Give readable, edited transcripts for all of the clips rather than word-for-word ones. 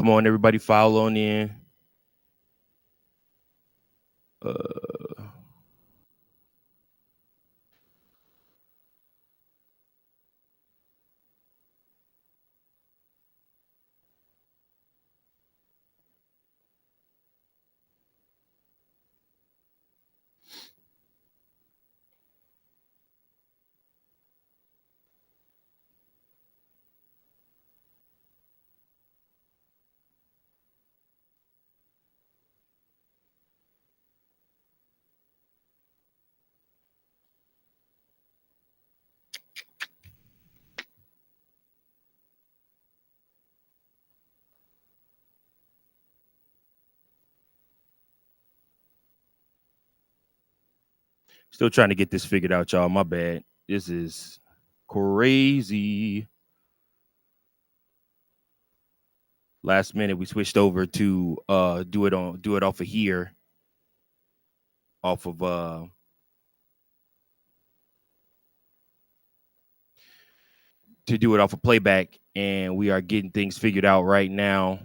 Come on, everybody, file on in. Still trying to get this figured out, y'all. My bad. This is crazy. Last minute, we switched over to do it off of here, off of to do it off of playback, and we are getting things figured out right now.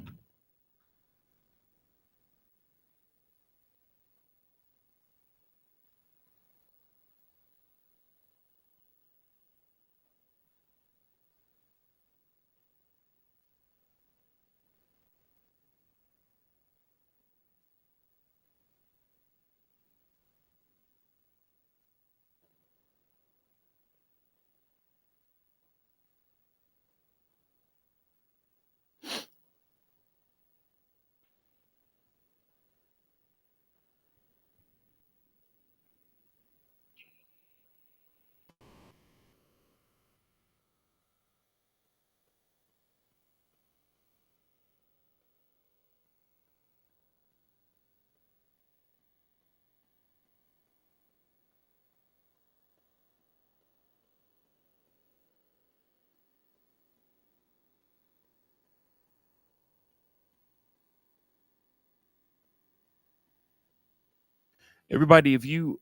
Everybody, if you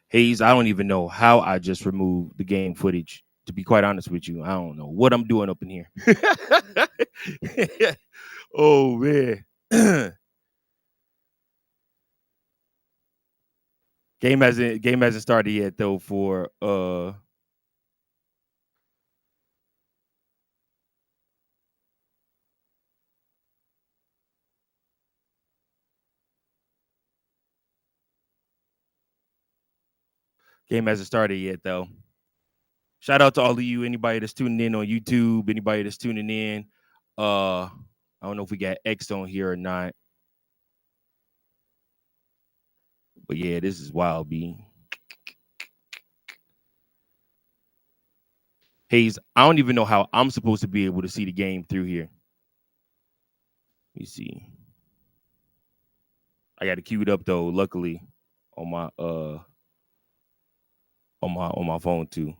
Hayes, I don't even know how I just removed the game footage. To be quite honest with you, I don't know what I'm doing up in here. Oh man. Game hasn't started yet though for game hasn't started yet though. Shout out to all of you, anybody that's tuning in on YouTube, anybody that's tuning in. I don't know if we got X on here or not. But yeah, this is wild, B. Hayes, I don't even know how I'm supposed to be able to see the game through here. Let me see. I got it queued up though, luckily, on my on my phone too.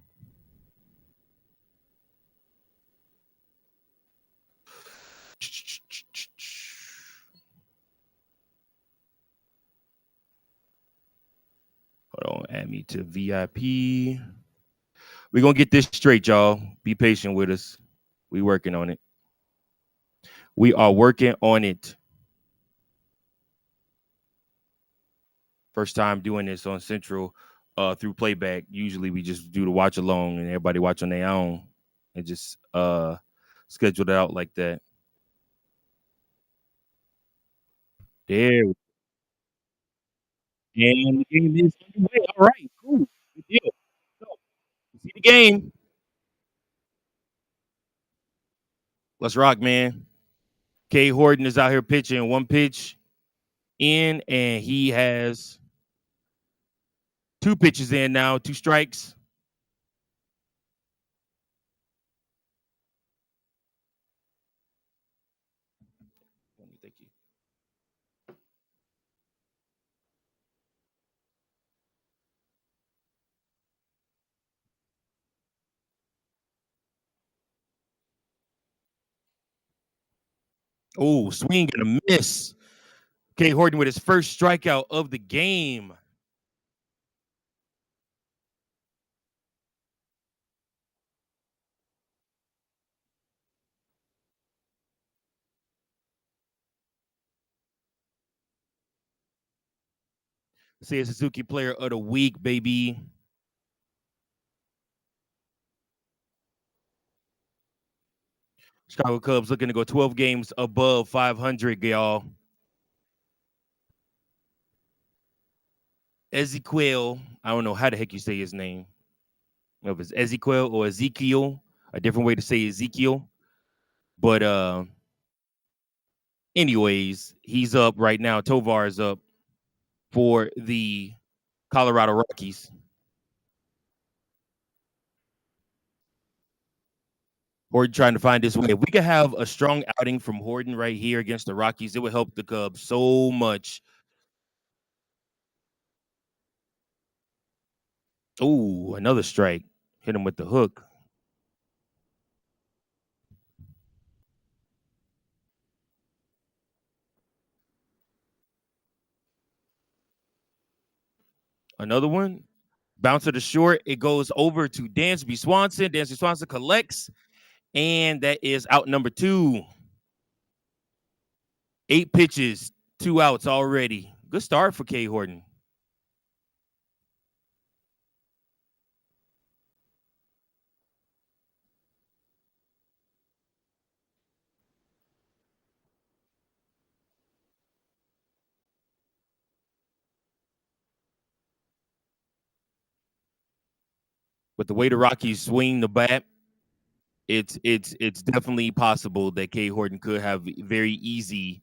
Hold on, add me to VIP. We're gonna get this straight, y'all. Be patient with us. We working on it. We are working on it. First time doing this on Central through playback. Usually we just do the watch along and everybody watch on their own and just schedule it out like that. There. And the game is underway. All right, cool. Good deal. So, see the game. Let's rock, man. K Horton is out here pitching one pitch in, and he has two pitches in now, two strikes. Thank you. Oh, swing and a miss. K Horton with his first strikeout of the game. Seiya Suzuki Player of the Week, baby. Chicago Cubs looking to go 12 games above 500, y'all. Ezequiel, I don't know how the heck you say his name. If it's Ezequiel or Ezekiel, a different way to say Ezekiel. But anyways, he's up right now. Tovar is up for the Colorado Rockies. Horton trying to find his way. If we could have a strong outing from Horton right here against the Rockies, it would help the Cubs so much. Oh, another strike. Hit him with the hook. Another one. Bounce to the short. It goes over to Dansby Swanson. Dansby Swanson collects, and that is out number 2. 8 pitches, 2 outs already. Good start for K. Horton. But the way the Rockies swing the bat, it's definitely possible that K. Horton could have very easy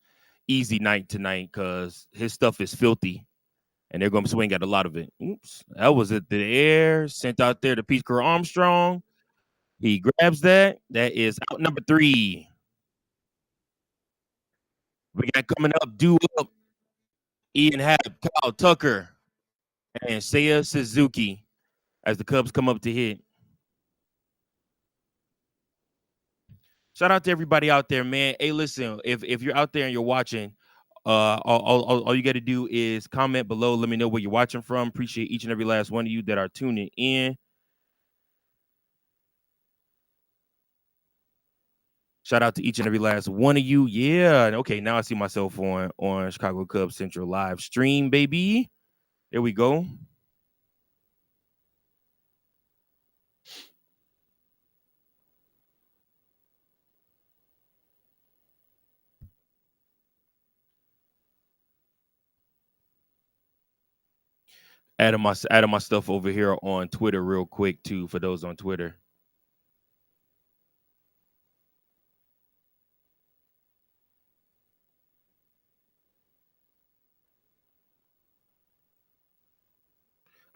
night tonight because his stuff is filthy, and they're going to swing at a lot of it. Oops, that was at the air sent out there to Peter Armstrong. He grabs that. That is out number 3. We got coming up, due up, Ian Happ, Kyle Tucker, and Seiya Suzuki as the Cubs come up to hit. Shout out to everybody out there, man. Hey, listen, if you're out there and you're watching, all you got to do is comment below. Let me know where you're watching from. Appreciate each and every last one of you that are tuning in. Shout out to each and every last one of you. Yeah. Okay, now I see myself on Chicago Cubs Central live stream, baby. There we go. Adding my stuff over here on Twitter real quick too for those on Twitter.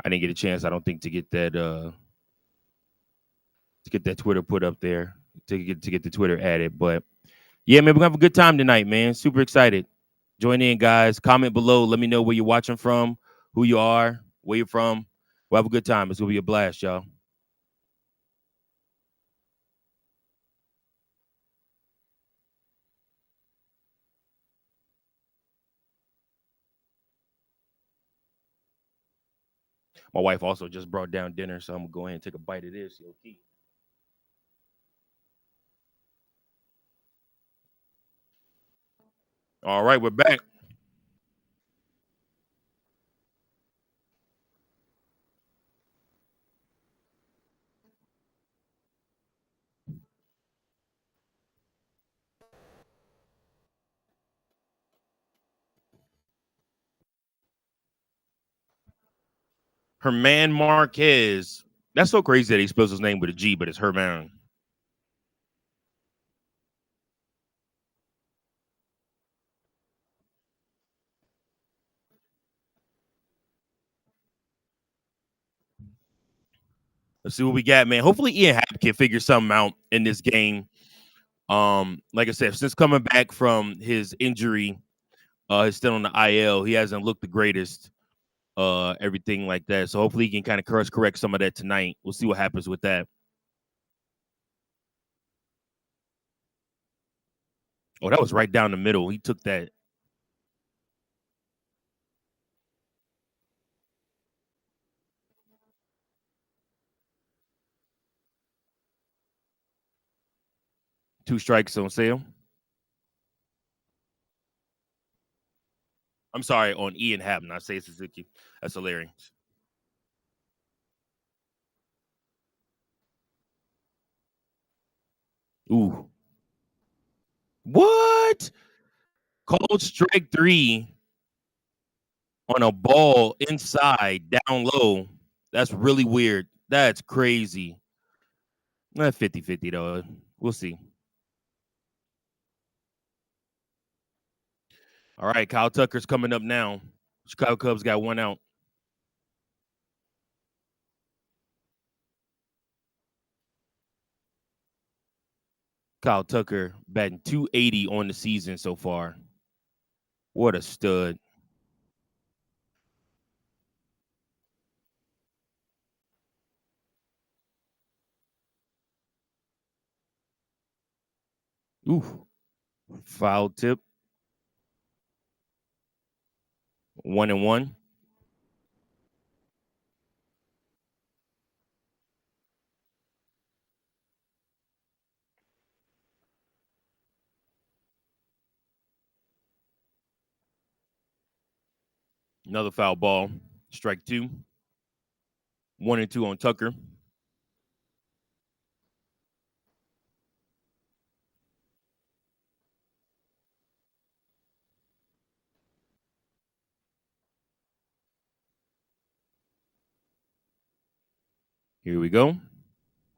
I didn't get a chance, I don't think, to get that Twitter put up there to get the Twitter added. But yeah, man, we're gonna have a good time tonight, man. Super excited. Join in, guys. Comment below. Let me know where you're watching from, who you are, where you're from. We'll have a good time. It's gonna be a blast, y'all. My wife also just brought down dinner, so I'm gonna go ahead and take a bite of this. Okay. All right, we're back. Herman Marquez. That's so crazy that he spells his name with a G, but it's Herman. Let's see what we got, man. Hopefully Ian Happ can figure something out in this game. Like I said, since coming back from his injury, he's still on the IL. He hasn't looked the greatest, everything like that. So hopefully he can kind of course correct some of that tonight. We'll see what happens with that. Oh, that was right down the middle. He took that. Two strikes on sale. I'm sorry, on Ian Happ, not Seiya Suzuki. That's hilarious. Ooh. What? Called strike 3 on a ball inside, down low. That's really weird. That's crazy. Not 50-50, though. We'll see. All right, Kyle Tucker's coming up now. Chicago Cubs got 1 out. Kyle Tucker batting .280 on the season so far. What a stud. Ooh. Foul tip. 1-1. Another foul ball. Strike 2. 1-2 on Tucker. Here we go.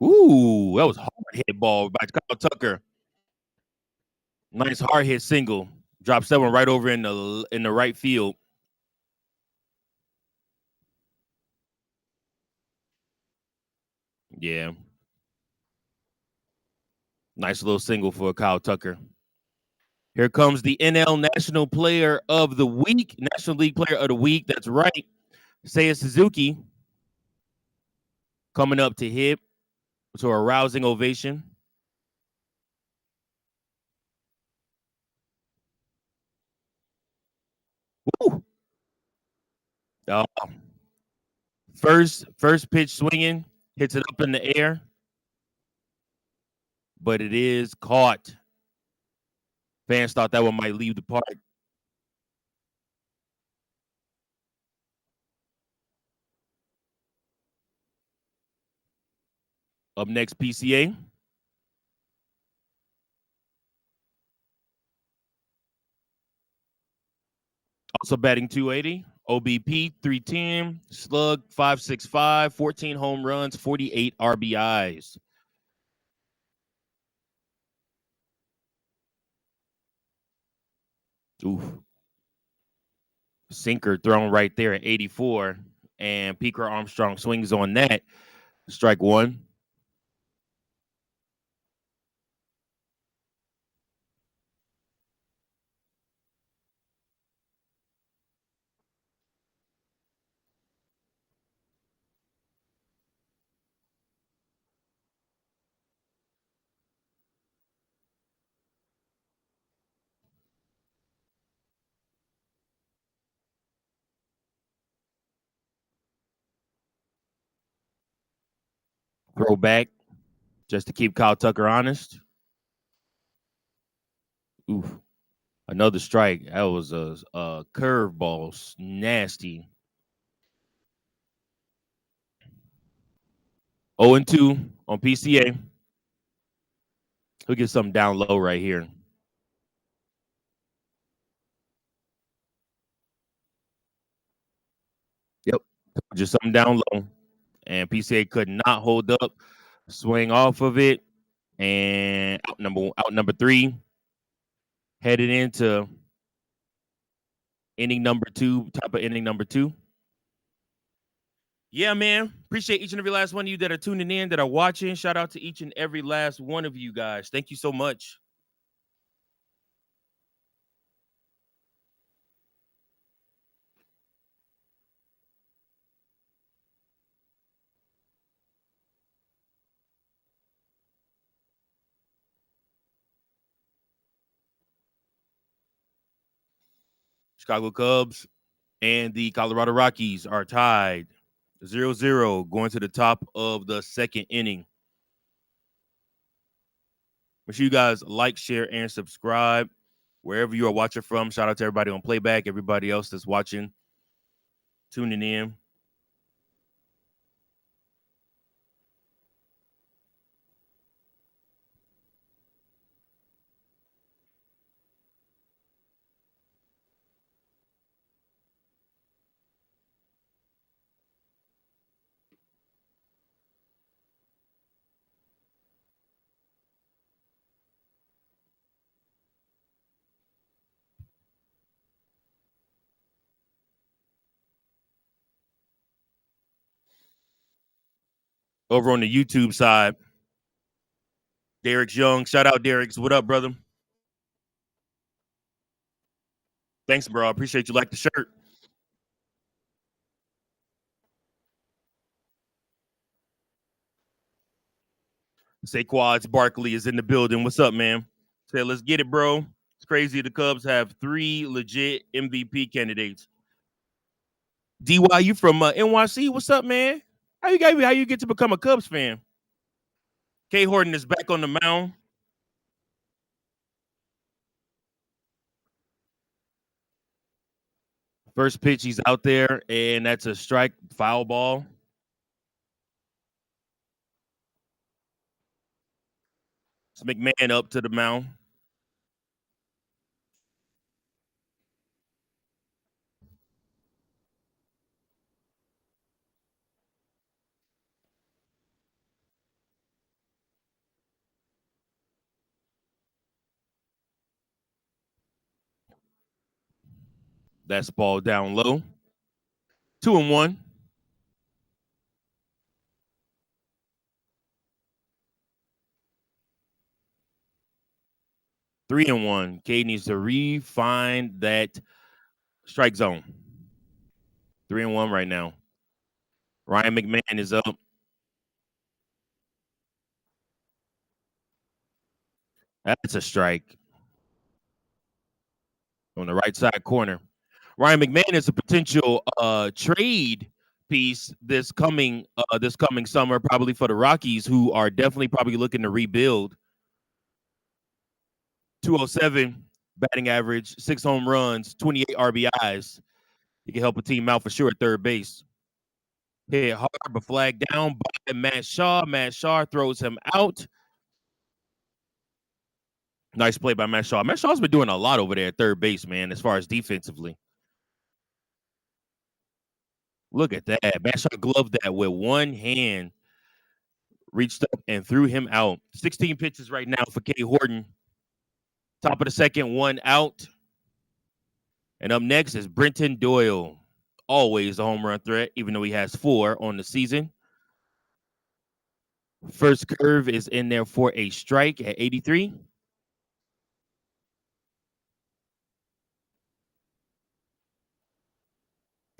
Ooh, that was hard hit ball by Kyle Tucker. Nice hard hit single. Drops that one right over in the right field. Yeah. Nice little single for Kyle Tucker. Here comes the NL National Player of the Week, National League Player of the Week. That's right. Seiya Suzuki coming up to hit to a rousing ovation. Woo. Uh, first pitch swinging, hits it up in the air, but it is caught. Fans thought that one might leave the park. Up next, PCA. Also batting .280, OBP 310, slug 565, 14 home runs, 48 RBIs. Ooh. Sinker thrown right there at 84, and Peaker Armstrong swings on that. Strike 1. Throw back just to keep Kyle Tucker honest. Ooh. Another strike. That was a curveball. Nasty. 0-2 on PCA. He'll get something down low right here. Yep. Just something down low. And PCA could not hold up. Swing off of it. And out number 3. Headed into inning number 2, top of inning number 2. Yeah, man. Appreciate each and every last one of you that are tuning in, that are watching. Shout out to each and every last one of you guys. Thank you so much. Chicago Cubs and the Colorado Rockies are tied 0-0 going to the top of the second inning. Make sure you guys like, share, and subscribe. wherever you are watching from. Shout out to everybody on playback, everybody else that's watching, tuning in. Over on the YouTube side, Derek's Young. Shout out, Derek's. What up, brother? Thanks, bro. I appreciate you like the shirt. Saquads Barkley is in the building. What's up, man? Say, let's get it, bro. It's crazy. The Cubs have 3 legit MVP candidates. DY, you from NYC? What's up, man? How you get to become a Cubs fan? K Horton is back on the mound. First pitch, he's out there, and that's a strike, foul ball. It's McMahon up to the mound. That's ball down low. 2-1. Three and one. K needs to refine that strike zone. 3-1 right now. Ryan McMahon is up. That's a strike on the right side corner. Ryan McMahon is a potential trade piece this coming summer, probably for the Rockies, who are definitely probably looking to rebuild. 207 batting average, 6 home runs, 28 RBIs. He can help a team out for sure at third base. Hit hard, but flag down by Matt Shaw. Matt Shaw throws him out. Nice play by Matt Shaw. Matt Shaw's been doing a lot over there at third base, man, as far as defensively. Look at that. Matt Shaw gloved that with one hand, reached up and threw him out. 16 pitches right now for K Horton. Top of the second, 1 out. And up next is Brenton Doyle. Always a home run threat, even though he has 4 on the season. First curve is in there for a strike at 83.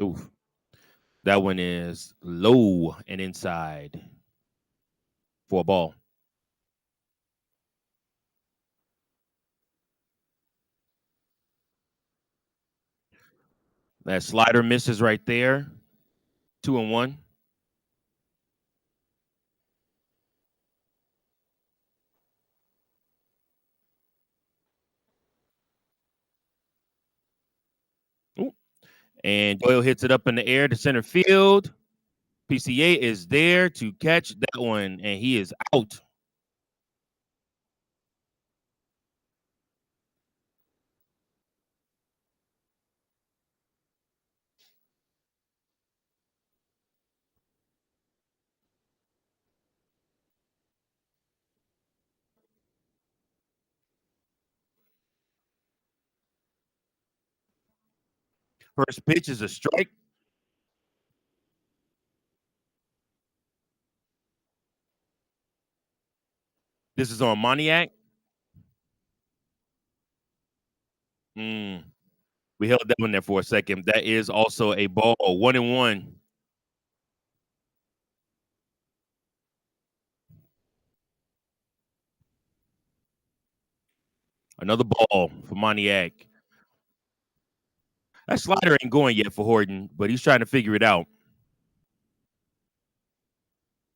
Oof. That one is low and inside for a ball. That slider misses right there. 2-1. Ooh. And Doyle hits it up in the air to center field. PCA is there to catch that one, and he is out. First pitch is a strike. This is on Moniak. We held that one there for a second. That is also a ball. 1-1. Another ball for Moniak. That slider ain't going yet for Horton, but he's trying to figure it out.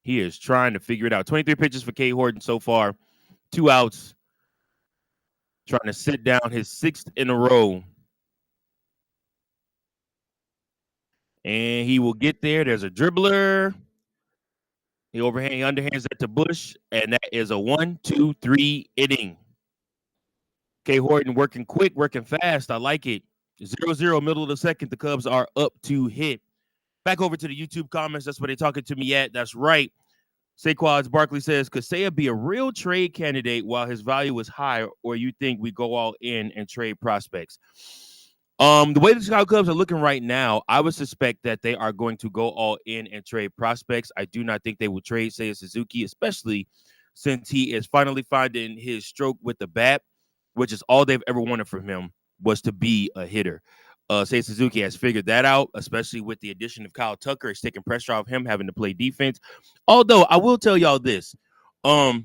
He is trying to figure it out. 23 pitches for K Horton so far. 2 outs. trying to sit down his 6th in a row. And he will get there. There's a dribbler. He underhands that to Bush, and that is a 1-2-3 inning. K. Horton working quick, working fast. I like it. 0-0, middle of the second. The Cubs are up to hit. Back over to the YouTube comments. That's where they're talking to me at. That's right. Saquads Barkley says, could Seiya be a real trade candidate while his value is high, or you think we go all in and trade prospects? The way the Chicago Cubs are looking right now, I would suspect that they are going to go all in and trade prospects. I do not think they will trade Seiya Suzuki, especially since he is finally finding his stroke with the bat, which is all they've ever wanted from him, was to be a hitter. Seiya Suzuki has figured that out, especially with the addition of Kyle Tucker. It's taking pressure off him having to play defense. Although I will tell y'all this, in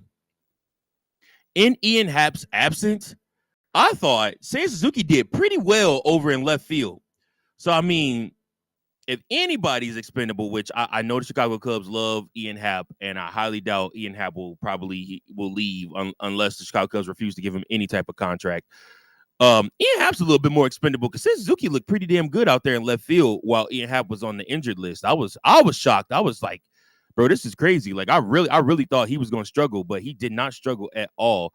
Ian Happ's absence, I thought Seiya Suzuki did pretty well over in left field. So, I mean, if anybody's expendable, which I know the Chicago Cubs love Ian Happ, and I highly doubt Ian Happ will leave unless the Chicago Cubs refuse to give him any type of contract. Ian Happ's a little bit more expendable because Suzuki looked pretty damn good out there in left field while Ian Happ was on the injured list. I was shocked. I was like, bro, this is crazy. Like, I really thought he was going to struggle, but he did not struggle at all.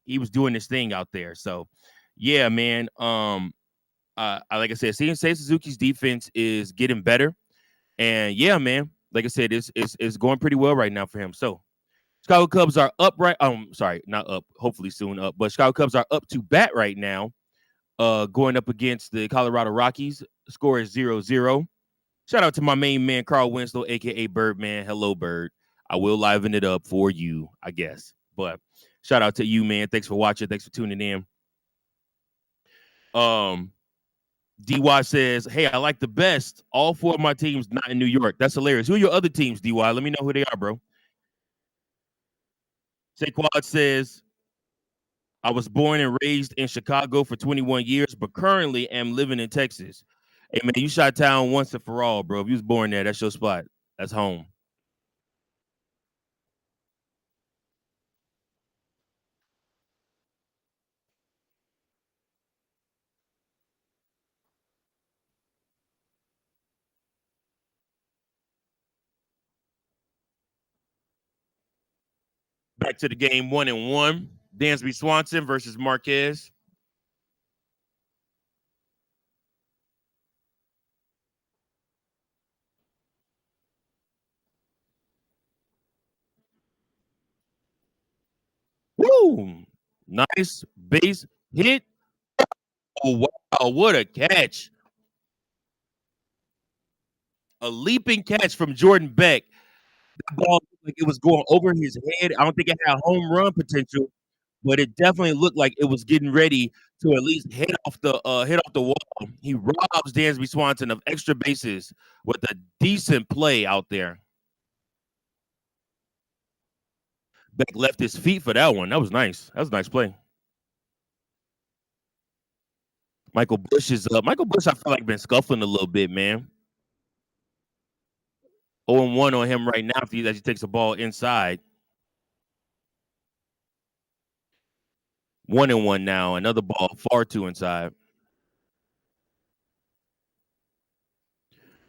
He was doing this thing out there. So, yeah, man. Like I said, seeing Seiya Suzuki's defense is getting better, and yeah, man. Like I said, it's going pretty well right now for him. So, Chicago Cubs are up right. Sorry, not up. Hopefully soon up. But Chicago Cubs are up to bat right now. Going up against the Colorado Rockies. The score is 0-0. Shout out to my main man Carl Winslow, aka Birdman. Hello, Bird. I will liven it up for you, I guess. But shout out to you, man. Thanks for watching. Thanks for tuning in. DY says, hey, I like the best. All 4 of my teams not in New York. That's hilarious. Who are your other teams, DY? Let me know who they are, bro. Saquad says, I was born and raised in Chicago for 21 years, but currently am living in Texas. Hey, man, you shot town once and for all, bro. If you was born there, that's your spot. That's home. Back to the game, 1-1. Dansby Swanson versus Marquez. Woo! Nice base hit. Oh, wow. What a catch. A leaping catch from Jordan Beck. That ball looked like it was going over his head. I don't think it had home run potential, but it definitely looked like it was getting ready to at least hit off the wall. He robs Dansby Swanson of extra bases with a decent play out there. Beck left his feet for that one. That was nice. That was a nice play. Michael Bush is up. Michael Bush, I feel like been scuffling a little bit, man. 0-1 on him right now as he takes the ball inside. 1-1 now. Another ball far too inside.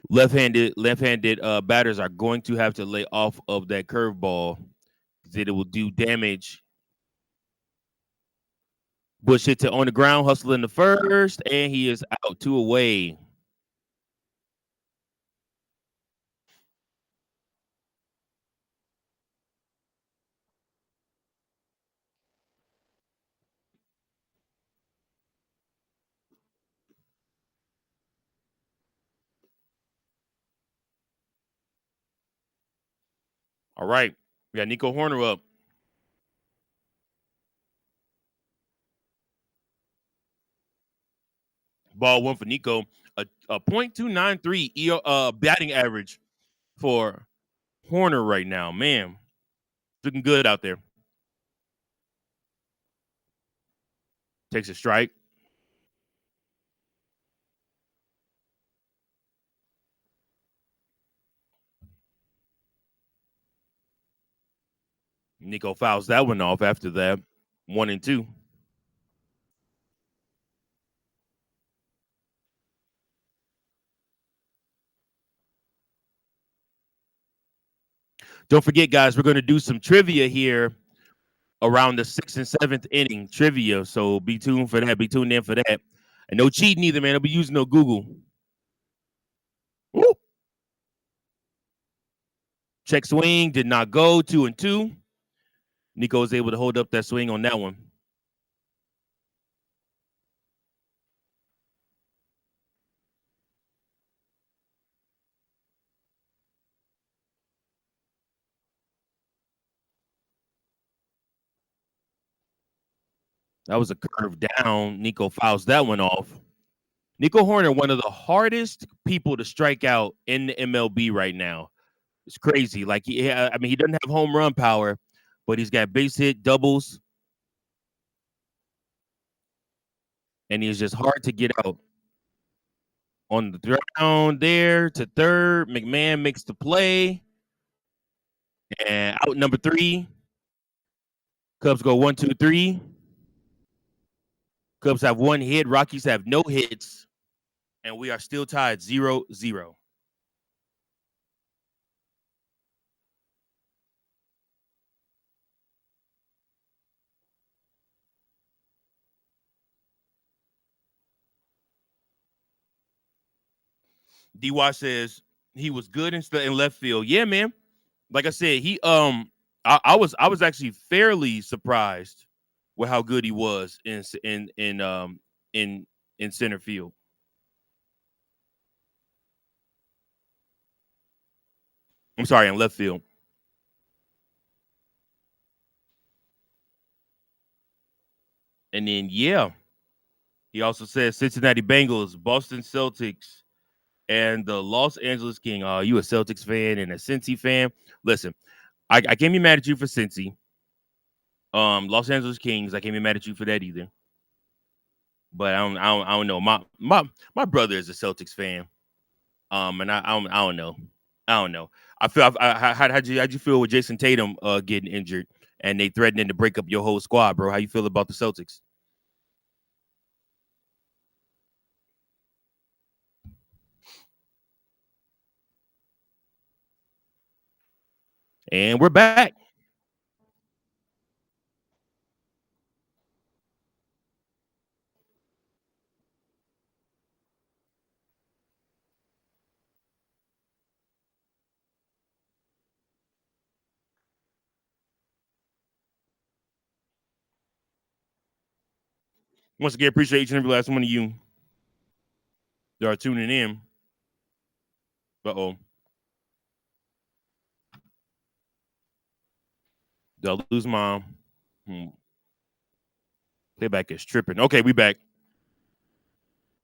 Left-handed batters are going to have to lay off of that curveball because it will do damage. Bush hits it on the ground, hustling the first, and he is out 2 away. All right. We got Nico Hoerner up. Ball 1 for Nico. A .293 batting average for Hoerner right now. Man, looking good out there. Takes a strike. Nico fouls that one off after that. 1-2. Don't forget, guys, we're going to do some trivia here around the 6th and 7th inning trivia. So be tuned for that. Be tuned in for that. And no cheating either, man. I'll be using no Google. Woo. Check swing did not go 2-2. Nico was able to hold up that swing on that one. That was a curve down. Nico fouls that one off. Nico Hoerner, one of the hardest people to strike out in the MLB right now. It's crazy. Like he doesn't have home run power, but he's got base hit, doubles, and he's just hard to get out. On the ground there to third, McMahon makes the play, and out number 3. Cubs go 1, 2, 3. Cubs have 1 hit. Rockies have no hits, and we are still tied 0-0. D-Y says he was good in left field. Yeah, man. Like I said, I was actually fairly surprised with how good he was in center field. I'm sorry, in left field. And then he also says Cincinnati Bengals, Boston Celtics, and the Los Angeles King. Oh, you a Celtics fan and a Cincy fan? Listen, I can't be mad at you for Cincy. Los Angeles Kings, I can't be mad at you for that either. But I don't know. My brother is a Celtics fan. And I don't know. I don't know. I feel. How'd you feel with Jason Tatum getting injured and they threatening to break up your whole squad, bro? How you feel about the Celtics? And we're back. Once again, appreciate each and every last one of you that are tuning in. Uh-oh. Did I lose my playback is tripping. Okay, we back.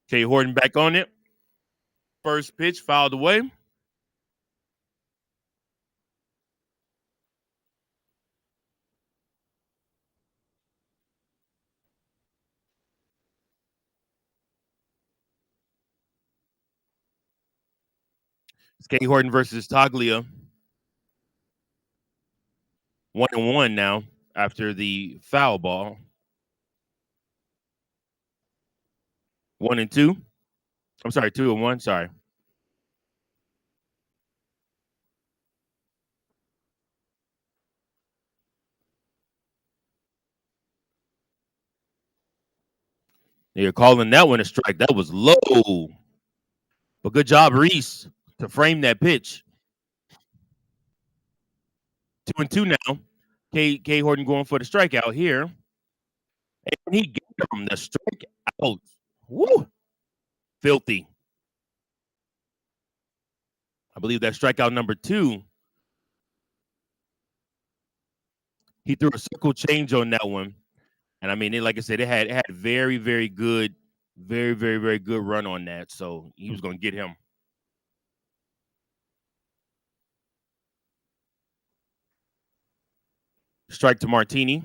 K. Horton back on it. First pitch fouled away. It's K. Horton versus Toglia. 1-1 now after the foul ball. 1-2. I'm sorry, 2-1. Sorry. You're calling that one a strike. That was low. But good job, Reese, to frame that pitch. 2-2 now. K. Horton going for the strikeout here. And he gave him the strikeout. Woo! Filthy. I believe that strikeout number 2. He threw a circle change on that one. And I mean, like I said, it had very, very good, very, very, very good run on that. So he was going to get him. Strike to Martini.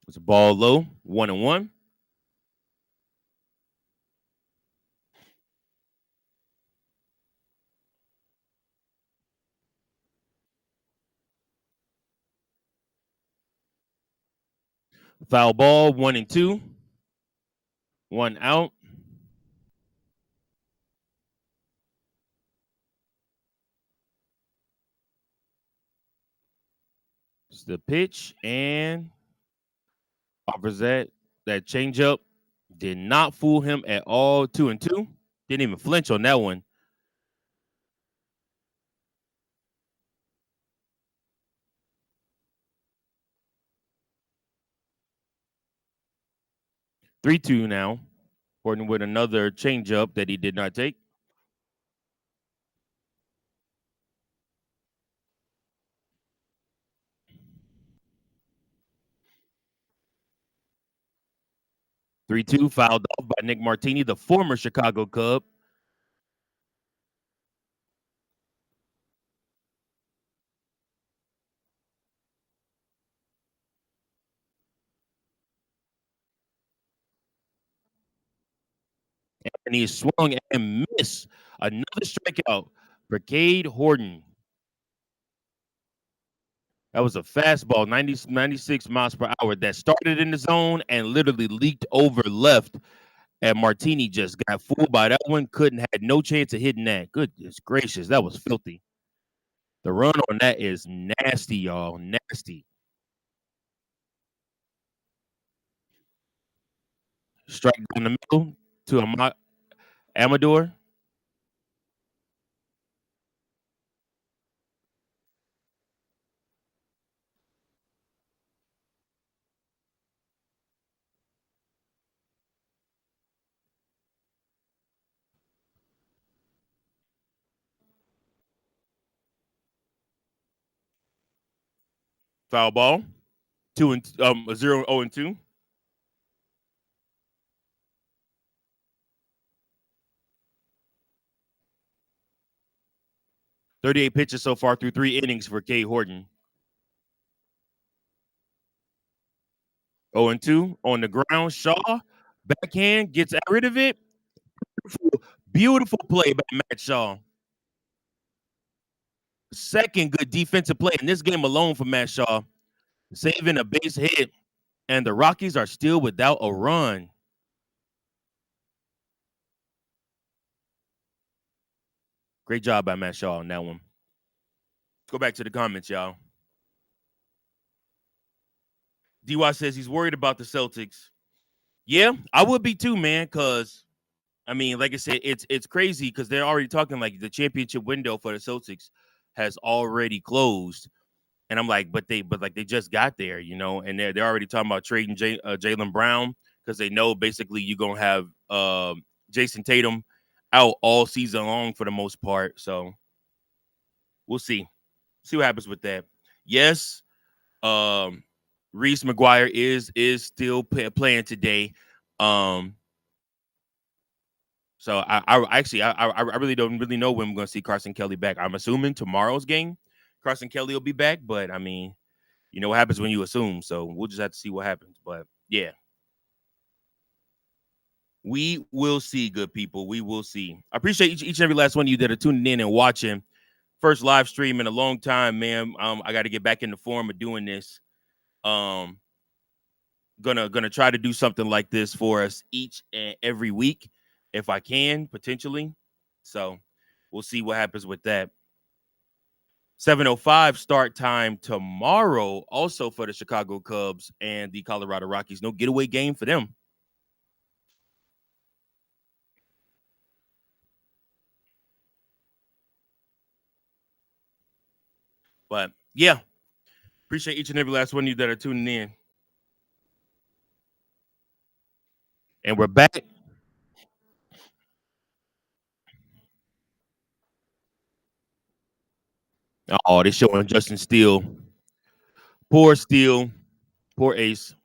It's a ball low, 1-1. Foul ball, 1-2. 1 out. It's the pitch and offers that changeup. Did not fool him at all. 2-2. Didn't even flinch on that one. 3-2 now. Horton with another changeup that he did not take. Three-two fouled off by Nick Martini, the former Chicago Cub. And he swung and missed. Another strikeout for Cade Horton. That was a fastball, 96 miles per hour that started in the zone and literally leaked over left. And Martini just got fooled by that one. Had no chance of hitting that. Goodness gracious, that was filthy. The run on that is nasty, y'all. Nasty. Strike down the middle to Amador. Foul ball. 0-2. 38 pitches so far through 3 innings for Cade Horton. 0-2 on the ground. Shaw, backhand, gets rid of it. Beautiful play by Matt Shaw. Second good defensive play in this game alone for Matt Shaw. Saving a base hit. And the Rockies are still without a run. Great job by Matt Shaw on that one. Let's go back to the comments, y'all. DY says he's worried about the Celtics. Yeah, I would be too, man, because I mean, like I said, it's crazy because they're already talking like the championship window for the Celtics has already closed, and I'm like, but they just got there, you know, and they're already talking about trading Jaylen Brown because they know basically you're gonna have Jason Tatum out all season long for the most part. So we'll see what happens with that. Yes, Reese McGuire is still playing today. So I really don't really know when we're going to see Carson Kelly back. I'm assuming tomorrow's game, Carson Kelly will be back. But I mean, you know what happens when you assume. So we'll just have to see what happens. But yeah, we will see, good people. We will see. I appreciate each and every last one of you that are tuning in and watching. First live stream in a long time, man. I got to get back in the form of doing this. Gonna try to do something like this for us each and every week if I can, potentially. So we'll see what happens with that. 7:05 start time tomorrow, also for the Chicago Cubs and the Colorado Rockies. No getaway game for them. But yeah, appreciate each and every last one of you that are tuning in. And we're back. Oh, they're showing Justin Steele. Poor Steele. Poor Ace.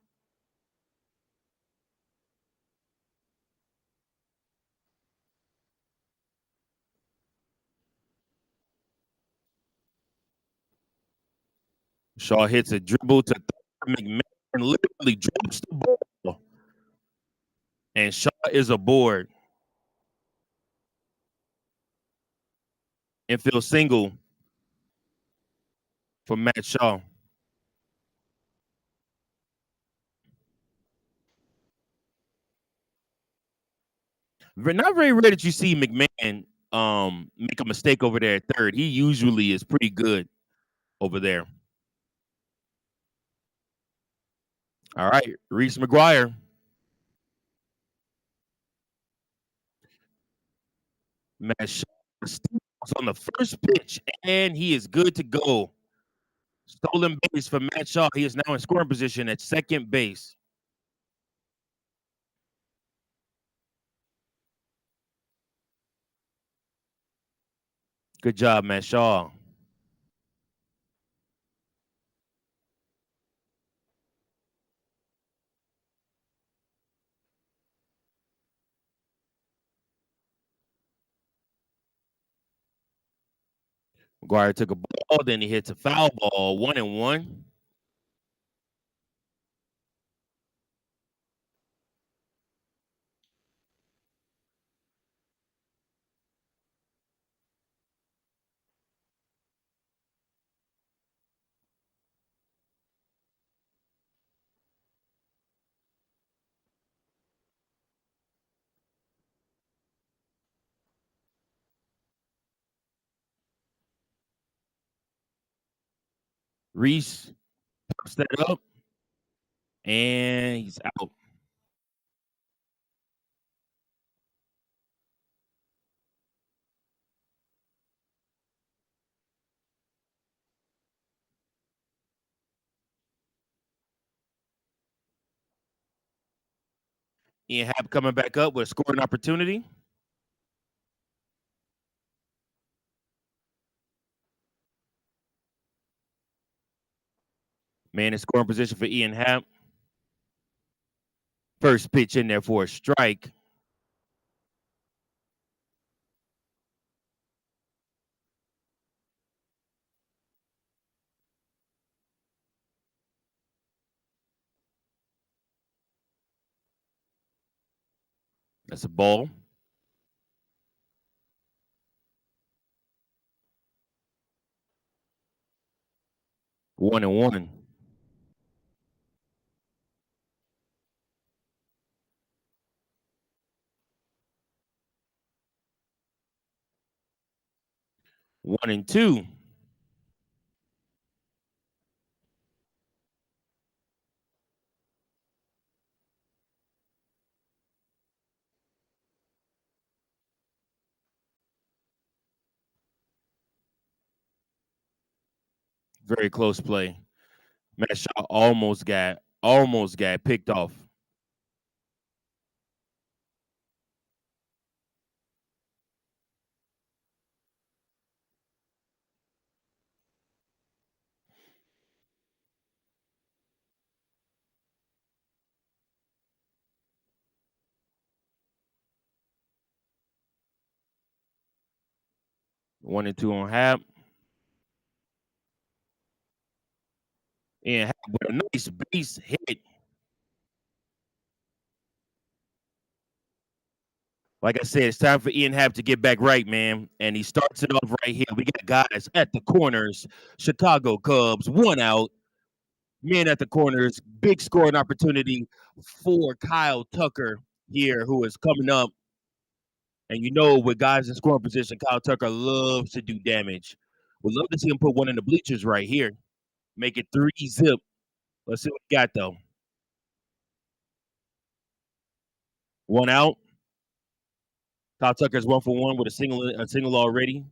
Shaw hits a dribble to McMahon and literally drops the ball. And Shaw is aboard. Infield single for Matt Shaw. Not very rare that you see McMahon make a mistake over there at third. He usually is pretty good over there. All right, Reese McGuire. Matt Shaw on the first pitch, and he is good to go. Stolen base for Matt Shaw. He is now in scoring position at second base. Good job, Matt Shaw. McGuire took a ball, then he hits a foul ball, 1-1. Reese pops that up, and he's out. Ian Happ coming back up with a scoring opportunity. Man in scoring position for Ian Happ. First pitch in there for a strike. That's a ball. One and one. One and two. Very close play. Matt Shaw almost got picked off. One and two on Happ. And Happ with a nice base hit. Like I said, it's time for Ian Happ to get back right, man. And he starts it off right here. We got guys at the corners. Chicago Cubs, one out. Men at the corners. Big scoring opportunity for Kyle Tucker here, who is coming up. And you know, with guys in scoring position, Kyle Tucker loves to do damage. Would love to see him put one in the bleachers right here. Make it 3-zip. Let's see what we got, though. One out. Kyle Tucker's 1-for-1 with a single already.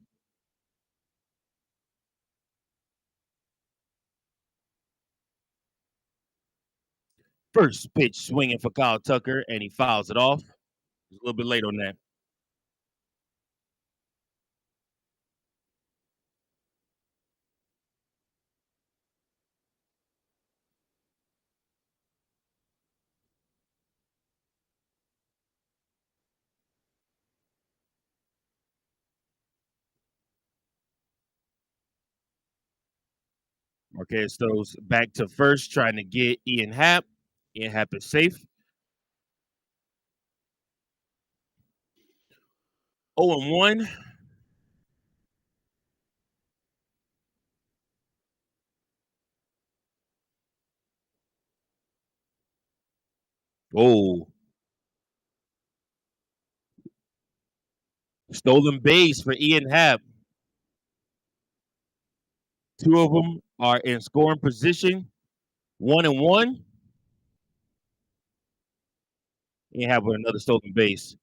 First pitch swinging for Kyle Tucker, and he fouls it off. He's a little bit late on that. Marquez throws back to first, trying to get Ian Happ. Ian Happ is safe. 0-1. Oh, Stolen base for Ian Happ. Two of them are in scoring position. 1-1. Ian Happ with another stolen base.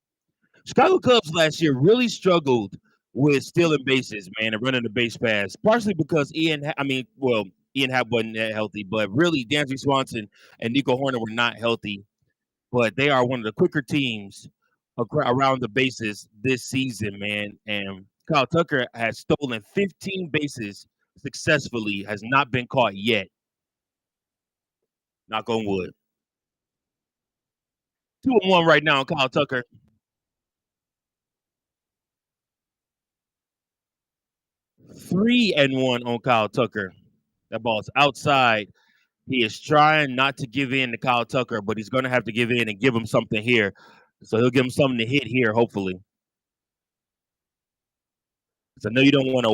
Chicago Cubs last year really struggled with stealing bases, man, and running the base pass. Partially because Ian Happ wasn't that healthy, but really Dansby Swanson and Nico Horner were not healthy. But they are one of the quicker teams around the bases this season, man. And Kyle Tucker has stolen 15 bases successfully, has not been caught yet. Knock on wood. 2-1 right now on Kyle Tucker. 3-1 on Kyle Tucker. That ball's outside. He is trying not to give in to Kyle Tucker, but he's going to have to give in and give him something here. So he'll give him something to hit here, hopefully. So I know you don't want to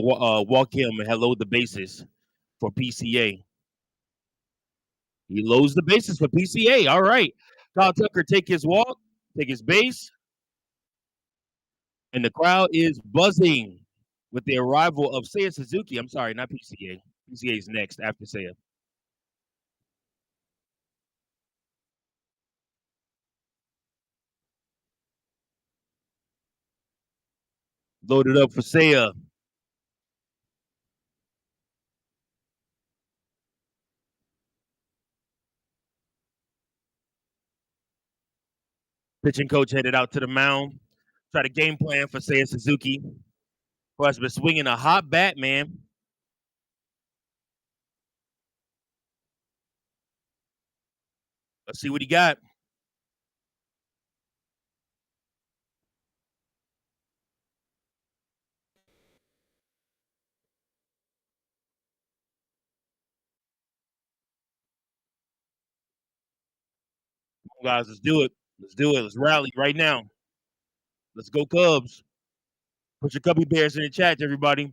walk him and load the bases for PCA. He loads the bases for PCA. All right. Kyle Tucker take his walk, take his base, and the crowd is buzzing with the arrival of Seiya Suzuki. I'm sorry, not PCA. PCA is next after Seiya. Loaded up for Seiya. Pitching coach headed out to the mound. Try to game plan for Seiya Suzuki, who has been swinging a hot bat, man. Let's see what he got. Come on, guys, let's do it. Let's do it. Let's rally right now. Let's go Cubs. Put your Cubby Bears in the chat, everybody.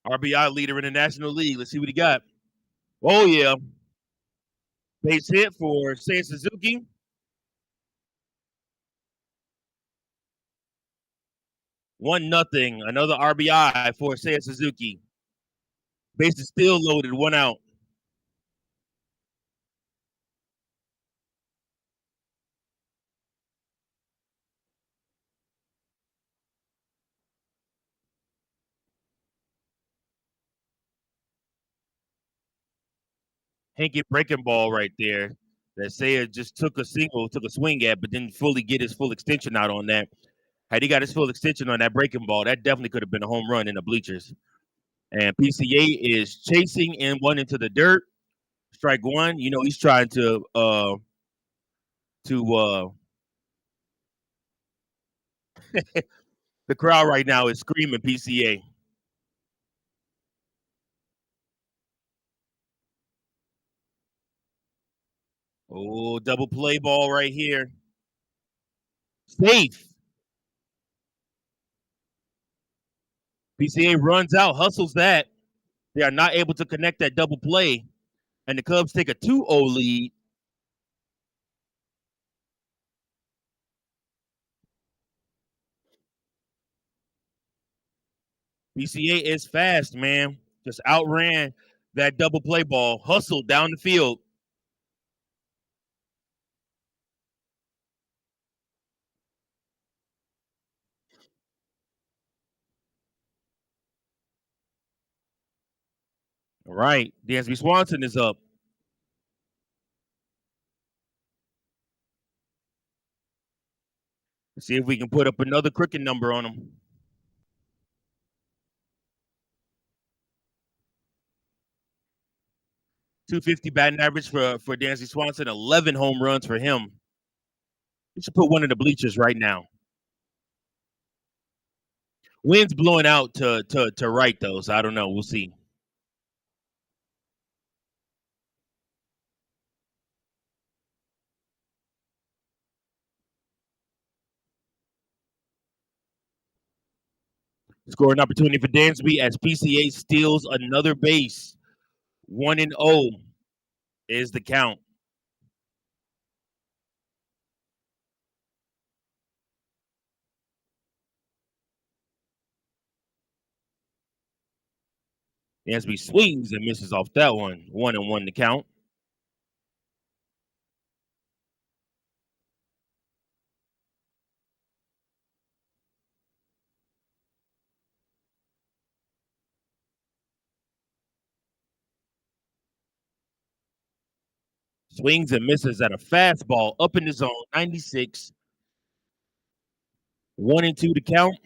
RBI leader in the National League. Let's see what he got. Oh, yeah. Base hit for Seiya Suzuki. 1-0. Another RBI for Seiya Suzuki. Base is still loaded. 1 out. Hanky breaking ball right there that Seiya just took a swing at, but didn't fully get his full extension out on that. Had he got his full extension on that breaking ball, that definitely could have been a home run in the bleachers. And PCA is chasing and one into the dirt. Strike one. You know, he's trying to the crowd right now is screaming PCA. Oh, double play ball right here. Safe. PCA runs out, hustles that. They are not able to connect that double play, and the Cubs take a 2-0 lead. PCA is fast, man. Just outran that double play ball, hustled down the field. All right, Dansby Swanson is up. Let's see if we can put up another cricket number on him. 250 batting average for Dansby Swanson, 11 home runs for him. We should put one in the bleachers right now. Wind's blowing out to right though, so I don't know. We'll see. Scoring opportunity for Dansby as PCA steals another base. 1-0 is the count. Dansby swings and misses off that one. 1-1 to count. Swings and misses at a fastball up in the zone. 96. 1-2 to count.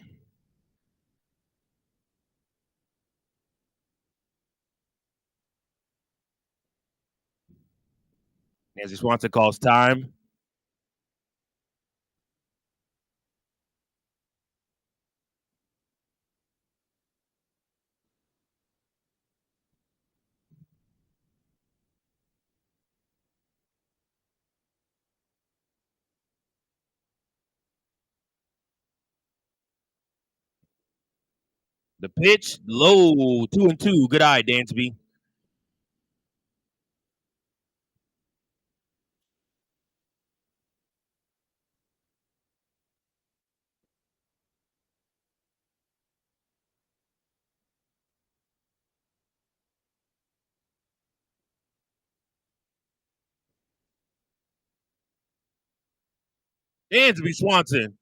Nancy Swanson calls time. The pitch, low, 2-2. Good eye, Dansby. Dansby Swanson.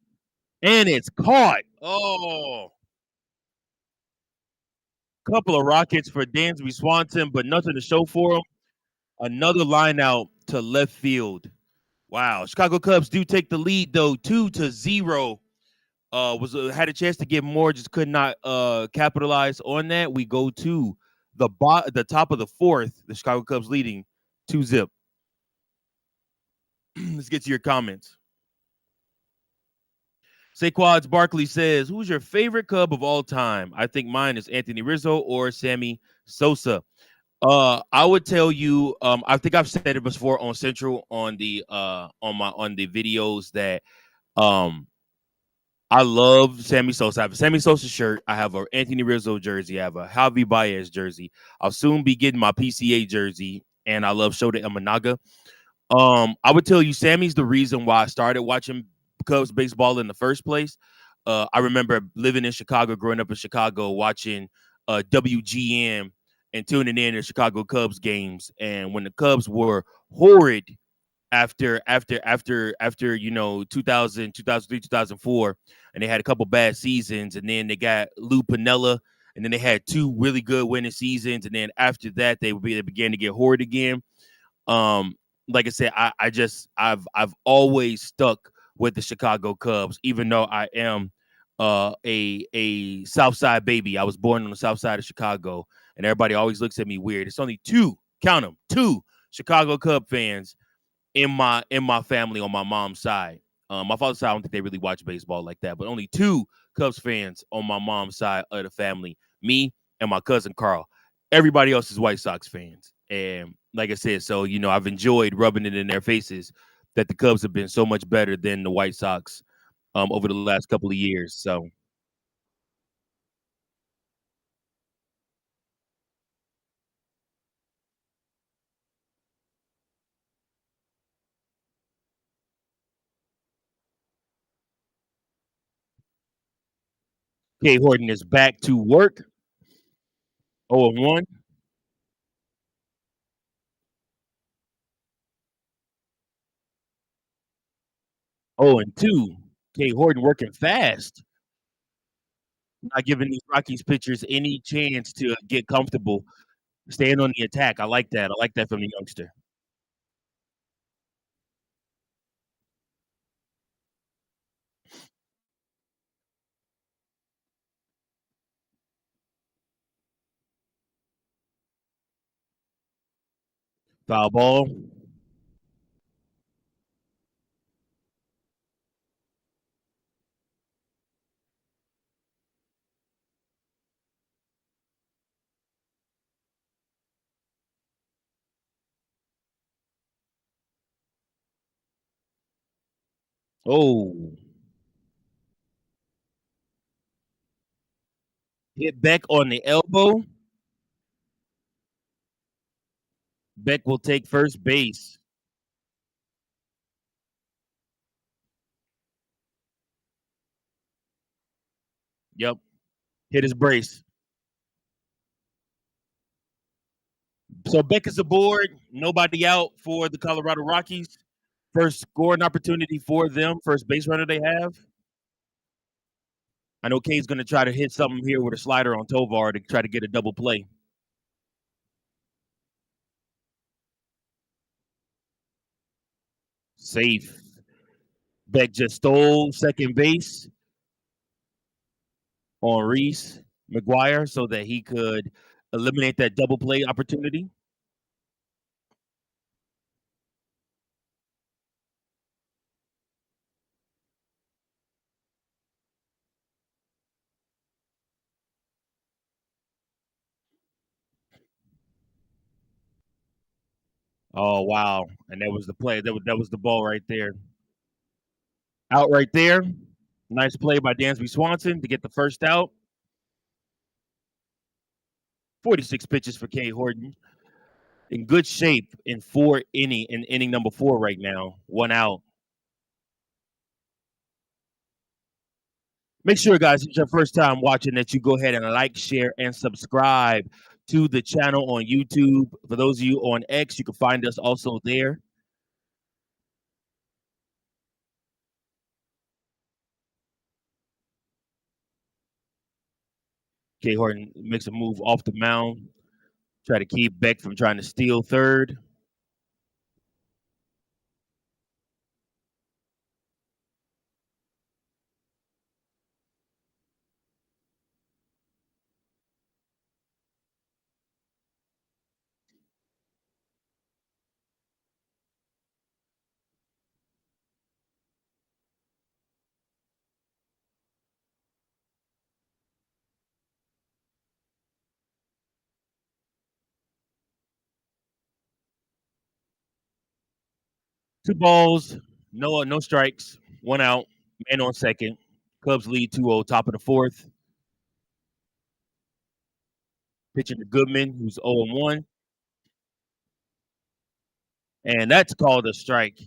And it's caught. Oh. Couple of rockets for Dansby Swanson, but nothing to show for him. Another line out to left field. Wow. Chicago Cubs do take the lead though, 2-0. Had a chance to get more, just could not capitalize on that. We go to the top of the fourth. The Chicago Cubs leading 2-0. Let's get to your comments. Saquads Barkley says, "Who's your favorite Cub of all time?" I think mine is Anthony Rizzo or Sammy Sosa. I would tell you, I think I've said it before on Central on the videos that I love Sammy Sosa. I have a Sammy Sosa shirt. I have an Anthony Rizzo jersey. I have a Javi Baez jersey. I'll soon be getting my PCA jersey, and I love Shota Imanaga. I would tell you, Sammy's the reason why I started watching Cubs baseball in the first place. I remember living in Chicago, growing up in Chicago, watching WGN and tuning in to Chicago Cubs games. And when the Cubs were horrid after 2000, 2003, 2004, and they had a couple bad seasons, and then they got Lou Piniella, and then they had two really good winning seasons, and then after that they began to get horrid again. um like I said, I've always stuck with the Chicago Cubs, even though I am a South Side baby. I was born on the South Side of Chicago, and everybody always looks at me weird. It's only two, count them, two Chicago Cub fans in my family on my mom's side. My father's side, I don't think they really watch baseball like that, but only two Cubs fans on my mom's side of the family, me and my cousin Carl. Everybody else is White Sox fans. And like I said, so, I've enjoyed rubbing it in their faces that the Cubs have been so much better than the White Sox over the last couple of years. So, Kay Horton is back to work. 0-1. 0-2. Kay Horton working fast. Not giving these Rockies pitchers any chance to get comfortable, staying on the attack. I like that. I like that from the youngster. Foul ball. Oh, hit Beck on the elbow. Beck will take first base. Yep. Hit his brace. So Beck is aboard. Nobody out for the Colorado Rockies. First scoring opportunity for them. First base runner they have. I know K's going to try to hit something here with a slider on Tovar to try to get a double play. Safe. Beck just stole second base on Reese McGuire so that he could eliminate that double play opportunity. Oh wow! And that was the play. That was the ball right there. Out right there. Nice play by Dansby Swanson to get the first out. 46 pitches for K. Horton. In good shape in inning number 4 right now. 1 out. Make sure, guys, it's your first time watching that you go ahead and like, share, and subscribe to the channel on YouTube. For those of you on X, you can find us also there. K. Horton makes a move off the mound. Try to keep Beck from trying to steal third. Two balls, no strikes, 1 out, man on second. Cubs lead 2-0, top of the 4th. Pitching to Goodman, who's 0-1. And that's called a strike.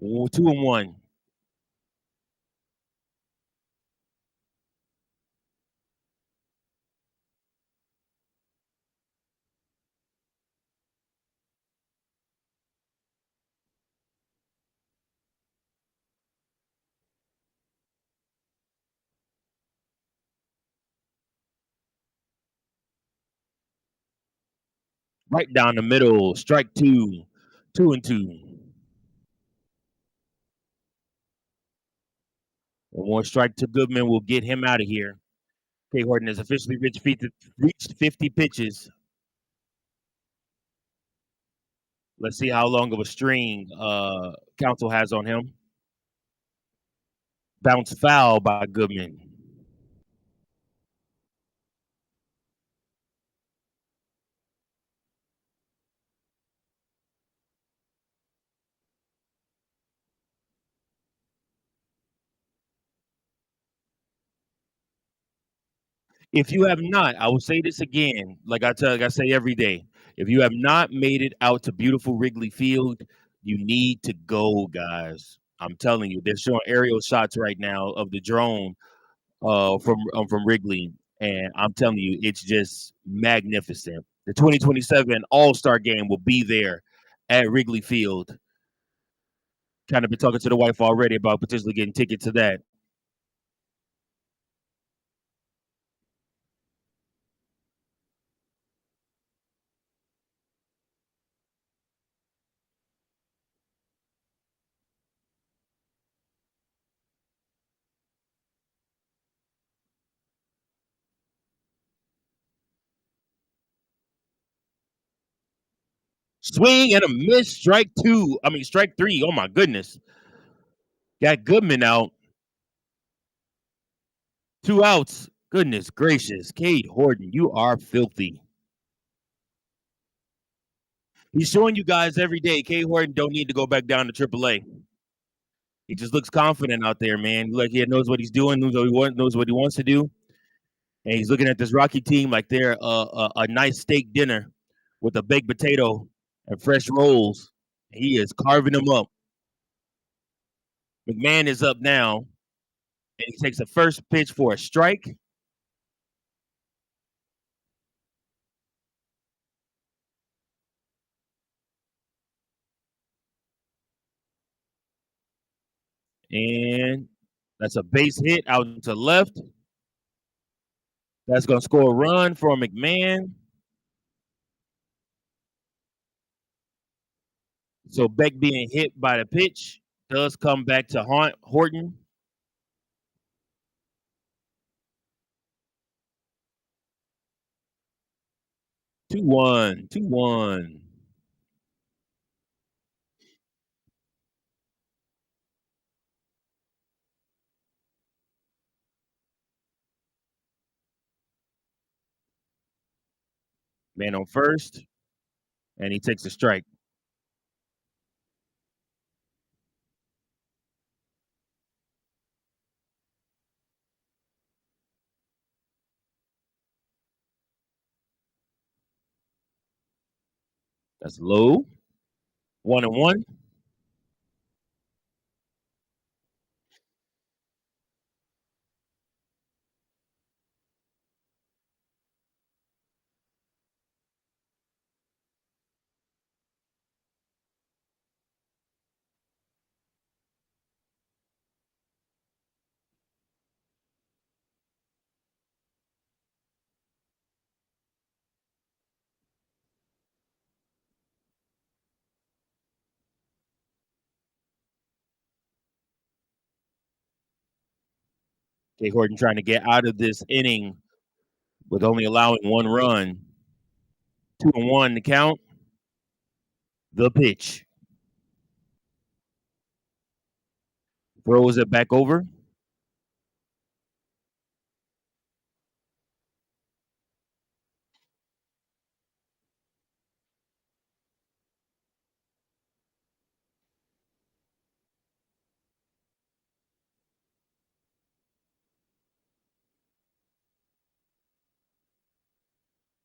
2-1. Right down the middle, strike 2, 2-2. One more strike to Goodman will get him out of here. K. Horton has officially reached 50 pitches. Let's see how long of a string Counsell has on him. Bounce foul by Goodman. If you have not, I will say this again, like I say every day. If you have not made it out to beautiful Wrigley Field, you need to go, guys. I'm telling you, they're showing aerial shots right now of the drone from Wrigley, and I'm telling you, it's just magnificent. The 2027 All-Star Game will be there at Wrigley Field. Kind of been talking to the wife already about potentially getting tickets to that. Swing and a miss. Strike 3. Oh my goodness. Got Goodman out. 2 outs. Goodness gracious. Cade Horton, you are filthy. He's showing you guys every day. Cade Horton don't need to go back down to AAA. He just looks confident out there, man. Like he knows what he's doing, knows what he wants to do, and he's looking at this Rocky team like they're a nice steak dinner with a baked potato and fresh rolls. He is carving them up. McMahon is up now, and he takes the first pitch for a strike. And that's a base hit out to left. That's going to score a run for McMahon. So Beck being hit by the pitch does come back to haunt Horton. Two one. Man on first, and he takes a strike. That's low. 1-1. Jay Horton trying to get out of this inning with only allowing one run. 2-1 to count. The pitch. Throws it back over.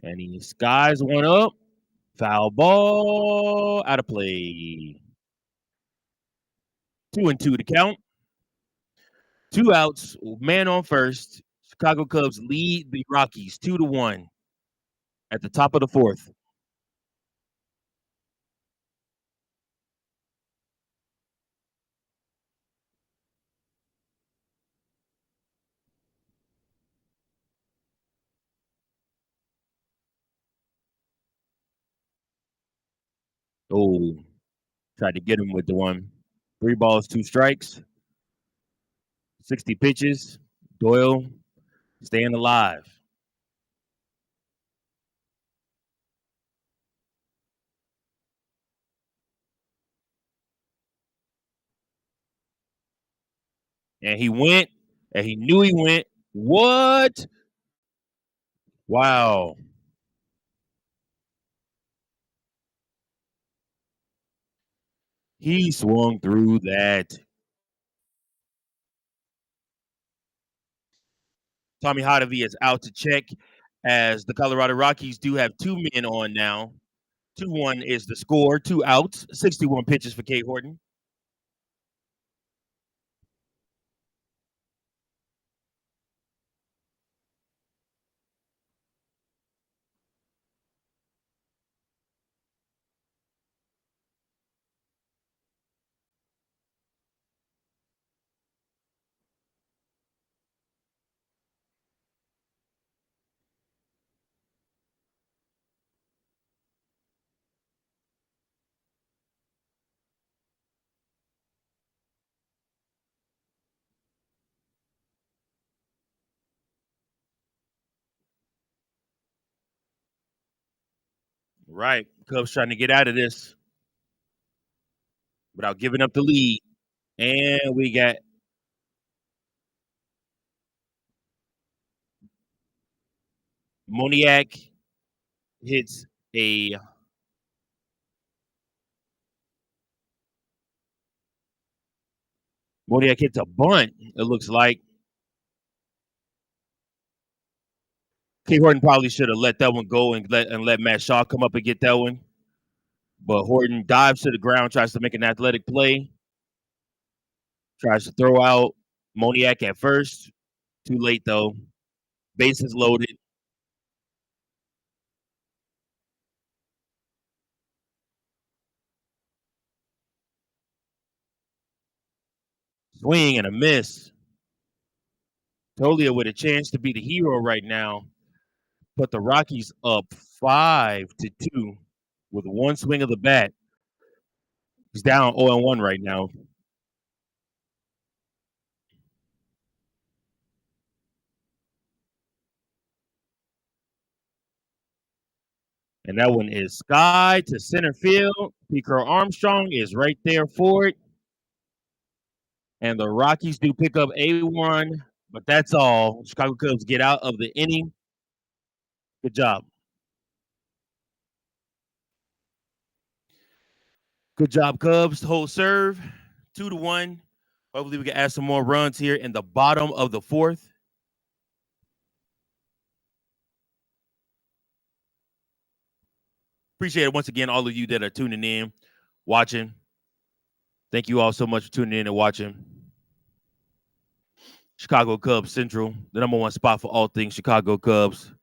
And he skies one up. Foul ball. Out of play. 2-2 to count. 2 outs. Man on first. Chicago Cubs lead the Rockies 2-1 at the top of the fourth. Oh, tried to get him with the one. 3 balls, 2 strikes. 60 pitches. Doyle staying alive. And he went, and he knew he went. What? Wow. He swung through that. Tommy Hotovy is out to check as the Colorado Rockies do have 2 men on now. 2-1 is the score. 2 outs. 61 pitches for Cade Horton. Right. Cubs trying to get out of this without giving up the lead. And we got Moniak hits a Moniak hits a bunt, it looks like. K. Horton probably should have let that one go and let Matt Shaw come up and get that one. But Horton dives to the ground, tries to make an athletic play, tries to throw out Moniak at first. Too late though. Bases loaded. Swing and a miss. Tolia with a chance to be the hero right now. Put the Rockies up 5-2 with one swing of the bat. He's down 0-1 right now. And that one is sky to center field. Pete Armstrong is right there for it. And the Rockies do pick up A1, but that's all. Chicago Cubs get out of the inning. Good job. Good job, Cubs. Hold serve 2-1. Hopefully, we can add some more runs here in the bottom of the fourth. Appreciate it once again, all of you that are tuning in, watching. Thank you all so much for tuning in and watching. Chicago Cubs Central, the number one spot for all things Chicago Cubs.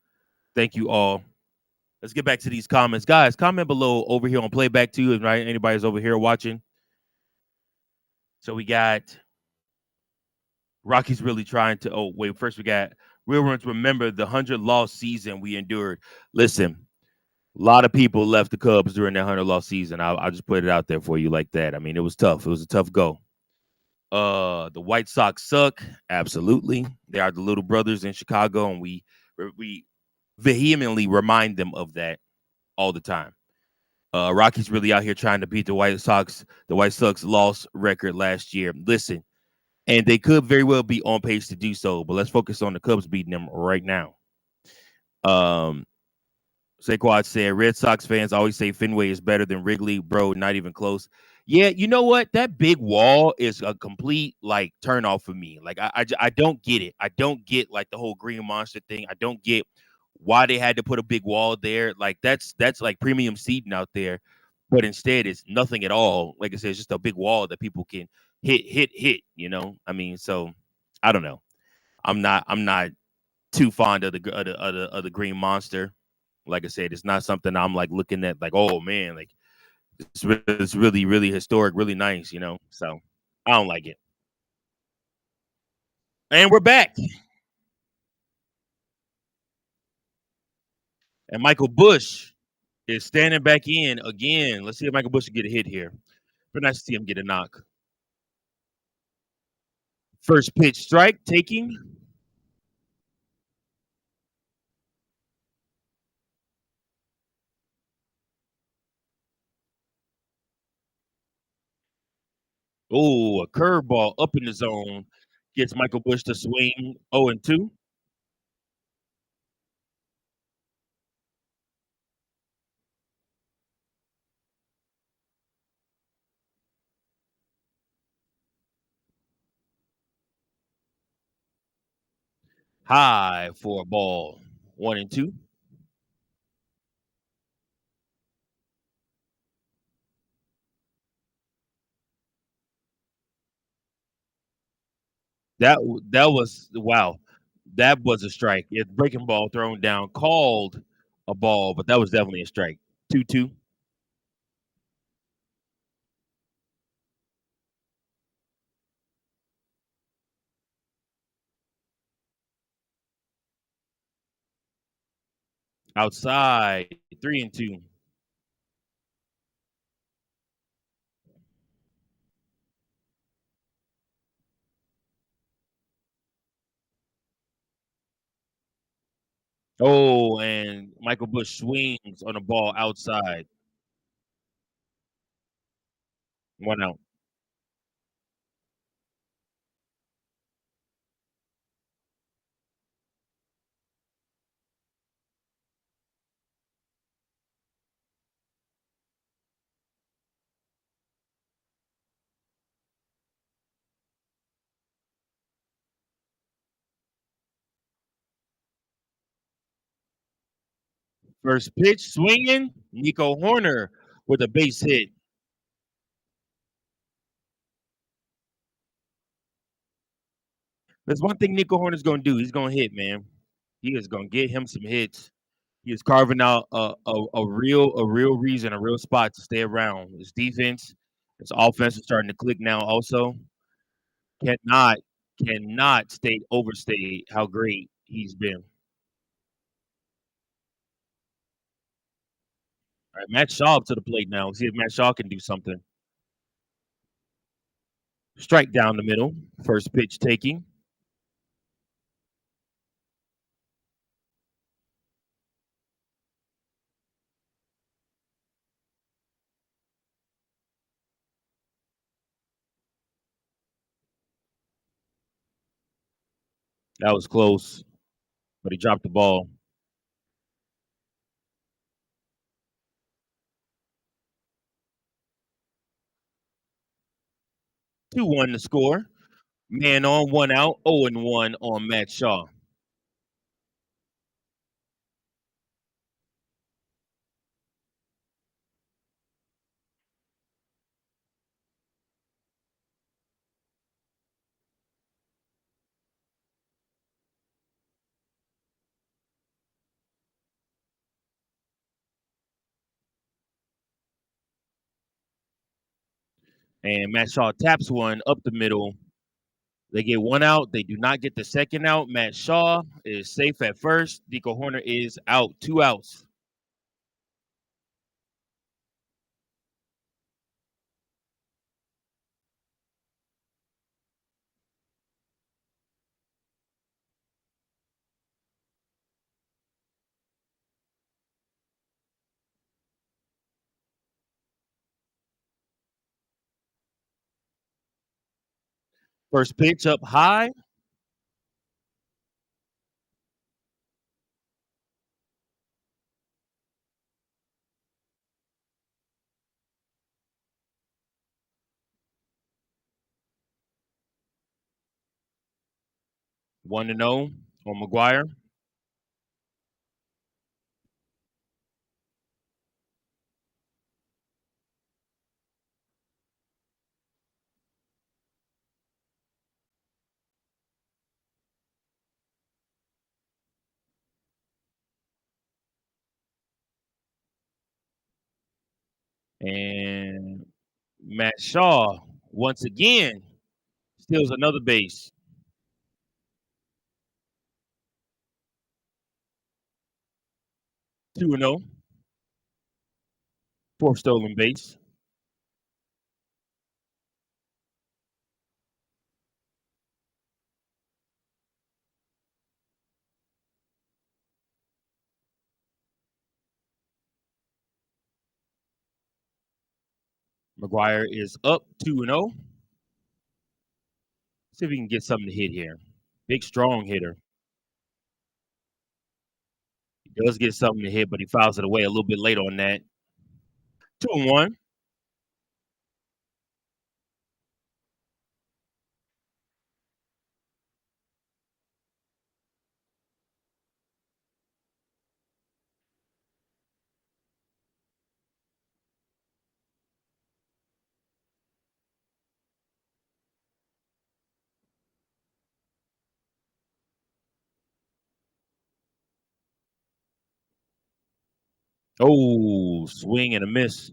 Thank you all. Let's get back to these comments. Guys, comment below over here on Playback too, right? Anybody's over here watching. So we got Rockies really trying to. Oh, wait. First, we got Real Runs. Remember the 100-loss season we endured. Listen, a lot of people left the Cubs during that 100-loss season. I'll just put it out there for you like that. I mean, it was tough. It was a tough go. The White Sox suck. Absolutely. They are the little brothers in Chicago, and we vehemently remind them of that all the time. Rockies really out here trying to beat the White Sox. The White Sox lost record last year. Listen, and they could very well be on pace to do so, but let's focus on the Cubs beating them right now. Saquad said, Red Sox fans always say Fenway is better than Wrigley. Bro, not even close. Yeah, you know what? That big wall is a complete, like, turn off for me. Like, I don't get it. I don't get, like, the whole Green Monster thing. I don't get why they had to put a big wall there. Like, that's like premium seating out there. But instead, it's nothing at all. Like I said, it's just a big wall that people can hit, you know? I mean, so I don't know. I'm not too fond of the Green Monster. Like I said, it's not something I'm like looking at like, oh man, like it's really, really historic, really nice, you know. So I don't like it. And we're back. And Michael Bush is standing back in again. Let's see if Michael Bush can get a hit here. But nice to see him get a knock. First pitch strike taking. Oh, a curveball up in the zone gets Michael Bush to swing 0-2. High for a ball. 1-2. That that was wow. That was a strike. It's breaking ball thrown down, called a ball, but that was definitely a strike. 2-2. Outside. 3-2. Oh, and Michael Bush swings on a ball outside. 1 out. First pitch, swinging. Nico Horner with a base hit. There's one thing Nico Horner's going to do. He's going to hit, man. He is going to get him some hits. He is carving out a real reason, a real spot to stay around. His defense, his offense is starting to click now. Also, cannot overstate how great he's been. All right, Matt Shaw up to the plate now. Let's see if Matt Shaw can do something. Strike down the middle. First pitch taking. That was close, but he dropped the ball. 2-1 to score. Man on, 1 out. 0-1 on Matt Shaw. And Matt Shaw taps one up the middle. They get 1 out. They do not get the second out. Matt Shaw is safe at first. Nico Horner is out. 2 outs. First pitch up high. One to 0 on McGuire. And Matt Shaw once again steals another base. 2-0. Fourth stolen base. McGuire is up 2-0. See if we can get something to hit here. Big, strong hitter. He does get something to hit, but he fouls it away a little bit late on that. 2-1. Oh, swing and a miss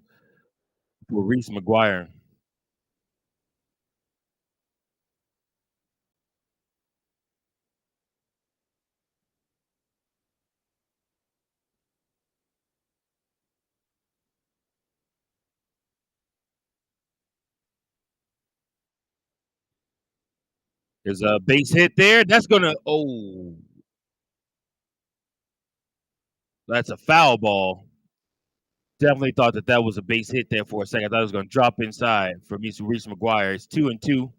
for Reese McGuire. There's a base hit there. That's gonna. Oh, that's a foul ball. Definitely thought that was a base hit there for a second. I thought it was gonna drop inside for Reese McGuire. It's 2-2.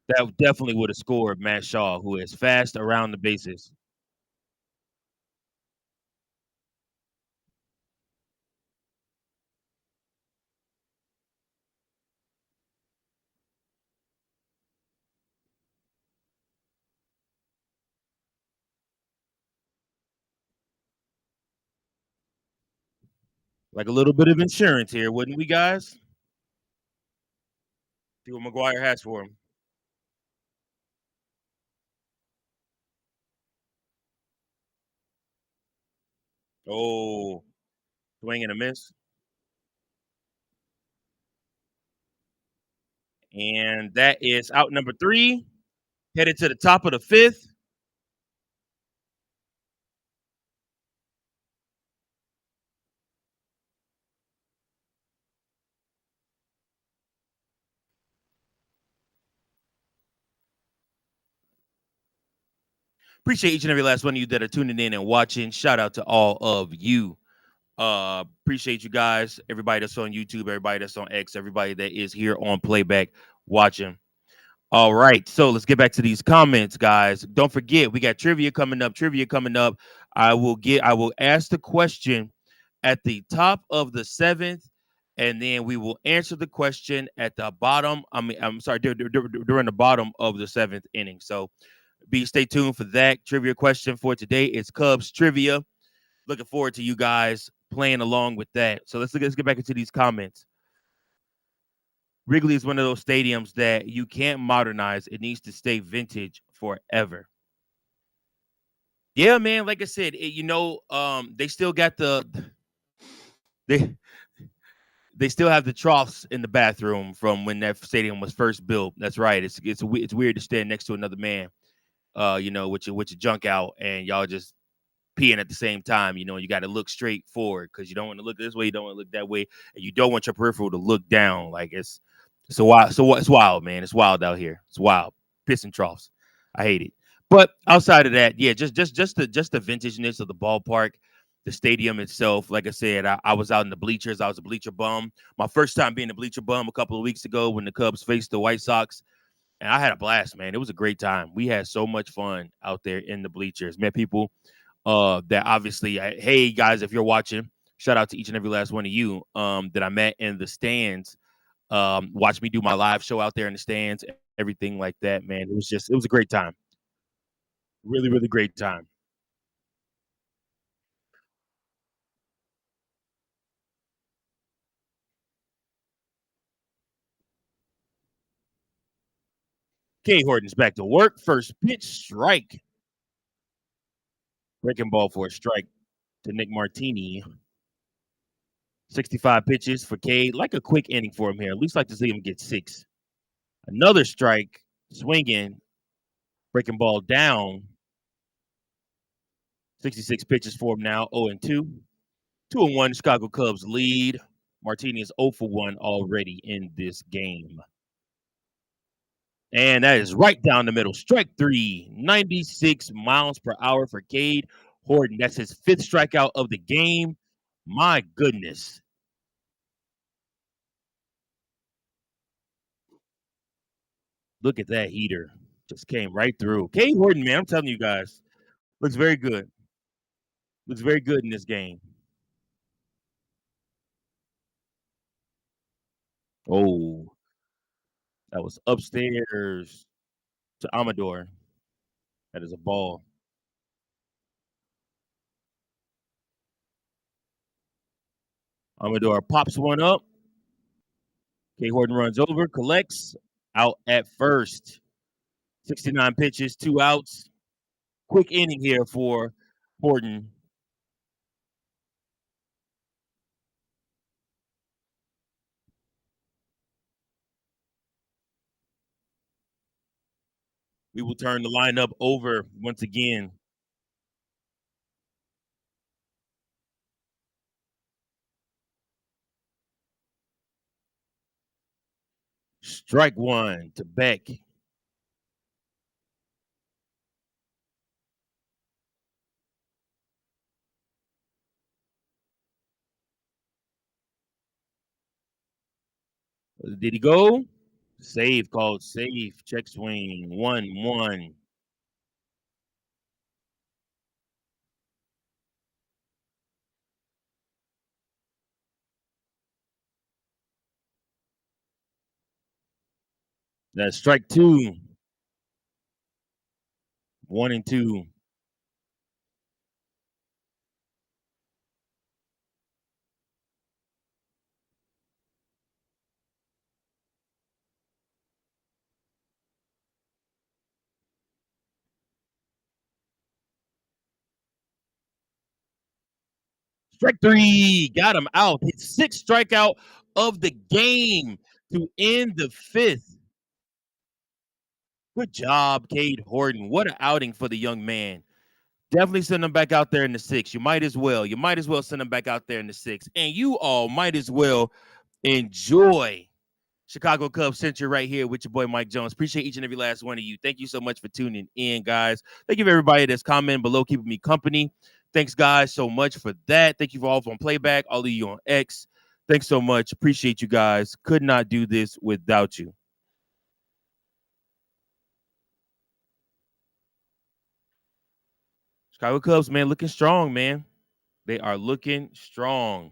That definitely would have scored Matt Shaw, who is fast around the bases. Like a little bit of insurance here, wouldn't we, guys? See what McGuire has for him. Oh, swing and a miss. And that is out number 3. Headed to the top of the 5th. Appreciate each and every last one of you that are tuning in and watching. Shout out to all of you. Appreciate you guys. Everybody that's on YouTube, everybody that's on X, everybody that is here on playback watching. All right, so let's get back to these comments, guys. Don't forget, we got trivia coming up. I will ask the question at the top of the 7th, and then we will answer the question at the bottom. I'm sorry, during the bottom of the 7th inning. So stay tuned for that trivia question for today. It's Cubs trivia. Looking forward to you guys playing along with that. So let's get back into these comments. Wrigley is one of those stadiums that you can't modernize. It needs to stay vintage forever. Yeah, man. Like I said, they still got they they still have the troughs in the bathroom from when that stadium was first built. That's right. It's weird to stand next to another man, with your junk out, and y'all just peeing at the same time. You got to look straight forward because you don't want to look this way, you don't want to look that way, and you don't want your peripheral to look down. Like it's wild. So it's wild, man. It's wild out here. It's wild. Pissing troughs. I hate it. But outside of that, yeah, just the vintageness of the ballpark, the stadium itself. Like I said, I was out in the bleachers. I was a bleacher bum. My first time being a bleacher bum a couple of weeks ago when the Cubs faced the White Sox. And I had a blast, man. It was a great time. We had so much fun out there in the bleachers. Met people that obviously, hey guys, if you're watching, shout out to each and every last one of you that I met in the stands. Watch me do my live show out there in the stands, everything like that, man. It was a great time. Really, really great time. K Horton's back to work. First pitch, strike. Breaking ball for a strike to Nick Martini. 65 pitches for Cade. Like a quick inning for him here. At least like to see him get 6. Another strike, swinging, breaking ball down. 66 pitches for him now, 0-2. 2-1, Chicago Cubs lead. Martini is 0 for 1 already in this game. And that is right down the middle. Strike 3, 96 miles per hour for Cade Horton. That's his 5th strikeout of the game. My goodness. Look at that heater. Just came right through. Cade Horton, man, I'm telling you guys, looks very good. Looks very good in this game. Oh, that was upstairs to Amador. That is a ball. Amador pops one up. K. Horton runs over, collects, out at first. 69 pitches, 2 outs. Quick inning here for Horton. We will turn the lineup over once again. Strike 1 to Beck. Did he go? Save called safe. Check swing. 1-1. That's strike 2. 1-2. Strike three. Got him out. His sixth strikeout of the game to end the fifth. Good job, Cade Horton. What an outing for the young man. Definitely send him back out there in the sixth. You might as well. You might as well send him back out there in the sixth. And you all might as well enjoy Chicago Cubs Century right here with your boy Mike Jones. Appreciate each and every last one of you. Thank you so much for tuning in, guys. Thank you for everybody that's commenting below, keeping me company. Thanks, guys, so much for that. Thank you for all on playback, all of you on X. Thanks so much. Appreciate you guys. Could not do this without you. Chicago Cubs, man, looking strong, man. They are looking strong.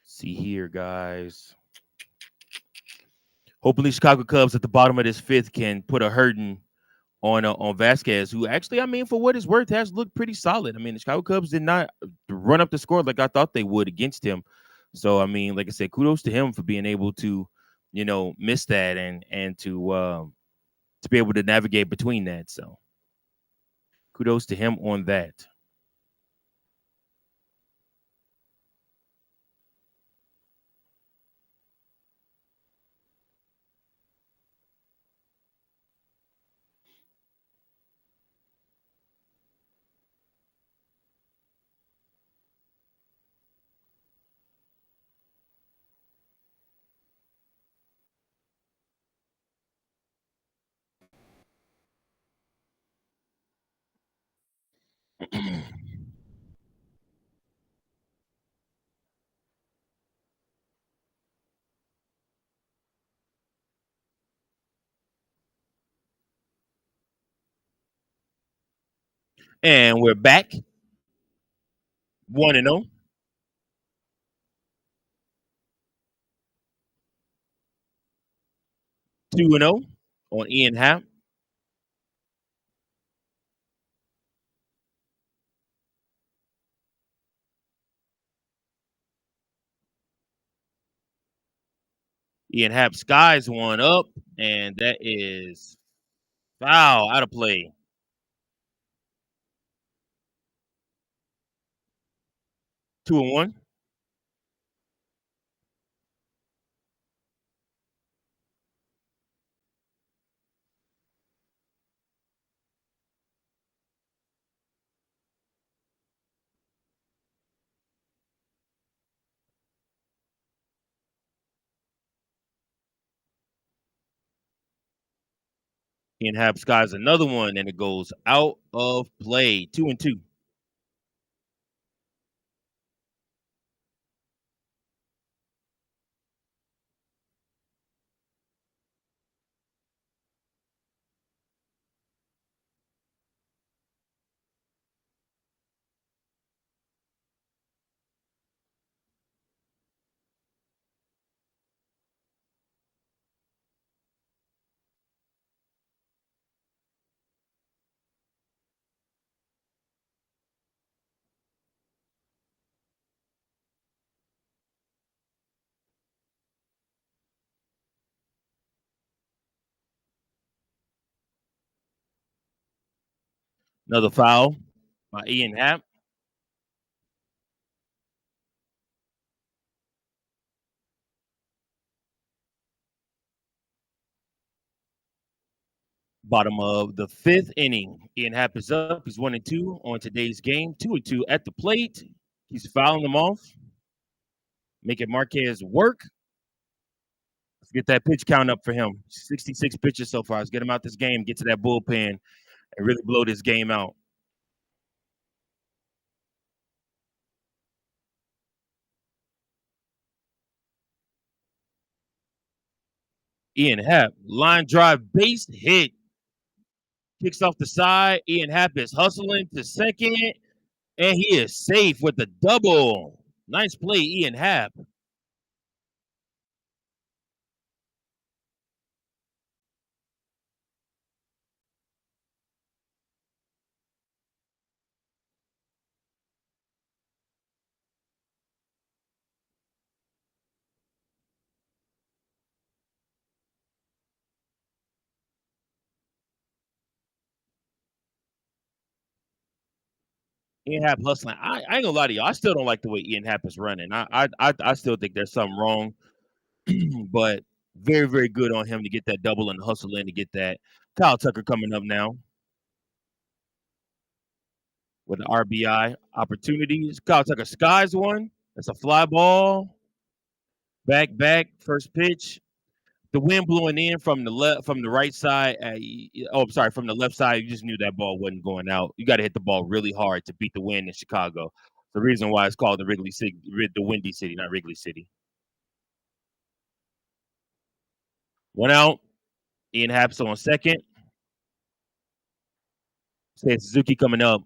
See here, guys. Hopefully, Chicago Cubs at the bottom of this fifth can put a hurting on Vasquez, who actually, I mean, for what it's worth, has looked pretty solid. I mean, the Chicago Cubs did not run up the score like I thought they would against him. So, I mean, like I said, kudos to him for being able to, miss that and to be able to navigate between that. So, kudos to him on that. And we're back 1-0. 2-0 on Ian Happ. Ian Happ skies one up, and that is foul, out of play. Two and one. Ian Happ skies another one, and it goes out of play. 2-2. Another foul by Ian Happ. Bottom of the fifth inning. Ian Happ is up. He's 1-2 on today's game. 2-2 at the plate. He's fouling them off. Making Marquez work. Let's get that pitch count up for him. 66 pitches so far. Let's get him out this game, get to that bullpen, and really blow this game out. Ian Happ, line drive, base hit. Kicks off the side. Ian Happ is hustling to second, and he is safe with the double. Nice play, Ian Happ. Ian Happ hustling. I ain't gonna lie to you. I still don't like the way Ian Happ is running. I still think there's something wrong, but very, very good on him to get that double and hustle in to get that. Kyle Tucker coming up now with the RBI opportunities. Kyle Tucker skies one. That's a fly ball. Back, first pitch. The wind blowing in from from the right side. I'm sorry, from the left side. You just knew that ball wasn't going out. You got to hit the ball really hard to beat the wind in Chicago. The reason why it's called the Wrigley City, the Windy City, not Wrigley City. One out. Ian Happ on second. Seiya Suzuki coming up.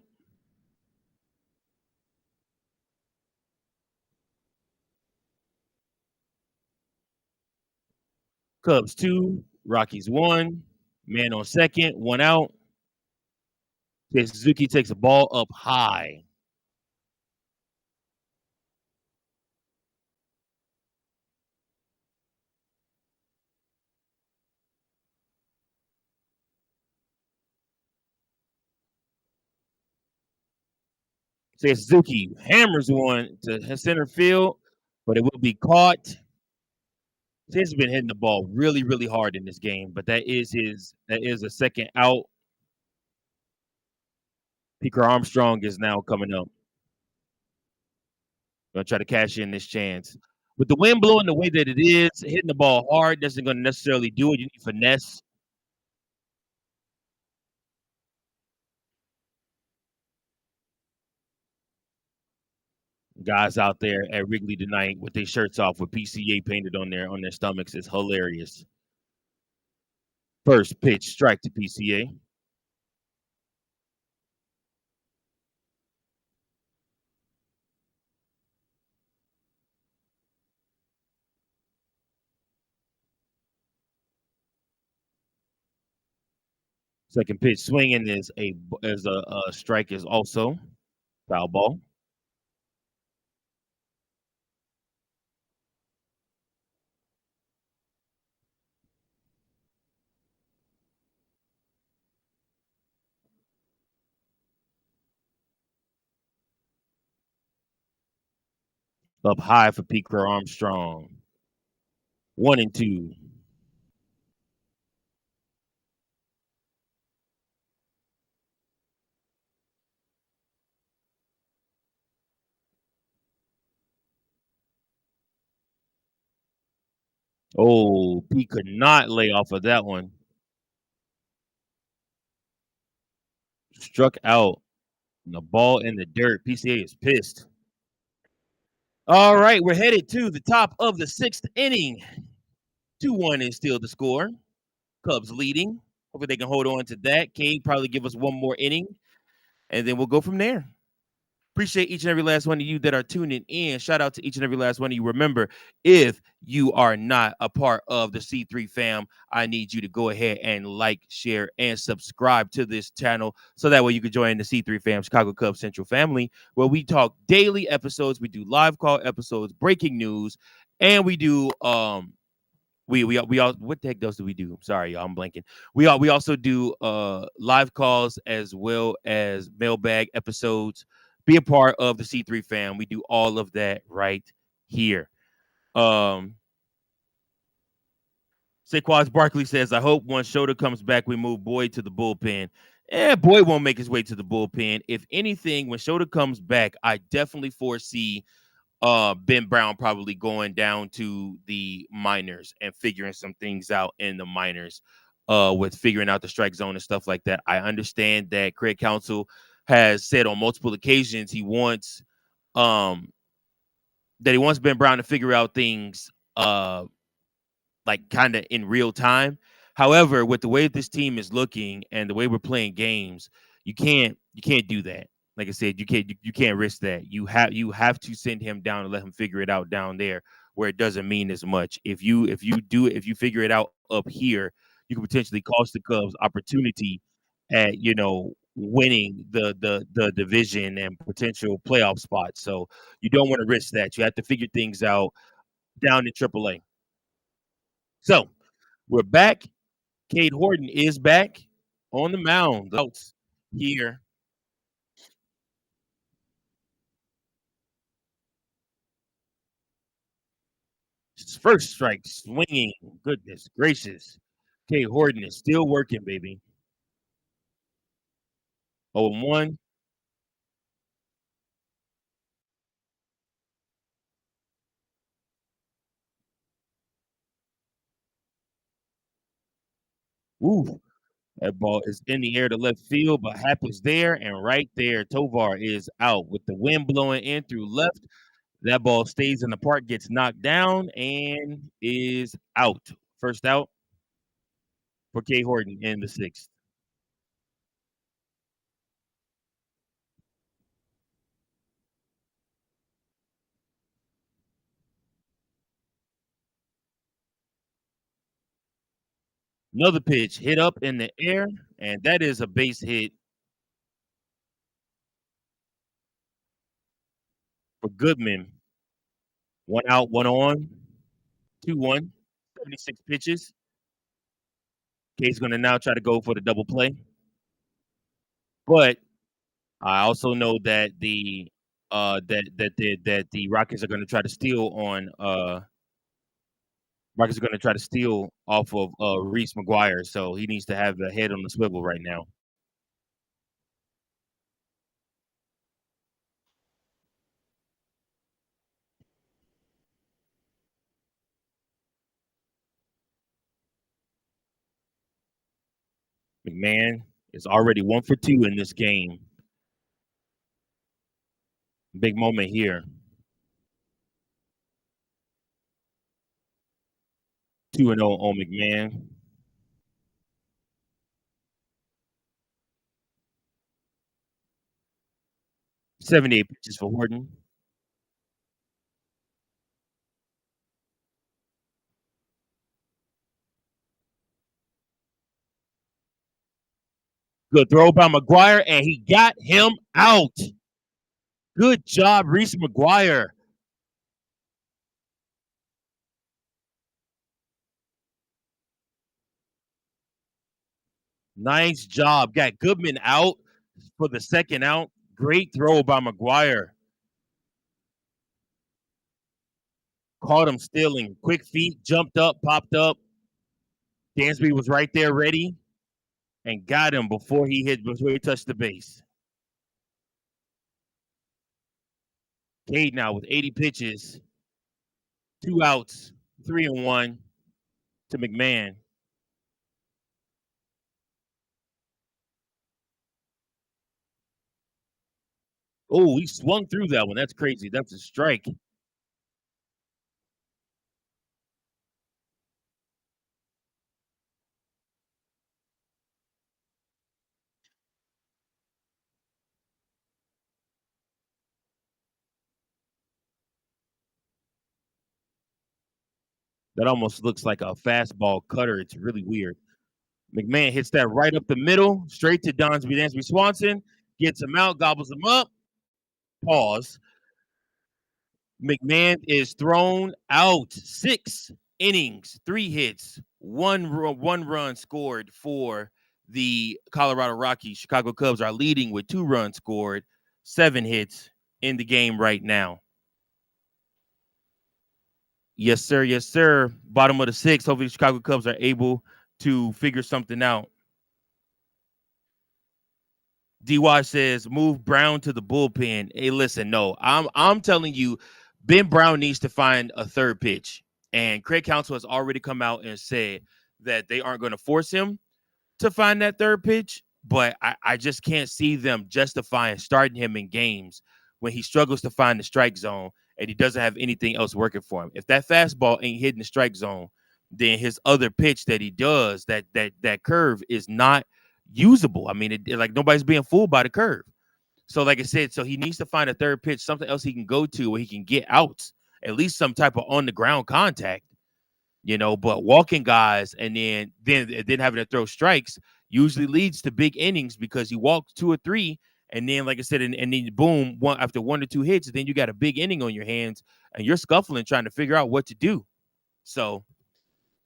Cubs 2, Rockies 1. Man on second, one out. Seiya Suzuki takes a ball up high. Seiya Suzuki hammers one to center field, but it will be caught. He's been hitting the ball really, really hard in this game, but that is a second out. Peaker Armstrong is now coming up. Gonna try to cash in this chance. With the wind blowing the way that it is, hitting the ball hard doesn't gonna necessarily do it. You need finesse. Guys out there at Wrigley tonight with their shirts off with PCA painted on their stomachs is hilarious. First pitch, strike to PCA. Second pitch swinging is a strike is also foul ball. Up high for Peaker Armstrong. 1-2. Oh, he could not lay off of that one. Struck out. And the ball in the dirt. PCA is pissed. All right, we're headed to the top of the sixth inning. 2-1 is still the score. Cubs leading. Hopefully they can hold on to that. Cade probably give us one more inning, and then we'll go from there. Appreciate each and every last one of you that are tuning in. Shout out to each and every last one of you. Remember, if you are not a part of the C3 fam, I need you to go ahead and like, share, and subscribe to this channel so that way you can join the C3 fam, Chicago Cubs Central family, where we talk daily episodes, we do live call episodes, breaking news, and we do we all what the heck else do we do? Sorry, y'all, I'm blanking. We also do live calls as well as mailbag episodes. Be a part of the C3 fam. We do all of that right here. Saquon Barkley says, I hope once Shota comes back, we move Boyd to the bullpen. Boyd won't make his way to the bullpen. If anything, when Shota comes back, I definitely foresee Ben Brown probably going down to the minors and figuring some things out in the minors with figuring out the strike zone and stuff like that. I understand that Craig Counsell has said on multiple occasions he wants Ben Brown to figure out things like kind of in real time. However, with the way this team is looking and the way we're playing games, you can't do that. Like I said, you can't risk that. You have to send him down and let him figure it out down there where it doesn't mean as much. If you figure it out up here, you can potentially cost the Cubs opportunity at winning the division and potential playoff spots. So you don't want to risk that. You have to figure things out down in AAA. So we're back. Cade Horton is back on the mound. Out here. first strike, swinging. Goodness gracious. K. Horton is still working, baby. 0-1. Ooh, that ball is in the air to left field, but Happ is there, and right there, Tovar is out with the wind blowing in through left. That ball stays in the park, gets knocked down, and is out. First out for K. Horton in the sixth. Another pitch hit up in the air, and that is a base hit for Goodman. One out, one on, 2-1, 76 pitches. K's going to now try to go for the double play. But I also know that the Rockets are going to try to steal on Rockets are going to try to steal off of Reese McGuire, so he needs to have the head on the swivel right now. McMahon is already 1 for 2 in this game. Big moment here. 2-0 on McMahon. $78 pitches for Horton. Good throw by McGuire, and he got him out. Good job, Reese McGuire. Nice job. Got Goodman out for the second out. Great throw by McGuire. Caught him stealing. Quick feet, jumped up, popped up. Dansby was right there ready and got him before he touched the base. Cade now with 80 pitches, 2 outs, 3-1 to McMahon. Oh, he swung through that one. That's crazy. That's a strike. That almost looks like a fastball cutter. It's really weird. McMahon hits that right up the middle, straight to Dansby Swanson, gets him out, gobbles him up. Pause. McMahon is thrown out. 6 innings, 3 hits, one run scored for the Colorado Rockies. Chicago Cubs are leading with 2 runs scored, 7 hits in the game right now. Yes, sir. Yes, sir. Bottom of the 6th. Hopefully, the Chicago Cubs are able to figure something out. DY says move Brown to the bullpen. Hey, listen, no, I'm telling you, Ben Brown needs to find a third pitch. And Craig Counsell has already come out and said that they aren't going to force him to find that third pitch. But I just can't see them justifying starting him in games when he struggles to find the strike zone and he doesn't have anything else working for him. If that fastball ain't hitting the strike zone, then his other pitch that he does, that curve is not usable. I mean, like nobody's being fooled by the curve. So, like I said, so he needs to find a third pitch, something else he can go to where he can get outs, at least some type of on the ground contact, But walking guys and then having to throw strikes usually leads to big innings because you walk 2 or 3, and then, like I said, and then boom, after 1 or 2 hits, then you got a big inning on your hands, and you're scuffling trying to figure out what to do. So.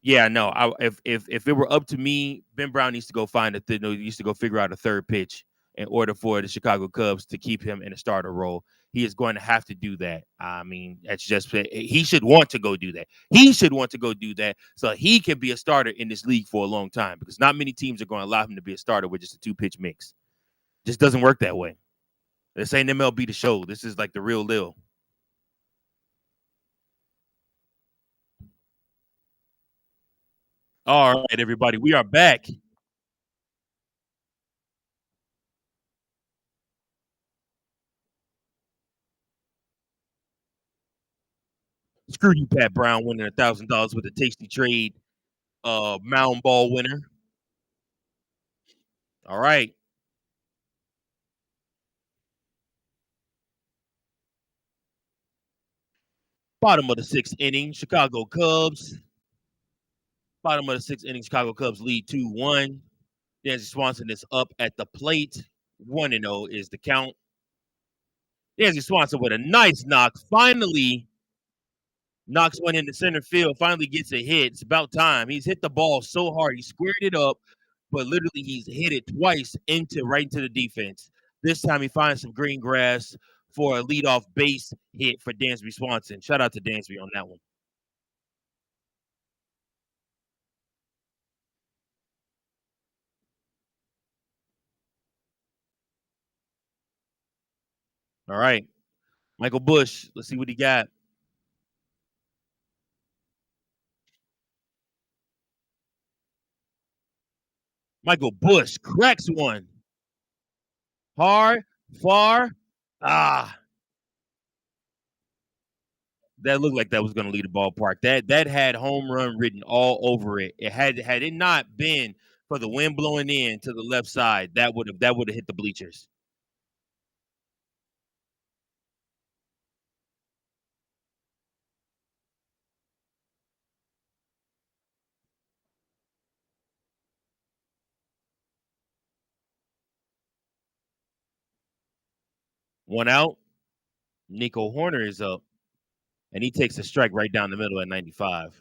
Yeah, no. If it were up to me, Ben Brown needs to go find needs to go figure out a third pitch in order for the Chicago Cubs to keep him in a starter role. He is going to have to do that. I mean, that's just he should want to go do that. He should want to go do that so he can be a starter in this league for a long time because not many teams are going to allow him to be a starter with just a 2-pitch mix. Just doesn't work that way. This ain't MLB The Show. This is like the real deal. All right, everybody, we are back. Screw you, Pat Brown, winning $1,000 with a tasty trade. Mound ball winner. All right. Bottom of the 6th inning, Chicago Cubs. Bottom of the 6th inning, Chicago Cubs lead 2-1. Dansby Swanson is up at the plate. 1-0 is the count. Dansby Swanson with a nice knock. Finally knocks one into center field. Finally gets a hit. It's about time. He's hit the ball so hard. He squared it up, but literally he's hit it twice right into the defense. This time he finds some green grass for a leadoff base hit for Dansby Swanson. Shout out to Dansby on that one. All right. Michael Busch, let's see what he got. Michael Busch cracks one. Hard, far. Ah. That looked like that was going to lead the ballpark. That had home run written all over it. It had it not been for the wind blowing in to the left side, that would have hit the bleachers. One out. Nico Hoerner is up, and he takes a strike right down the middle at 95.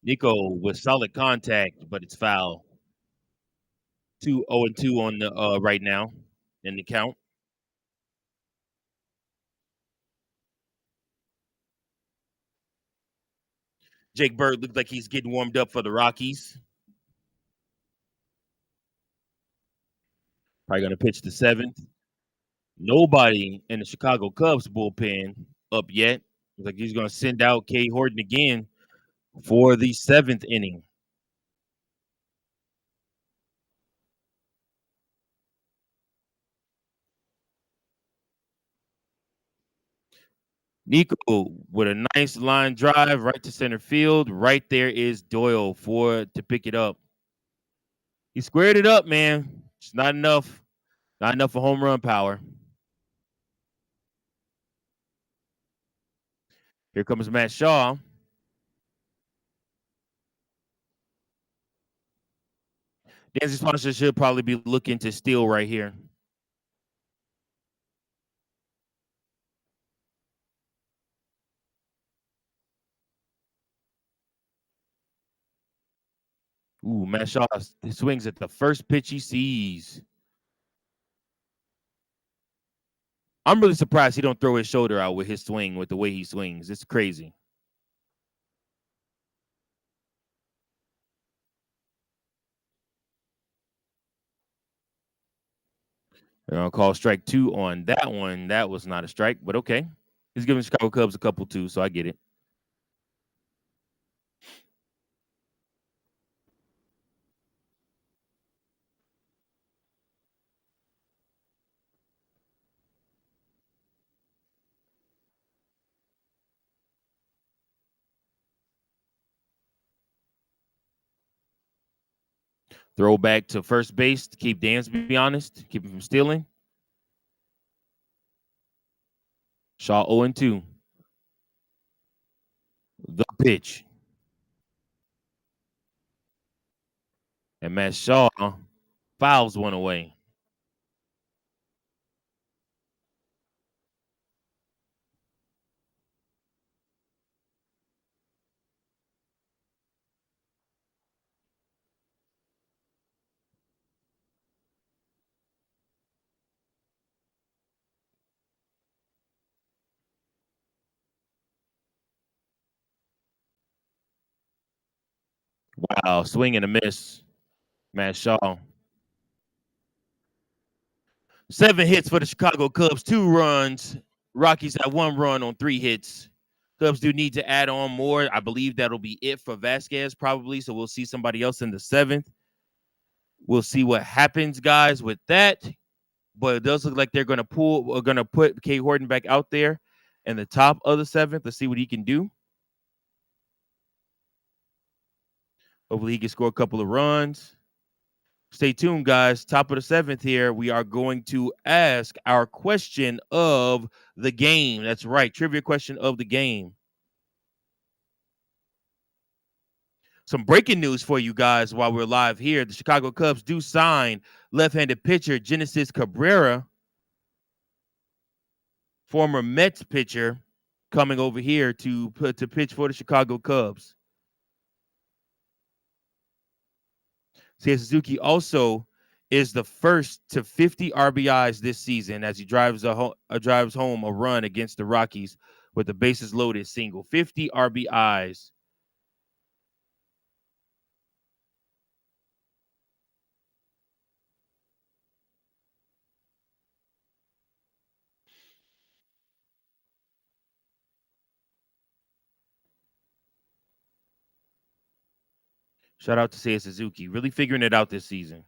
Nico with solid contact, but it's foul. 0-2 on the right now in the count. Jake Bird looks like he's getting warmed up for the Rockies. Probably going to pitch the 7th. Nobody in the Chicago Cubs bullpen up yet. Looks like he's going to send out K. Horton again for the 7th inning. Nico with a nice line drive right to center field. Right there is Doyle to pick it up. He squared it up, man. It's not enough. Not enough for home run power. Here comes Matt Shaw. Dansby Swanson should probably be looking to steal right here. Ooh, Matt Shaw swings at the first pitch he sees. I'm really surprised he don't throw his shoulder out with his swing, with the way he swings. It's crazy. They're gonna call strike 2 on that one. That was not a strike, but okay. He's giving Chicago Cubs a couple too, so I get it. Throw back to first base to keep Dansby honest, keep him from stealing. Shaw 0-2. The pitch. And Matt Shaw Fouls one away. Wow, swing and a miss. Matt Shaw. 7 hits for the Chicago Cubs, 2 runs. Rockies have 1 run on 3 hits. Cubs do need to add on more. I believe that'll be it for Vasquez, probably. So we'll see somebody else in the 7th. We'll see what happens, guys, with that. But it does look like they're going to put K. Horton back out there in the top of the 7th. Let's see what he can do. Hopefully he can score a couple of runs. Stay tuned, guys. Top of the 7th here. We are going to ask our question of the game. That's right. Trivia question of the game. Some breaking news for you guys while we're live here. The Chicago Cubs do sign left-handed pitcher Genesis Cabrera, former Mets pitcher, coming over here to pitch for the Chicago Cubs. Seiya Suzuki also is the first to 50 RBIs this season as he drives home a run against the Rockies with the bases loaded single. 50 RBIs. Shout out to Seiya Suzuki. Really figuring it out this season.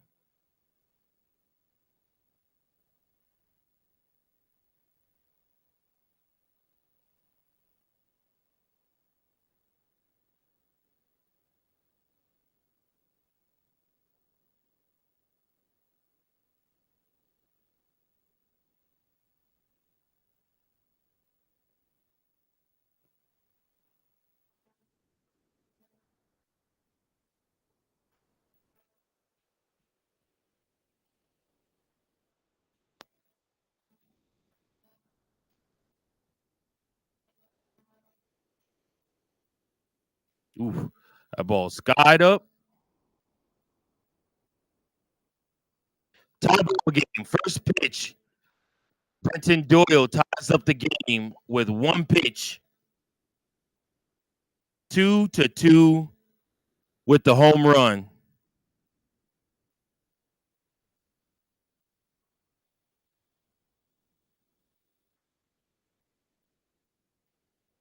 Ooh, that ball skied up. Tie ball game. First pitch. Brenton Doyle ties up the game with 1 pitch. 2-2 with the home run.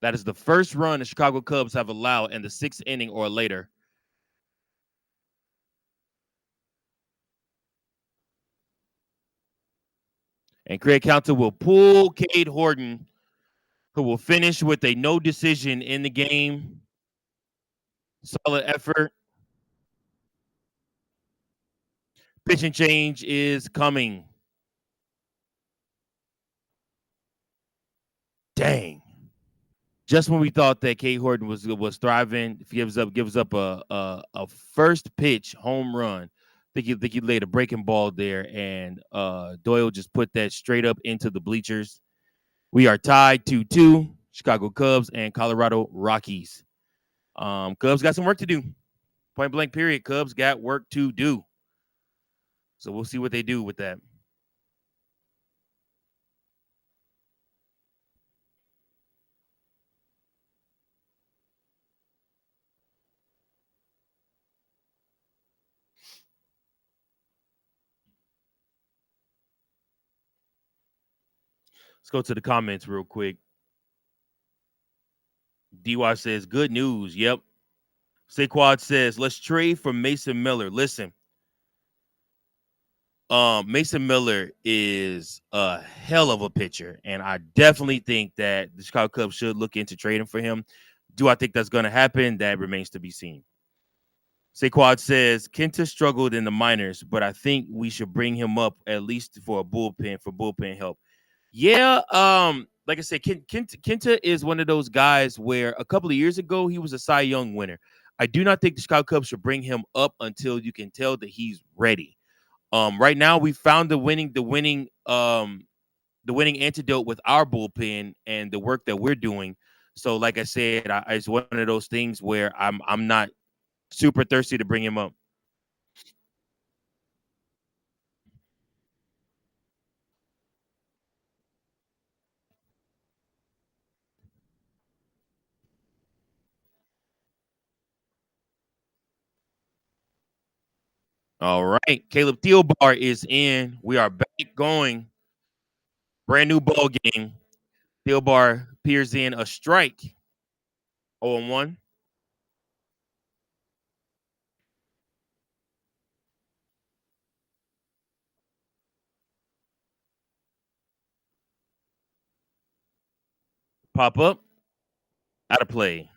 That is the first run the Chicago Cubs have allowed in the 6th inning or later. And Craig Counsell will pull Cade Horton, who will finish with a no decision in the game. Solid effort. Pitching change is coming. Dang. Just when we thought that Cade Horton was thriving, gives up a first pitch home run. I think he laid a breaking ball there, and Doyle just put that straight up into the bleachers. We are tied 2-2, Chicago Cubs and Colorado Rockies. Cubs got some work to do. Point blank period. Cubs got work to do. So we'll see what they do with that. Let's go to the comments real quick. DY says, good news. Yep. Saquad says, let's trade for Mason Miller. Listen, Mason Miller is a hell of a pitcher, and I definitely think that the Chicago Cubs should look into trading for him. Do I think that's going to happen? That remains to be seen. Saquad says, Kenta struggled in the minors, but I think we should bring him up at least for bullpen help. Yeah, like I said, Kenta is one of those guys where a couple of years ago he was a Cy Young winner. I do not think the Chicago Cubs should bring him up until you can tell that he's ready. Right now we found the winning antidote with our bullpen and the work that we're doing. So, like I said, it's one of those things where I'm not super thirsty to bring him up. All right, Caleb Thielbar is in. We are back going. Brand new ball game. Thielbar peers in a strike. 0-1. Pop up. Out of play.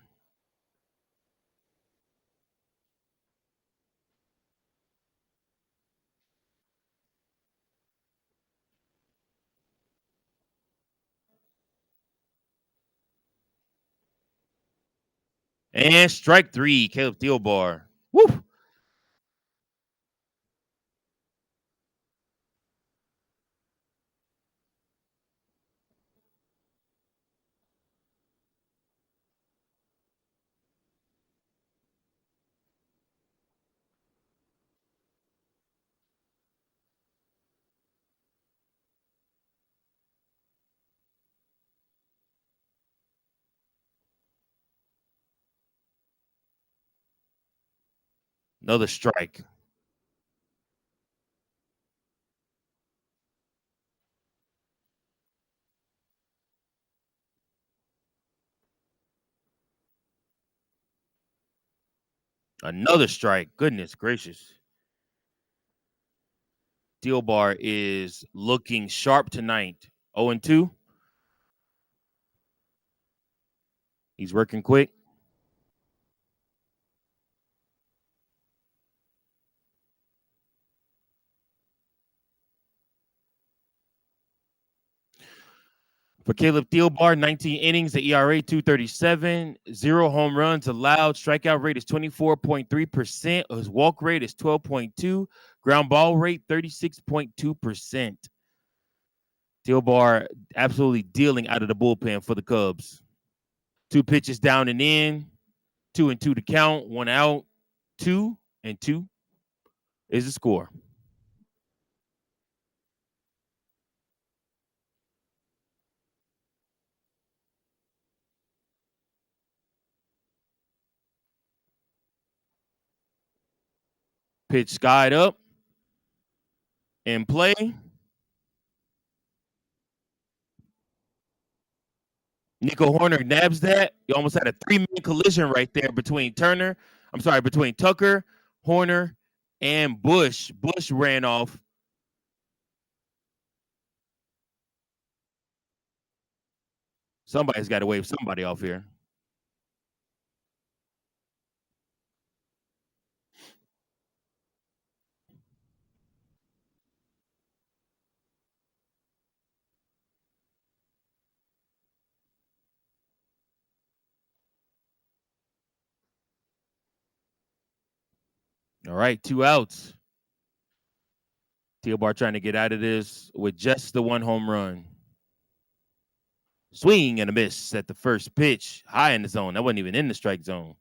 And strike three, Caleb Thielbar. Woo! Another strike. Another strike. Goodness gracious. Thielbar is looking sharp tonight. 0-2. He's working quick. For Caleb Thielbar, 19 innings, the ERA 237, 0 home runs allowed. Strikeout rate is 24.3%. His walk rate is 12.2. Ground ball rate 36.2%. Thielbar absolutely dealing out of the bullpen for the Cubs. 2 pitches down and in, 2-2 to count, 1 out, 2-2 is the score. Pitch skied up and play. Nico Hoerner nabs that. You almost had a 3-man collision right there between between Tucker, Hoerner, and Bush. Bush ran off. Somebody's got to wave somebody off here. All right, 2 outs. Thielbar trying to get out of this with just the 1 home run. Swing and a miss at the first pitch, high in the zone. That wasn't even in the strike zone.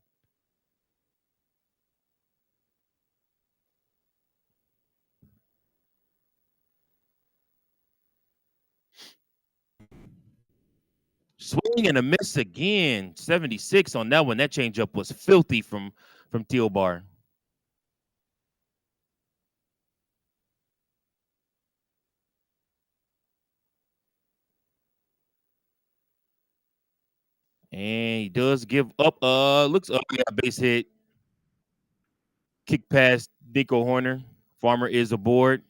Swing and a miss again. 76 on that one. That changeup was filthy from Thielbar. And he does give up. Looks up. Yeah, base hit. Kick past Nico Hoerner. Farmer is aboard.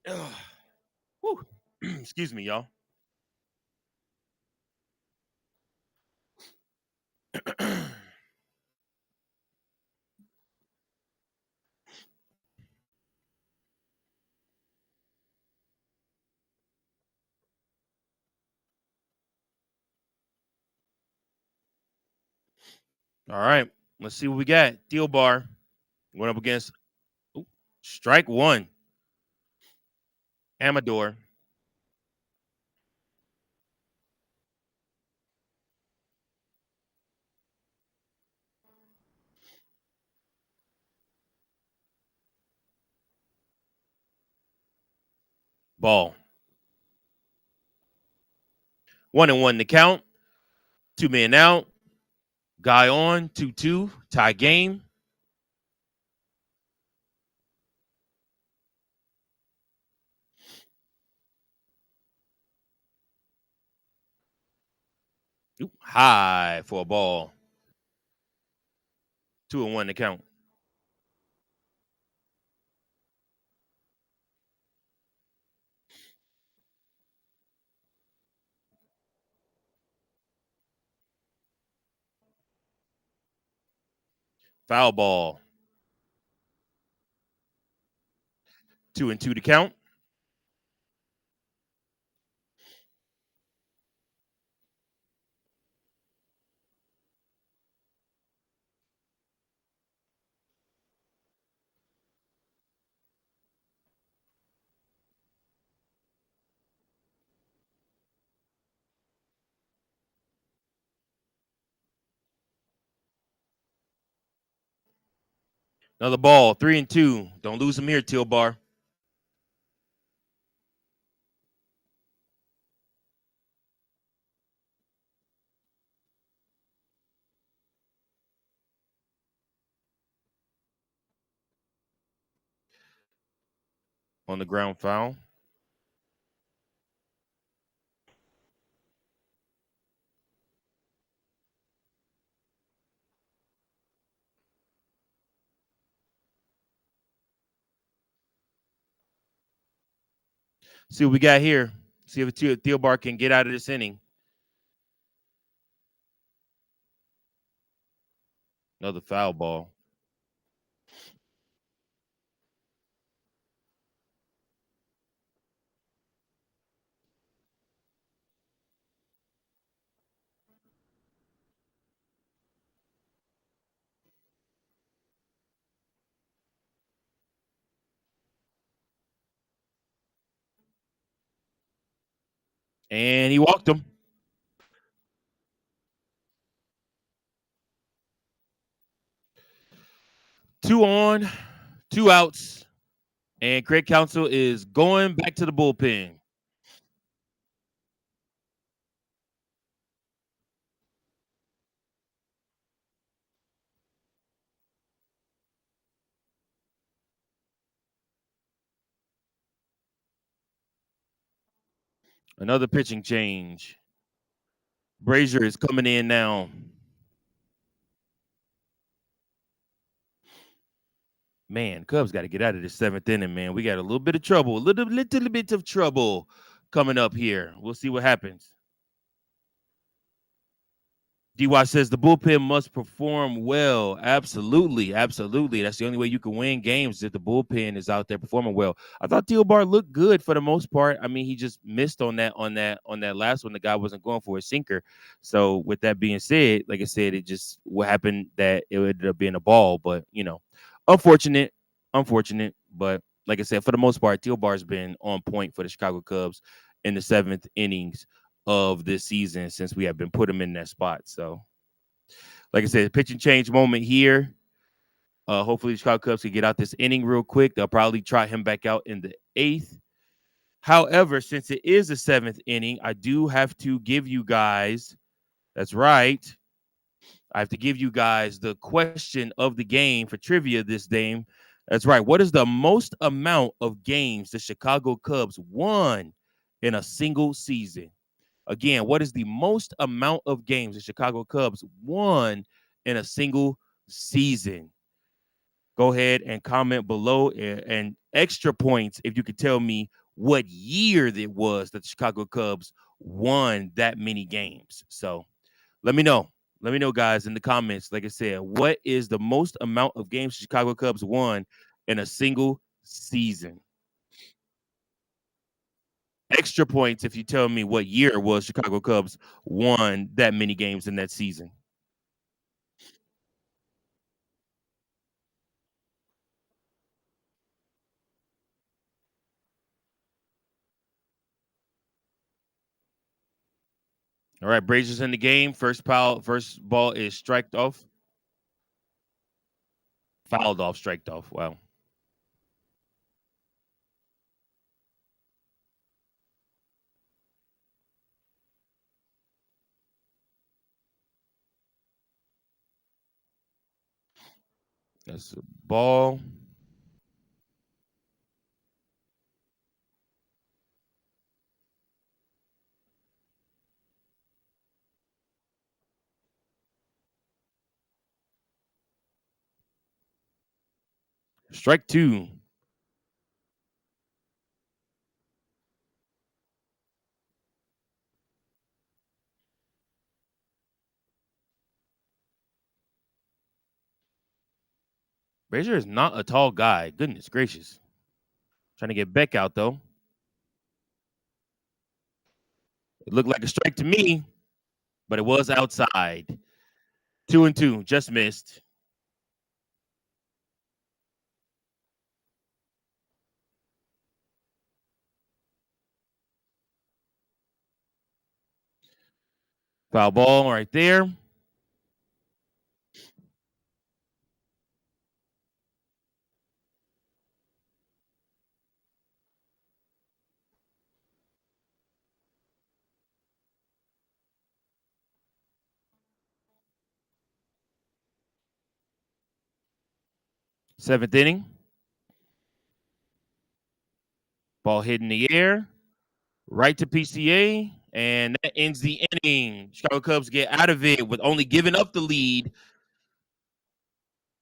Whew. Excuse me, y'all. All right, let's see what we got. Deal bar went up against strike one. Amador. Ball. 1-1 to count. 2 men out. Guy on. 2-2. Tie game. High for a ball. 2-1 to count. Foul ball. 2-2 to count. Another ball. 3-2. Don't lose him here, Teal Bar. On the ground foul. See what we got here. See if Teal Bar can get out of this inning. Another foul ball. And he walked him. 2 on, 2 outs. And Craig Counsell is going back to the bullpen. Another pitching change. Brazier is coming in now. Man, Cubs got to get out of this 7th inning, man. We got a little bit of trouble, a little bit of trouble coming up here. We'll see what happens. DY says the bullpen must perform well. Absolutely, absolutely. That's the only way you can win games if the bullpen is out there performing well. I thought Teal Bar looked good for the most part. I mean, he just missed on that last one. The guy wasn't going for a sinker. So with that being said, like I said, it just what happened that it ended up being a ball. But unfortunate. But like I said, for the most part, Teal Bar's been on point for the Chicago Cubs in the 7th innings of this season since we have been put him in that spot. So, like I said, pitch and change moment here. Hopefully, the Chicago Cubs can get out this inning real quick. They'll probably try him back out in the 8th. However, since it is the 7th inning, I do have to give you guys, that's right, I have to give you guys the question of the game for trivia this game. That's right. What is the most amount of games the Chicago Cubs won in a single season? Again, what is the most amount of games the Chicago Cubs won in a single season? Go ahead and comment below and extra points if you could tell me what year it was that the Chicago Cubs won that many games. So let me know. Let me know, guys, in the comments. Like I said, what is the most amount of games the Chicago Cubs won in a single season? Extra points if you tell me what year it was Chicago Cubs won that many games in that season. All right, Brazier's in the game. First ball is striked off. Fouled off, striked off. Wow. That's a ball. Strike two. Brazier is not a tall guy. Goodness gracious. Trying to get Beck out, though. It looked like a strike to me, but it was outside. 2-2. Just missed. Foul ball right there. Seventh inning. Ball hit in the air. Right to PCA. And that ends the inning. Chicago Cubs get out of it with only giving up the lead.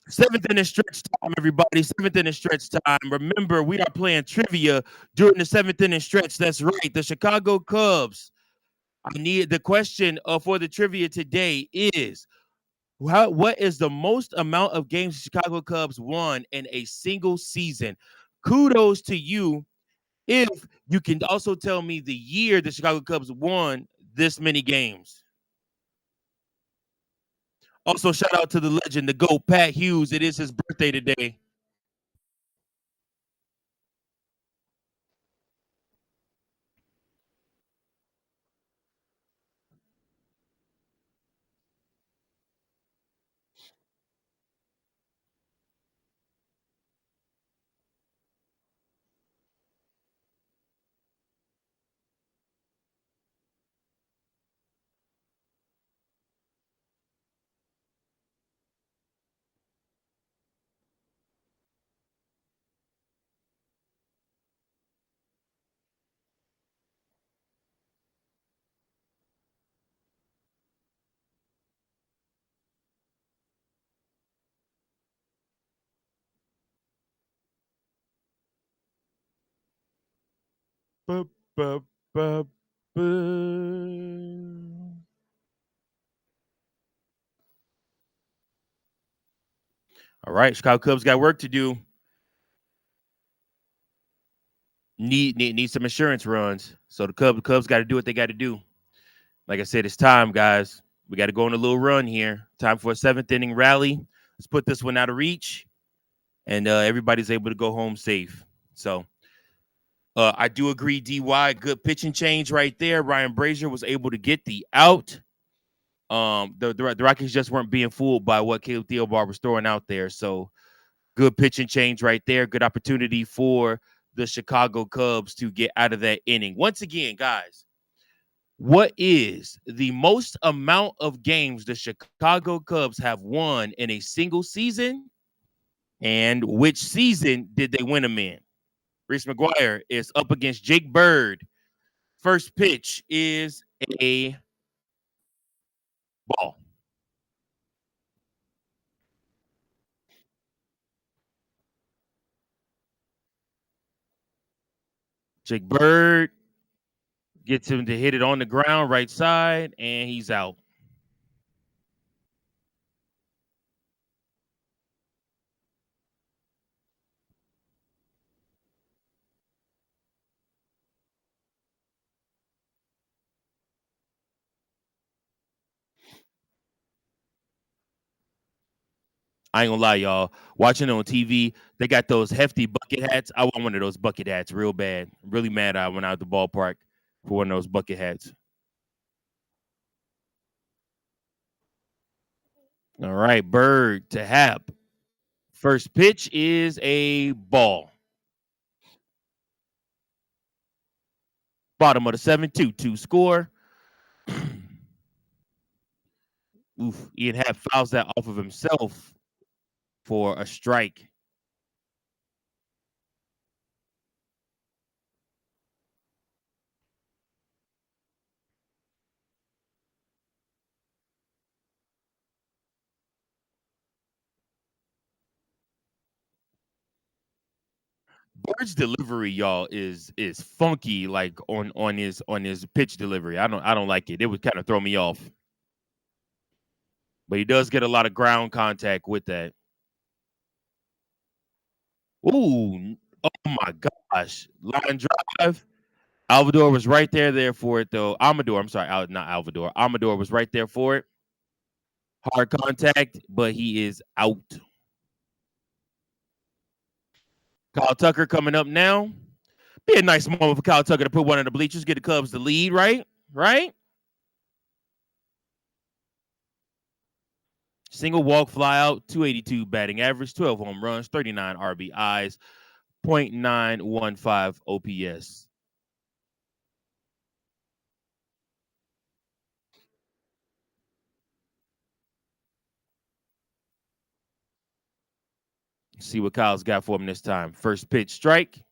Seventh inning stretch time, everybody. Seventh inning stretch time. Remember, we are playing trivia during the seventh inning stretch. That's right. The Chicago Cubs. I need the question for the trivia today is what is the most amount of games the Chicago Cubs won in a single season? Kudos to you if you can also tell me the year the Chicago Cubs won this many games. Also, shout out to the legend, the GOAT, Pat Hughes. It is his birthday today. Ba, ba, ba, ba. All right, Chicago Cubs got work to do. Need some insurance runs. So the Cubs got to do what they got to do. Like I said, it's time, guys. We got to go on a little run here. Time for a seventh inning rally. Let's put this one out of reach, and everybody's able to go home safe. So I do agree, DY. Good pitching change right there. Ryan Brazier was able to get the out. The Rockies just weren't being fooled by what Caleb Thielbar was throwing out there. So good pitching change right there. Good opportunity for the Chicago Cubs to get out of that inning. Once again, guys, what is the most amount of games the Chicago Cubs have won in a single season? And which season did they win them in? Reese McGuire is up against Jake Bird. First pitch is a ball. Jake Bird gets him to hit it on the ground, right side, and he's out. I ain't gonna lie, y'all. Watching it on TV, they got those hefty bucket hats. I want one of those bucket hats real bad. I'm really mad I went out the ballpark for one of those bucket hats. All right, Bird to Hap. First pitch is a ball. Bottom of the 7, 2-2 score. Oof, Ian Happ fouls that off of himself for a strike. Bird's delivery, y'all, is funky. Like on his pitch delivery, I don't like it. It would kind of throw me off. But he does get a lot of ground contact with that. Ooh, oh my gosh, line drive. Alvador was right there for it though. Amador, I'm sorry, not Alvador. Amador was right there for it. Hard contact, but he is out. Kyle Tucker coming up now. Be a nice moment for Kyle Tucker to put one of the bleachers, get the Cubs the lead, right? Right? Single walk, fly out, 282 batting average, 12 home runs, 39 RBIs, 0.915 OPS. See what Kyle's got for him this time. First pitch, strike.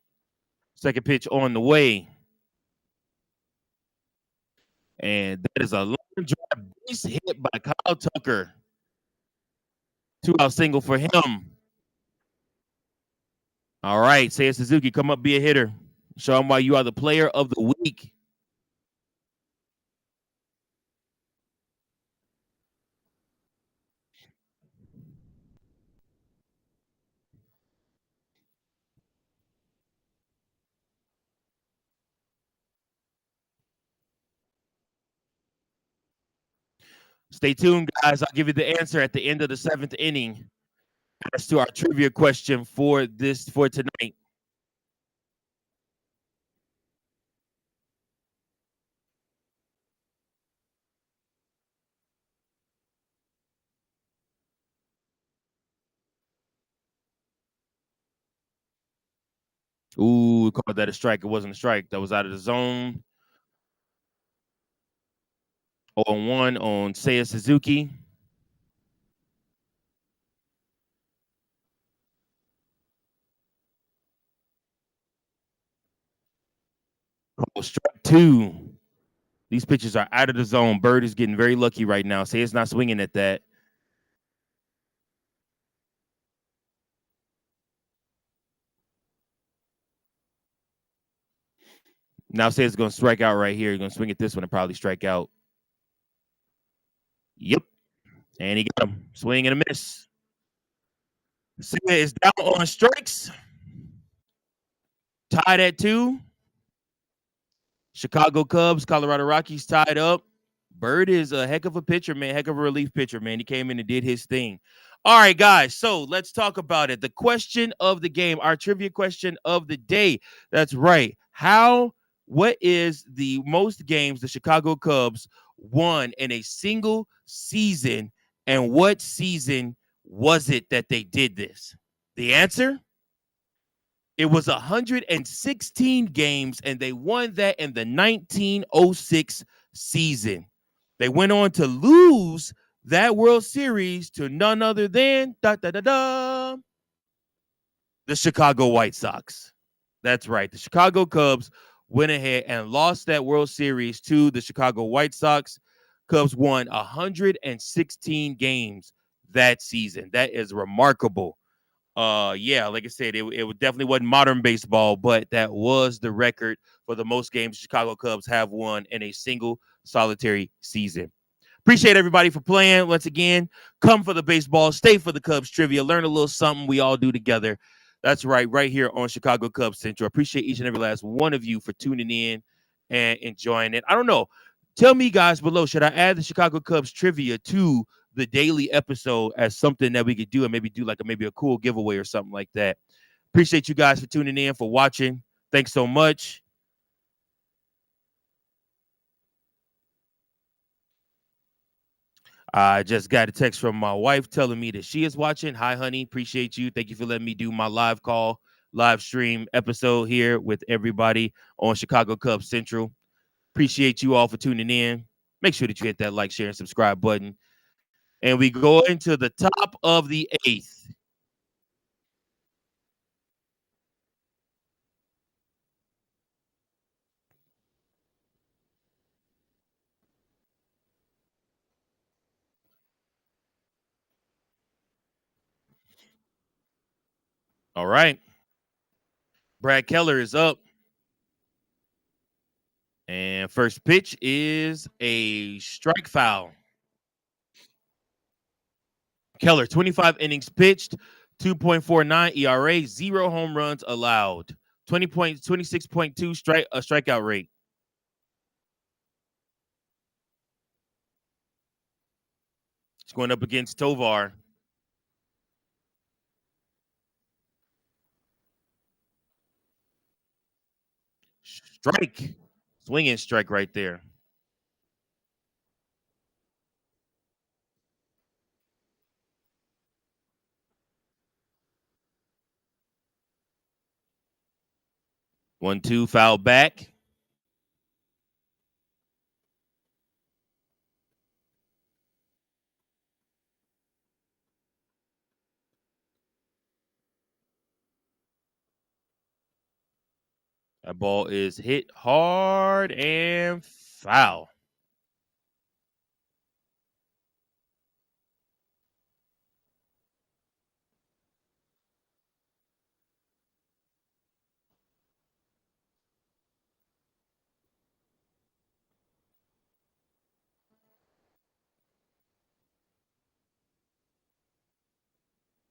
Second pitch on the way. And that is a long drive base hit by Kyle Tucker. 2-out single for him. All right, Seiya Suzuki, come up, be a hitter. Show him why you are the player of the week. Stay tuned, guys. I'll give you the answer at the end of the 7th inning as to our trivia question for tonight. Ooh, called that a strike. It wasn't a strike. That was out of the zone. 0-1 on Seiya Suzuki. Oh, strike 2. These pitches are out of the zone. Bird is getting very lucky right now. Seiya's not swinging at that. Now Seiya's going to strike out right here. He's going to swing at this one and probably strike out. Yep. And he got him. Swing and a miss. Seiya is down on strikes. Tied at 2. Chicago Cubs, Colorado Rockies tied up. Bird is a heck of a pitcher, man. Heck of a relief pitcher, man. He came in and did his thing. All right, guys. So let's talk about it. The question of the game, our trivia question of the day. That's right. What is the most games the Chicago Cubs won in a single season, and what season was it that they did this? The answer? It was 116 games, and they won that in the 1906 season. They went on to lose that World Series to none other than the Chicago White Sox. That's right. The Chicago Cubs went ahead and lost that World Series to the Chicago White Sox. Cubs won 116 games that season. That is remarkable. Yeah, like I said, it definitely wasn't modern baseball, but that was the record for the most games Chicago Cubs have won in a single solitary season. Appreciate everybody for playing. Once again, come for the baseball, stay for the Cubs trivia, learn a little something we all do together. That's right here on Chicago Cubs Central. Appreciate each and every last one of you for tuning in and enjoying it. I don't know. Tell me, guys, below, should I add the Chicago Cubs trivia to the daily episode as something that we could do and maybe do like maybe a cool giveaway or something like that? Appreciate you guys for tuning in, for watching. Thanks so much. I just got a text from my wife telling me that she is watching. Hi, honey. Appreciate you. Thank you for letting me do my live call, live stream episode here with everybody on Chicago Cubs Central. Appreciate you all for tuning in. Make sure that you hit that like, share, and subscribe button. And we go into the top of the eighth. All right. Brad Keller is up. And first pitch is a strike foul. Keller, 25 innings pitched, 2.49 ERA, 0 home runs allowed, 26.2 strikeout rate. It's going up against Tovar. Strike. Swinging strike right there. One, two, foul back. That ball is hit hard and foul.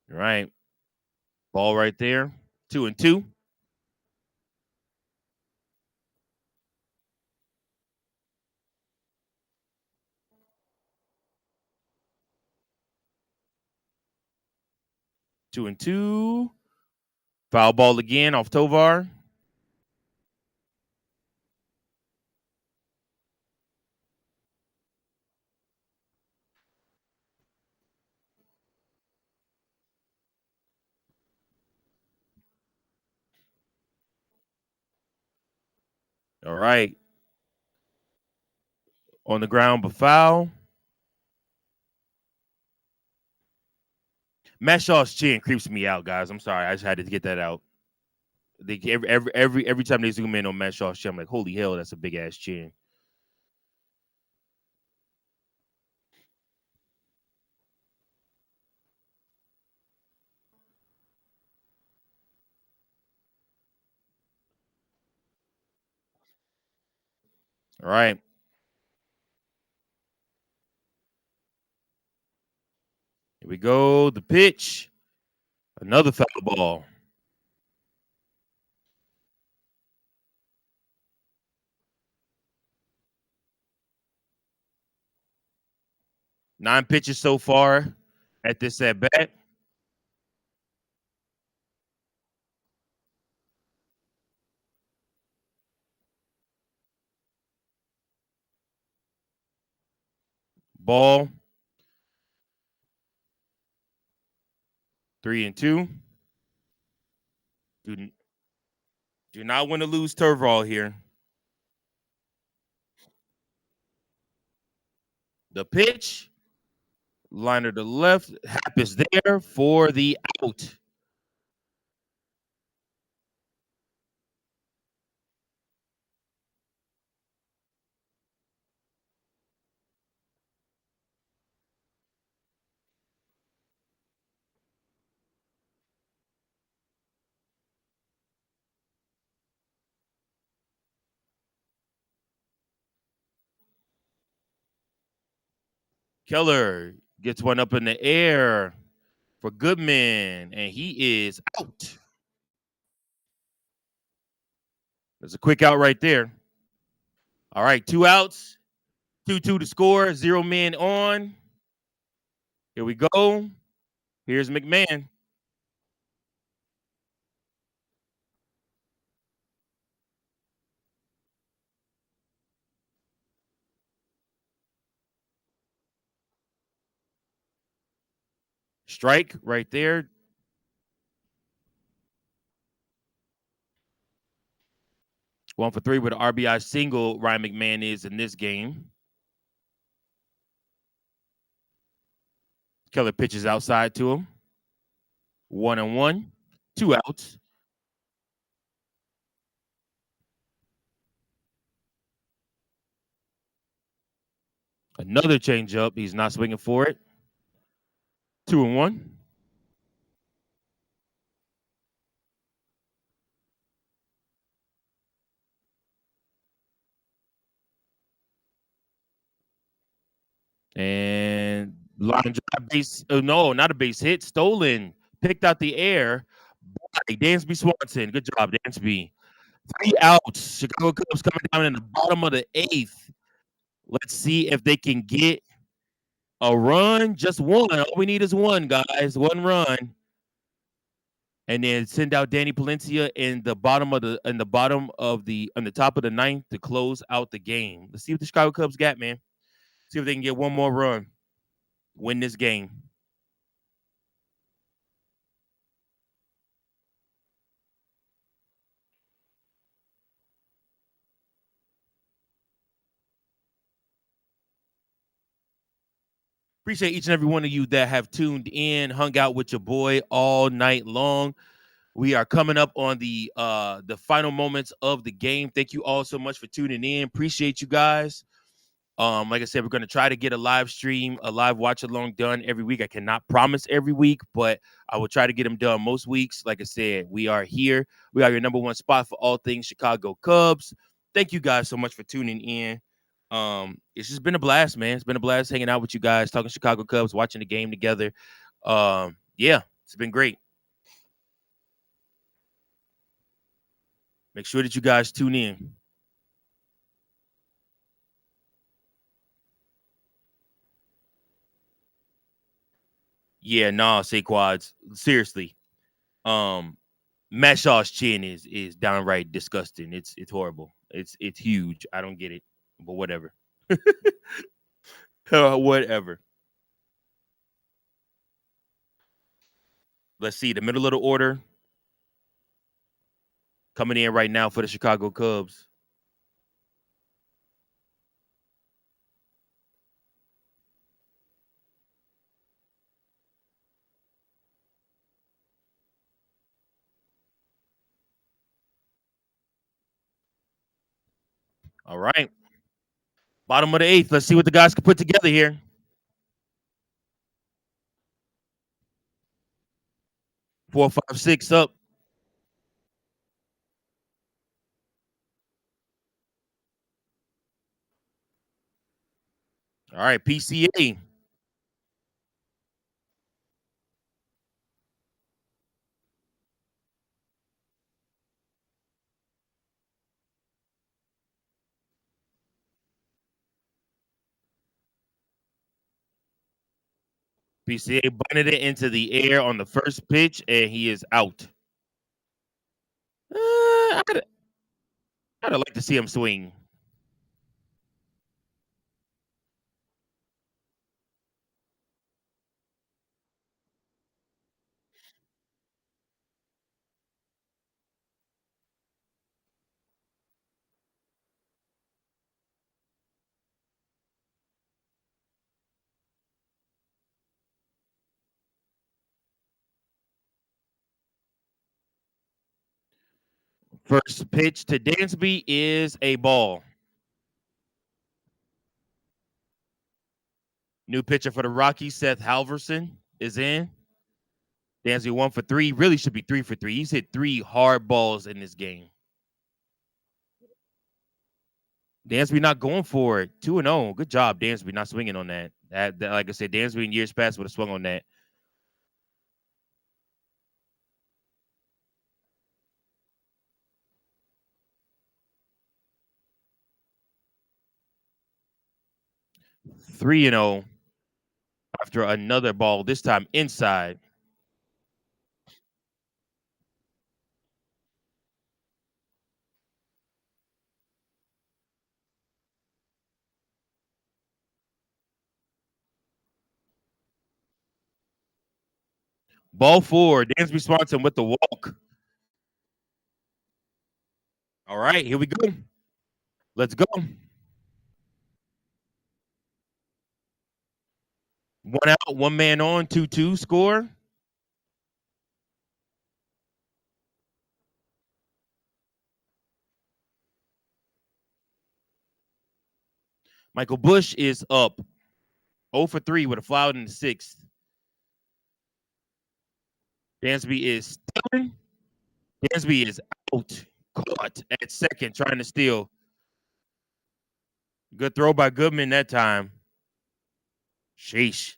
Right. Ball right there. 2-2. Two and two. Foul ball again off Tovar. All right. On the ground, but foul. Matt Shaw's chin creeps me out, guys. I'm sorry. I just had to get that out. Every time they zoom in on Matt Shaw's chin, I'm like, holy hell, that's a big ass chin. All right. Here we go. The pitch. Another foul ball. Nine pitches so far at this at bat. Ball. 3-2. Do not want to lose Turval here. The pitch. Liner to left. Hap is there for the out. Keller gets one up in the air for Goodman, and he is out. There's a quick out right there. All right, 2 outs, 2-2 to score, 0 men on. Here we go. Here's McMahon. Strike right there. One for three with an RBI single, Ryan McMahon is in this game. Keller pitches outside to him. 1-1, 2 outs. Another changeup. He's not swinging for it. 2-1. And line drive base. Oh, no, not a base hit. Stolen. Picked out the air by Dansby Swanson. Good job, Dansby. 3 outs. Chicago Cubs coming down in the bottom of the 8th. Let's see if they can get a run. Just one. All we need is one, guys. One run. And then send out Danny Palencia on the top of the 9th to close out the game. Let's see what the Chicago Cubs got, man. See if they can get one more run. Win this game. Appreciate each and every one of you that have tuned in, hung out with your boy all night long. We are coming up on the final moments of the game. Thank you all so much for tuning in. Appreciate you guys. Like I said, we're going to try to get a live stream, a live watch along done every week. I cannot promise every week, but I will try to get them done most weeks. Like I said, we are here. We are your number one spot for all things Chicago Cubs. Thank you guys so much for tuning in. It's just been a blast, man. It's been a blast hanging out with you guys, talking Chicago Cubs, watching the game together. Yeah, it's been great. Make sure that you guys tune in. Yeah, nah, Saquads. Seriously. Matt Shaw's chin is downright disgusting. It's horrible. It's huge. I don't get it, but whatever. Whatever. Let's see the middle of the order coming in right now for the Chicago Cubs. All right. Bottom of the 8th. Let's see what the guys can put together here. 4, 5, 6 up. All right, PCA. PCA bunted it into the air on the first pitch, and he is out. I'd like to see him swing. First pitch to Dansby is a ball. New pitcher for the Rockies, Seth Halverson, is in. Dansby 1 for 3. Really should be 3 for 3. He's hit 3 hard balls in this game. Dansby not going for it. 2-0. Good job, Dansby, not swinging on that. That like I said, Dansby in years past would have swung on that. Three and 0 after another ball, this time inside. Ball four. Dansby Swanson with the walk. All right, here we go. Let's go. One out, one man on, 2-2 score. Michael Busch is up 0 for 3 with a fly out in the sixth. Dansby is stealing. Dansby is out. Caught at second, trying to steal. Good throw by Goodman that time. Sheesh.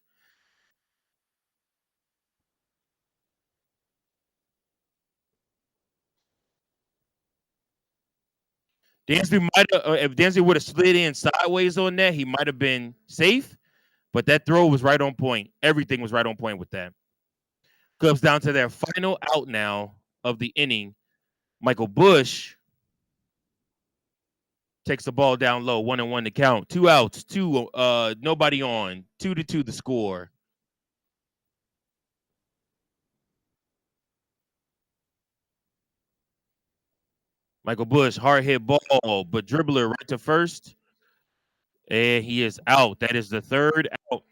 Dansby might have, if Dansby would have slid in sideways on that, he might have been safe. But that throw was right on point. Everything was right on point with that. Cubs down to their final out now of the inning. Michael Busch takes the ball down low, 1-1 to count. 2 outs, nobody on. 2-2 the score. Michael Busch, hard hit ball, but dribbler right to first. And he is out. That is the third out.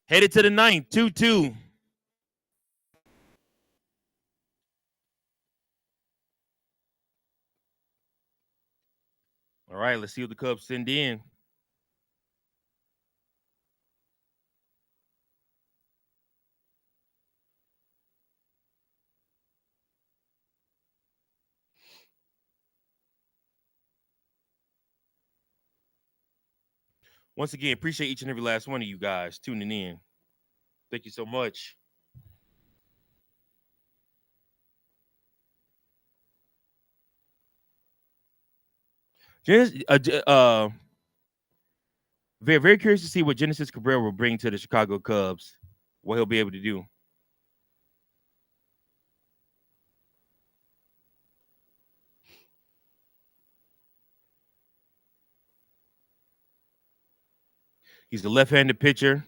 Headed to the ninth, 2-2. All right, let's see what the Cubs send in. Once again, appreciate each and every last one of you guys tuning in. Thank you so much. Very, very curious to see what Genesis Cabrera will bring to the Chicago Cubs. What he'll be able to do. He's the left-handed pitcher.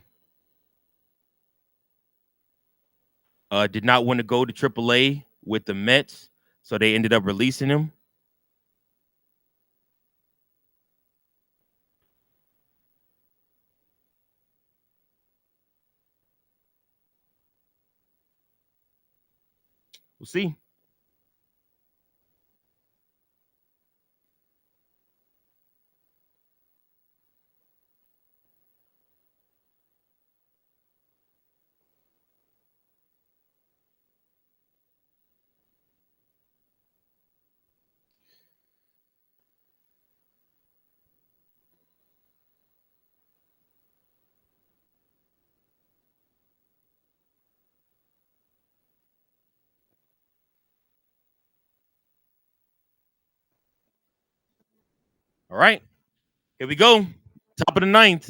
Did not want to go to AAA with the Mets, so they ended up releasing him. We'll see. All right, here we go. Top of the ninth.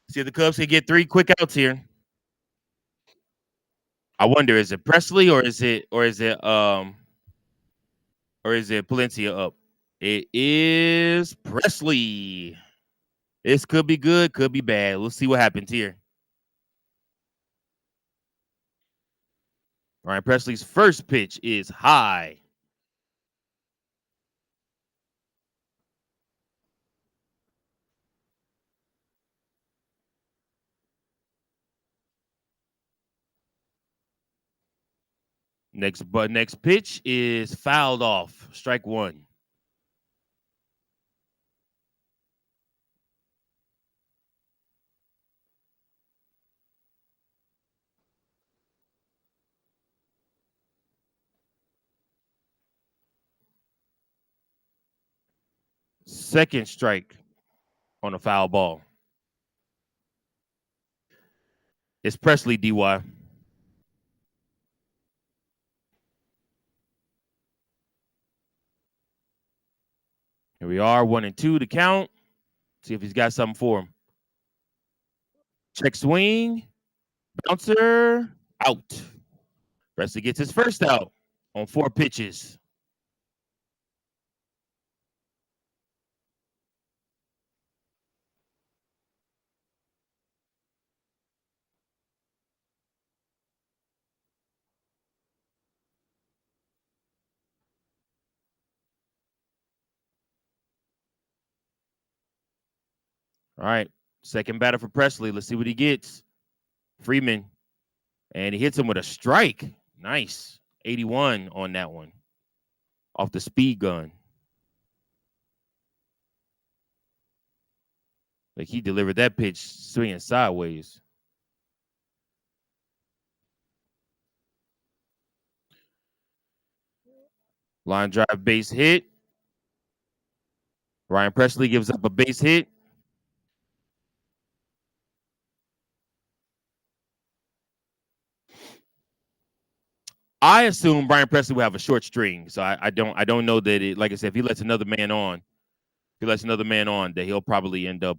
See if the Cubs can get 3 quick outs here. I wonder, is it Presley or is it Palencia up? It is Presley. This could be good, could be bad. We'll see what happens here. All right, Presley's first pitch is high. Next pitch is fouled off. Strike one. Second strike. on a foul ball. It's Presley, DY. Here we are, 1-2 to count. See if he's got something for him. Check swing. Bouncer. Out. Presley gets his first out on 4 pitches. All right. Second batter for Presley. Let's see what he gets. Freeman. And he hits him with a strike. Nice. 81 on that one. Off the speed gun. Like he delivered that pitch swinging sideways. Line drive base hit. Ryan Presley gives up a base hit. I assume Brian Presley will have a short string, so I don't know that it. Like I said, if he lets another man on, that he'll probably end up.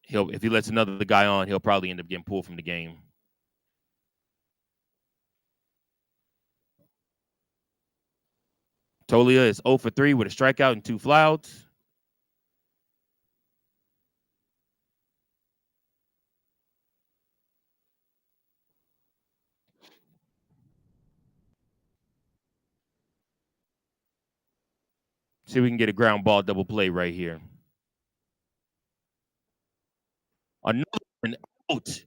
If he lets another guy on, he'll probably end up getting pulled from the game. Toglia is 0 for 3 with a strikeout and 2 flyouts. See if we can get a ground ball double play right here. Another one out.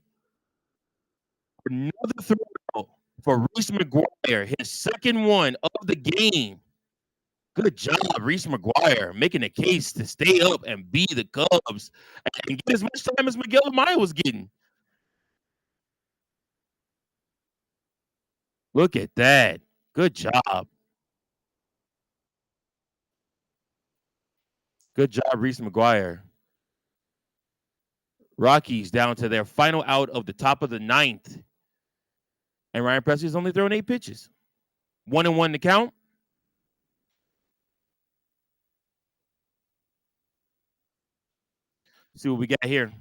Another throw for Reese McGuire, his second one of the game. Good job, Reese McGuire, making a case to stay up and be the Cubs and get as much time as Miguel Amaya was getting. Look at that. Good job. Good job, Reese McGuire. Rockies down to their final out of the top of the 9th. And Ryan Presley's only thrown 8 pitches. 1-1 to count. See what we got here.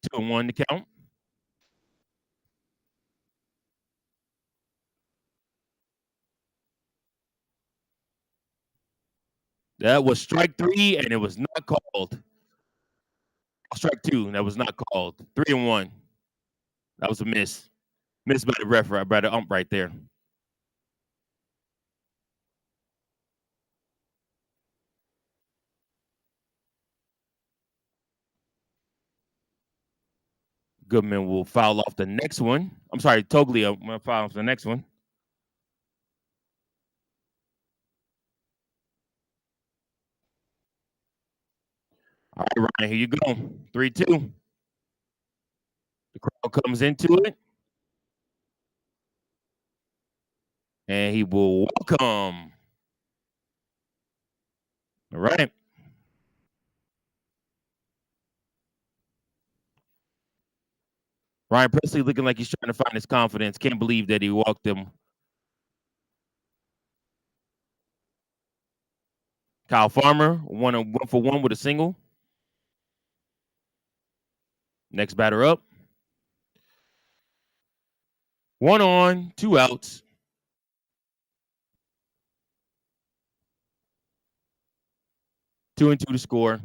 Two and one to count. That was strike 3, and it was not called. Strike 2, that was not called. 3-1. That was a miss. Missed by the ref, by the ump right there. Goodman will foul off the next one. I'm sorry, Toglia will foul off the next one. All right, Ryan, here you go. 3-2. The crowd comes into it. And he will welcome. All right. Ryan Presley looking like he's trying to find his confidence. Can't believe that he walked him. Kyle Farmer, 1 for 1 with a single. Next batter up. 1 on, 2 outs. 2-2 to score.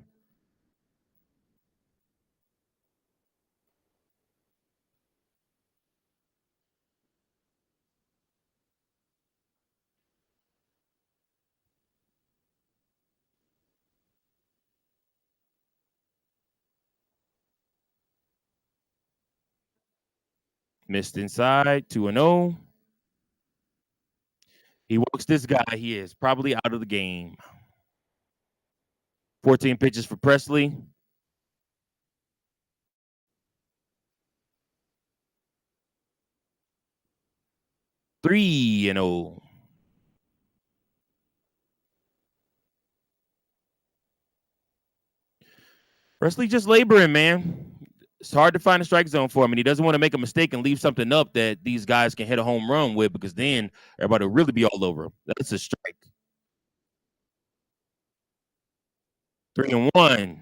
Missed inside, 2-0. He walks this guy. He is probably out of the game. 14 pitches for Presley. 3-0. Presley just laboring, man. It's hard to find a strike zone for him, and he doesn't want to make a mistake and leave something up that these guys can hit a home run with, because then everybody will really be all over him. That's a strike. 3-1.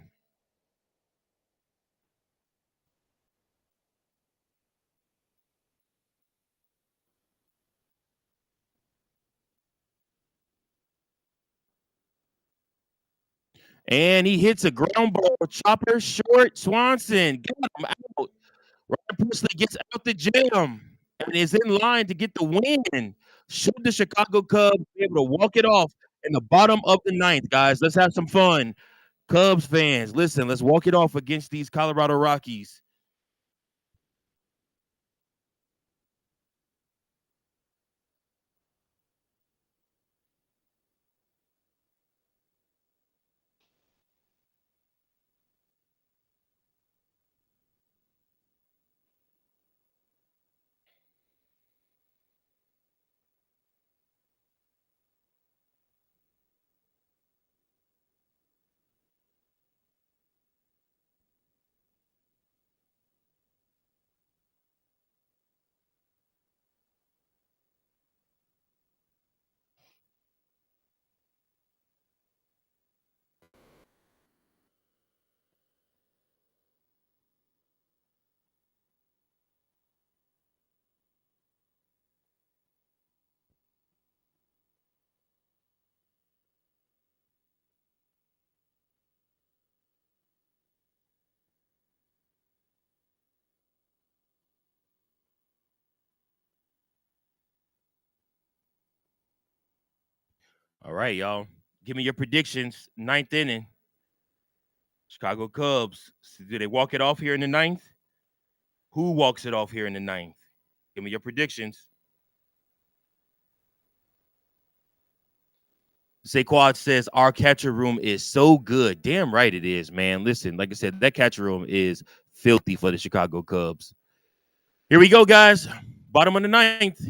And he hits a ground ball chopper short. Swanson got him out. Ryan Presley gets out the jam and is in line to get the win. Should the Chicago Cubs be able to walk it off in the bottom of the ninth, guys? Let's have some fun. Cubs fans, listen, let's walk it off against these Colorado Rockies. All right, y'all. Give me your predictions. Ninth inning. Chicago Cubs. Do they walk it off here in the ninth? Who walks it off here in the ninth? Give me your predictions. Saquad says our catcher room is so good. Damn right it is, man. Listen, like I said, that catcher room is filthy for the Chicago Cubs. Here we go, guys. Bottom of the ninth.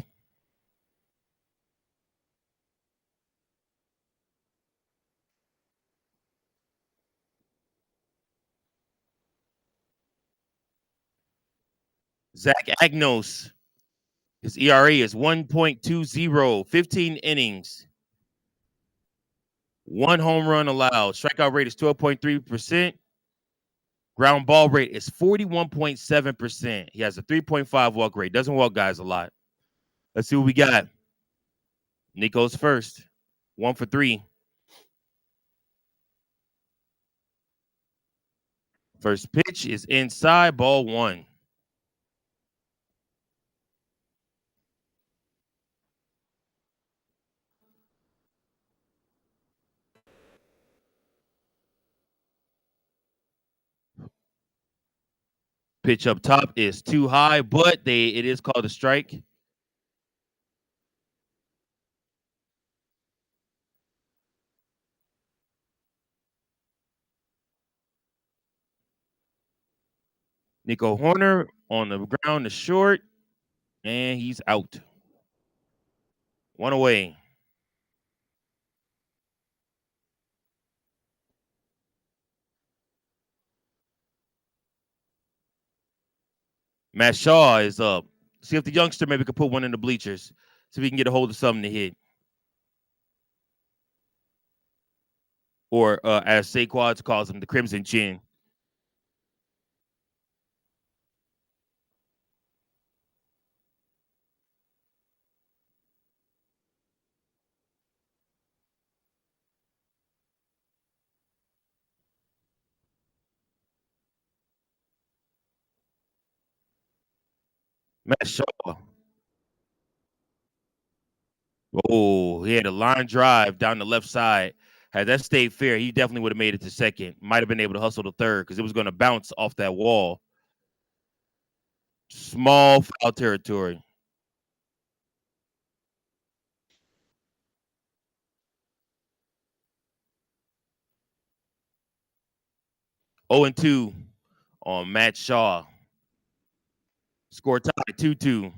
Zach Agnos. His ERA is 1.20, 15 innings. 1 home run allowed. Strikeout rate is 12.3%. Ground ball rate is 41.7%. He has a 3.5 walk rate. Doesn't walk guys a lot. Let's see what we got. Nico's first. 1 for 3. First pitch is inside, ball 1. Pitch up top is too high, but it is called a strike. Nico Hoerner on the ground is short, and he's out. 1 away. Matt Shaw is up. See if the youngster maybe could put one in the bleachers. See if he can get a hold of something to hit. Or as Saquad calls him, the Crimson Chin. Matt Shaw. Oh, he had a line drive down the left side. Had that stayed fair, he definitely would have made it to second. Might have been able to hustle to third because it was going to bounce off that wall. Small foul territory. Oh and 2 on Matt Shaw. Score tied 2-2.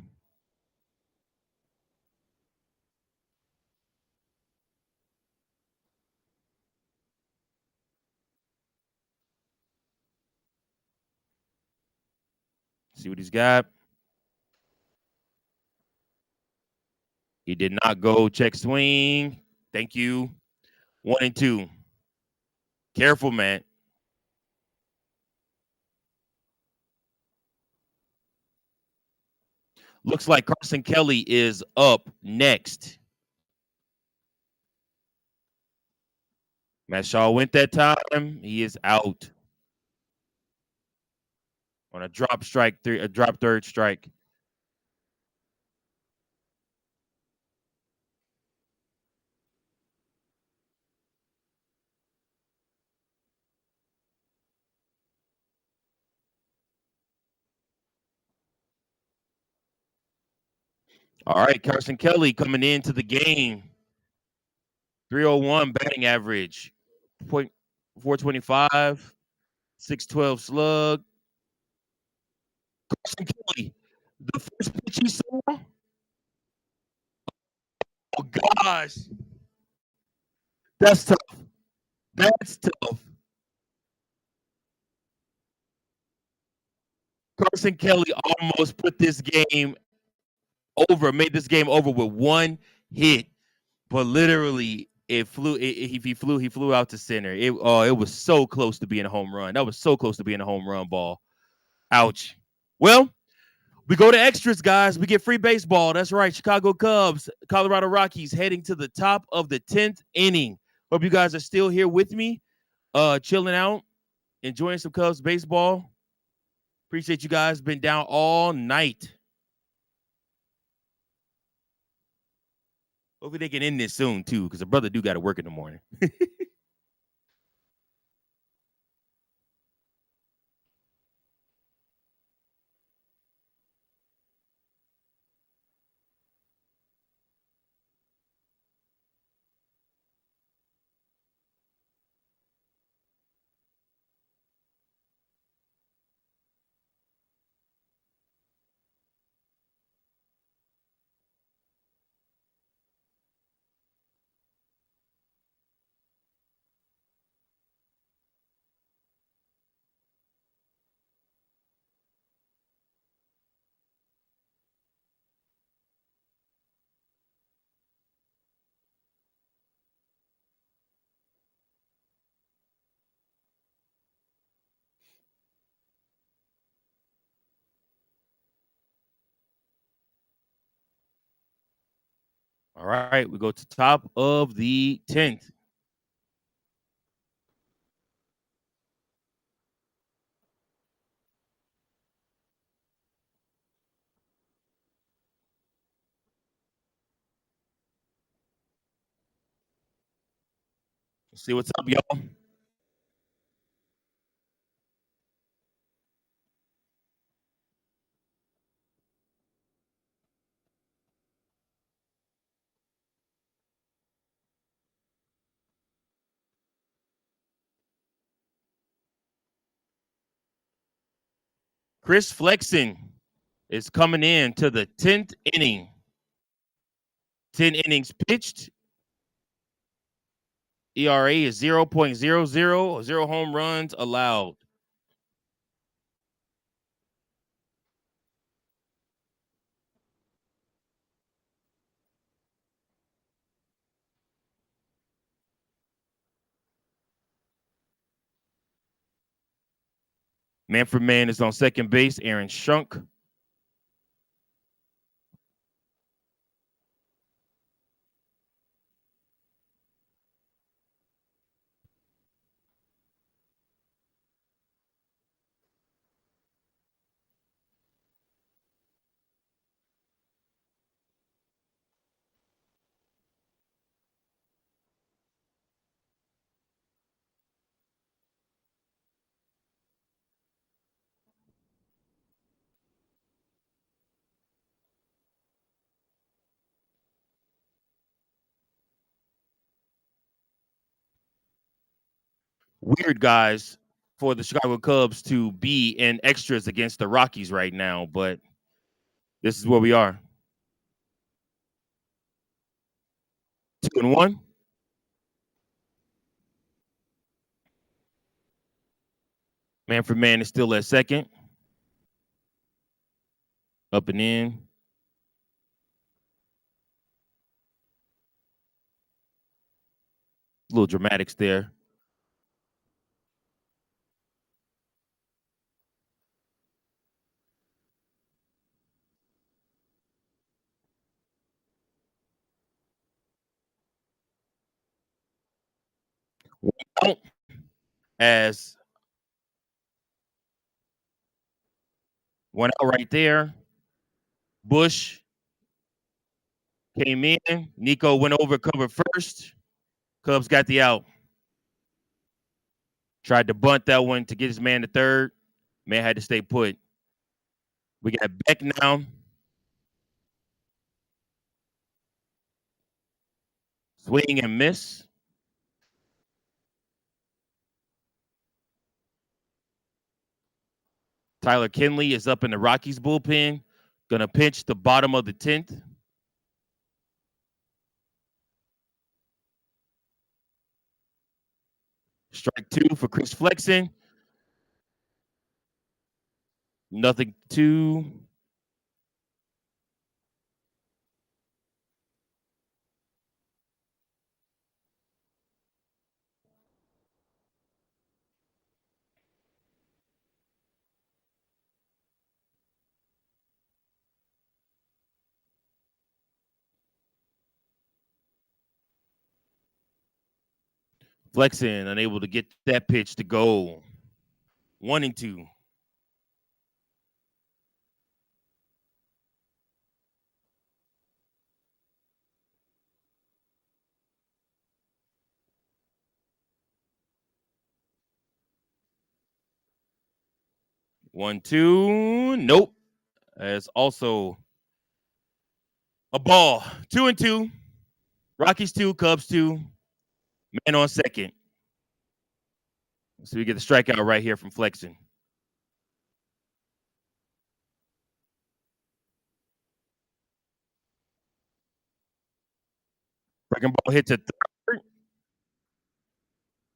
See what he's got. He did not go check swing. Thank you. 1 and 2. Careful, man. Looks like Carson Kelly is up next. Matt Shaw went that time. He is out on a drop third strike. All right, Carson Kelly coming into the game. 301 batting average, 425, 612 slug. Carson Kelly, the first pitch he saw. Oh gosh, that's tough. That's tough. Carson Kelly almost put this game over, made this game over with one hit, but literally it flew. He flew out to center. It was so close to being a home run. That was so close to being a home run ball. Ouch. Well, we go to extras, guys. We get free baseball. That's right. Chicago Cubs, Colorado Rockies heading to the top of the 10th inning. Hope you guys are still here with me, chilling out, enjoying some Cubs baseball. Appreciate you guys. Been down all night. Hopefully they can end this soon, too, because the brother do got to work in the morning. All right, we go to top of the 10th. Let's see what's up, y'all. Chris Flexen is coming in to the 10th inning. 10 innings pitched. ERA is 0.00, 0 home runs allowed. Manfred Mann is on second base. Aaron Schunk. Weird, guys, for the Chicago Cubs to be in extras against the Rockies right now, but this is where we are. 2-1. Manfred Mann is still at second. Up and in. A little dramatics there. Out as one out right there. Bush came in. Nico went over, covered first. Cubs got the out. Tried to bunt that one to get his man to third. Man had to stay put. We got Beck now. Swing and miss. Tyler Kinley is up in the Rockies bullpen. Gonna pitch the bottom of the 10th. Strike 2 for Chris Flexen. Nothing 2. Flexen unable to get that pitch to go. 1-2. One, two. Nope. That's also a ball. 2-2. Rockies 2, Cubs 2. Man on second. So we get the strikeout right here from Flexen. Breaking ball hit to third.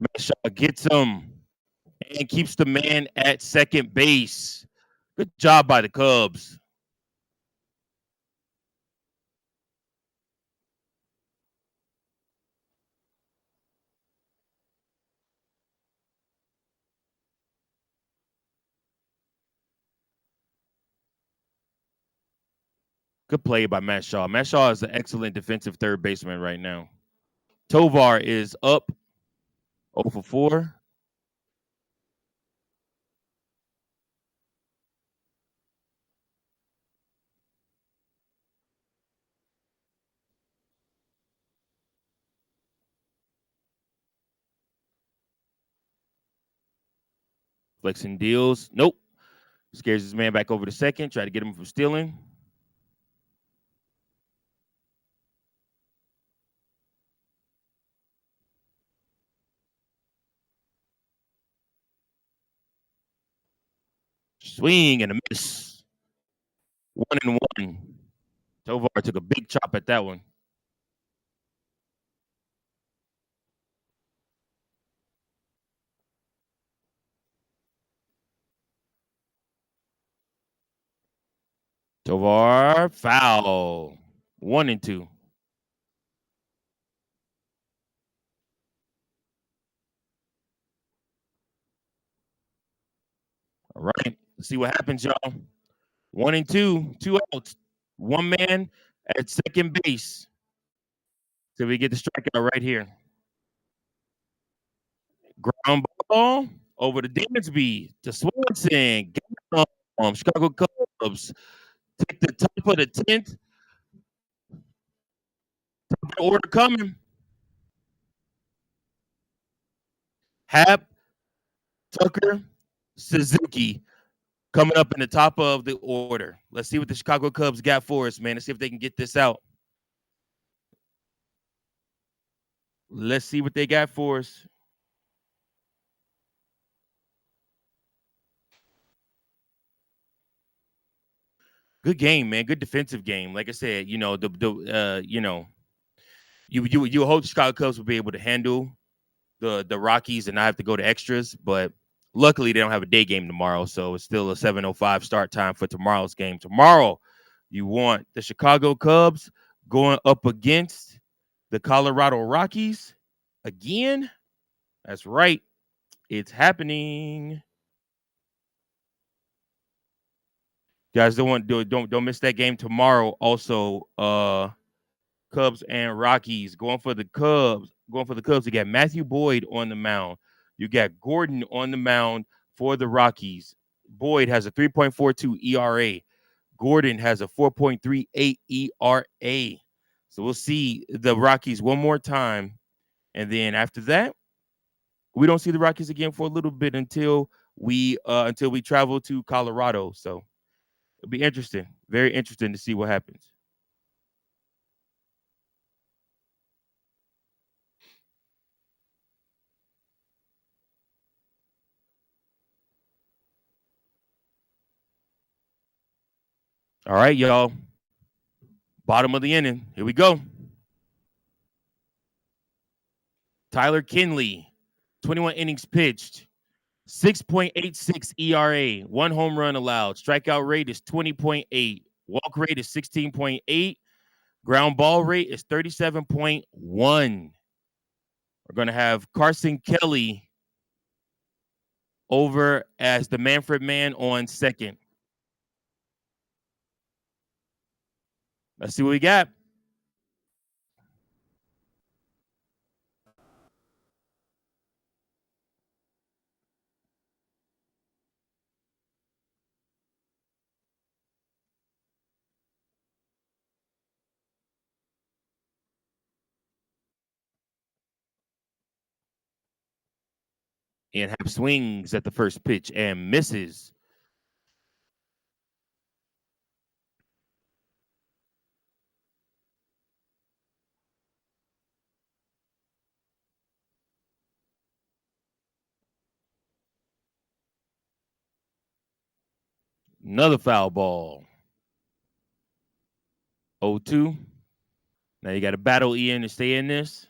Mashaw gets him and keeps the man at second base. Good job by the Cubs. Good play by Matt Shaw. Matt Shaw is an excellent defensive third baseman right now. Tovar is up 0 for 4. Flexen deals. Nope. Scares his man back over to second. Try to get him from stealing. Swing and a miss. 1-1. Tovar took a big chop at that one. Tovar foul. 1-2. All right. Let's see what happens, y'all. 1-2. 2 outs. One man at second base. So we get the strikeout right here. Ground ball over to Dansby to Swanson. Chicago Cubs take the top of the 10th. Top of the order coming. Happ, Tucker, Suzuki coming up in the top of the order. Let's see what the Chicago Cubs got for us, man. Let's see if they can get this out. Let's see what they got for us. Good game, man. Good defensive game. Like I said, you know, you hope the Chicago Cubs will be able to handle the Rockies and not have to go to extras, but luckily they don't have a day game tomorrow, so it's still a 7:05 start time for tomorrow's game. Tomorrow You want the Chicago Cubs going up against the Colorado Rockies again? That's right. It's happening. Guys, don't miss that game tomorrow. Also, Cubs and Rockies going for the Cubs. Going for the Cubs. You got Matthew Boyd on the mound. You got Gordon on the mound for the Rockies. Boyd has a 3.42 ERA. Gordon has a 4.38 ERA. So we'll see the Rockies one more time. And then after that, we don't see the Rockies again for a little bit until we travel to Colorado. So it'll be interesting. Very interesting to see what happens. All right, y'all. Bottom of the inning. Here we go. Tyler Kinley, 21 innings pitched, 6.86 ERA, 1 home run allowed. Strikeout rate is 20.8. Walk rate is 16.8. Ground ball rate is 37.1. We're going to have Carson Kelly over as the Manfred man on second. Let's see what we got. And Happ swings at the first pitch and misses. Another foul ball. 0-2. Now you got to battle Ian to stay in this.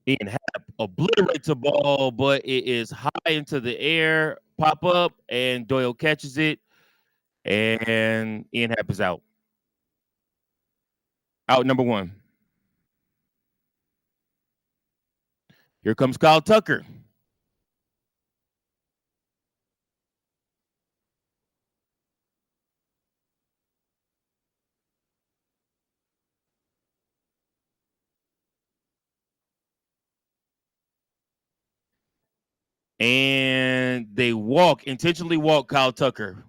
Ian Happ obliterates a ball, but it is high into the air, pop up, and Doyle catches it, and Ian Happ is out. Out number 1. Here comes Kyle Tucker. And they intentionally walk Kyle Tucker.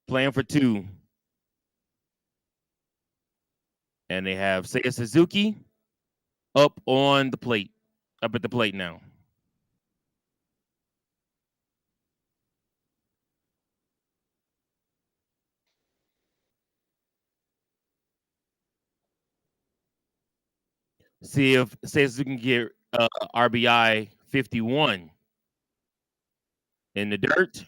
Playing for 2. And they have Seiya Suzuki up at the plate now. See if Seiya Suzuki can get RBI 51 in the dirt.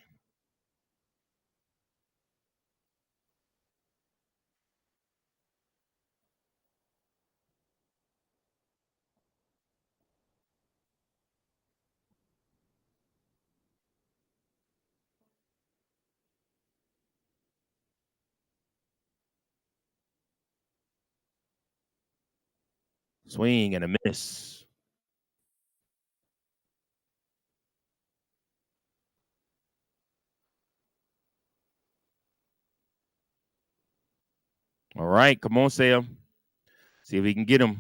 Swing and a miss. All right, come on, Seiya. See if we can get him.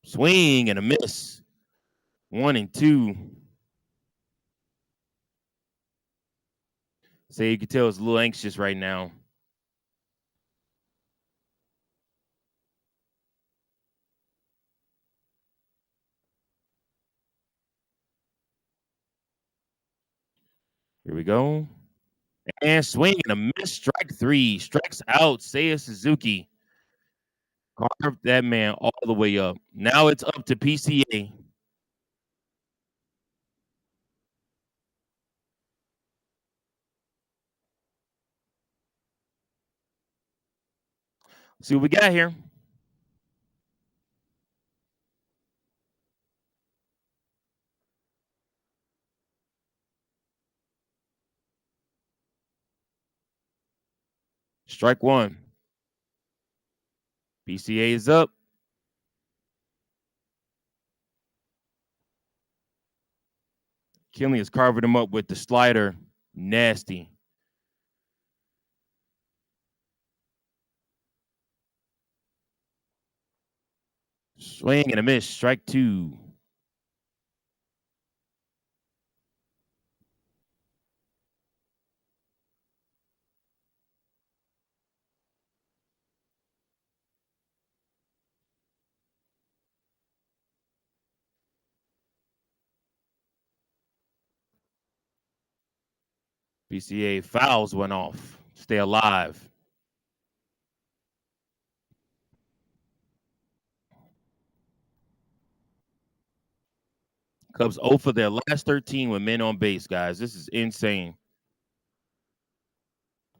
Swing and a miss. 1-2. Say you can tell he's a little anxious right now. Here we go. And swing and a miss. Strike 3. Strikes out Seiya Suzuki. Carved that man all the way up. Now it's up to PCA. See what we got here. Strike one. PCA is up. Kinley is carving him up with the slider. Nasty. Swing and a miss. Strike two. PCA fouls one off. Stay alive. Cubs 0 for their last 13 with men on base, guys. This is insane.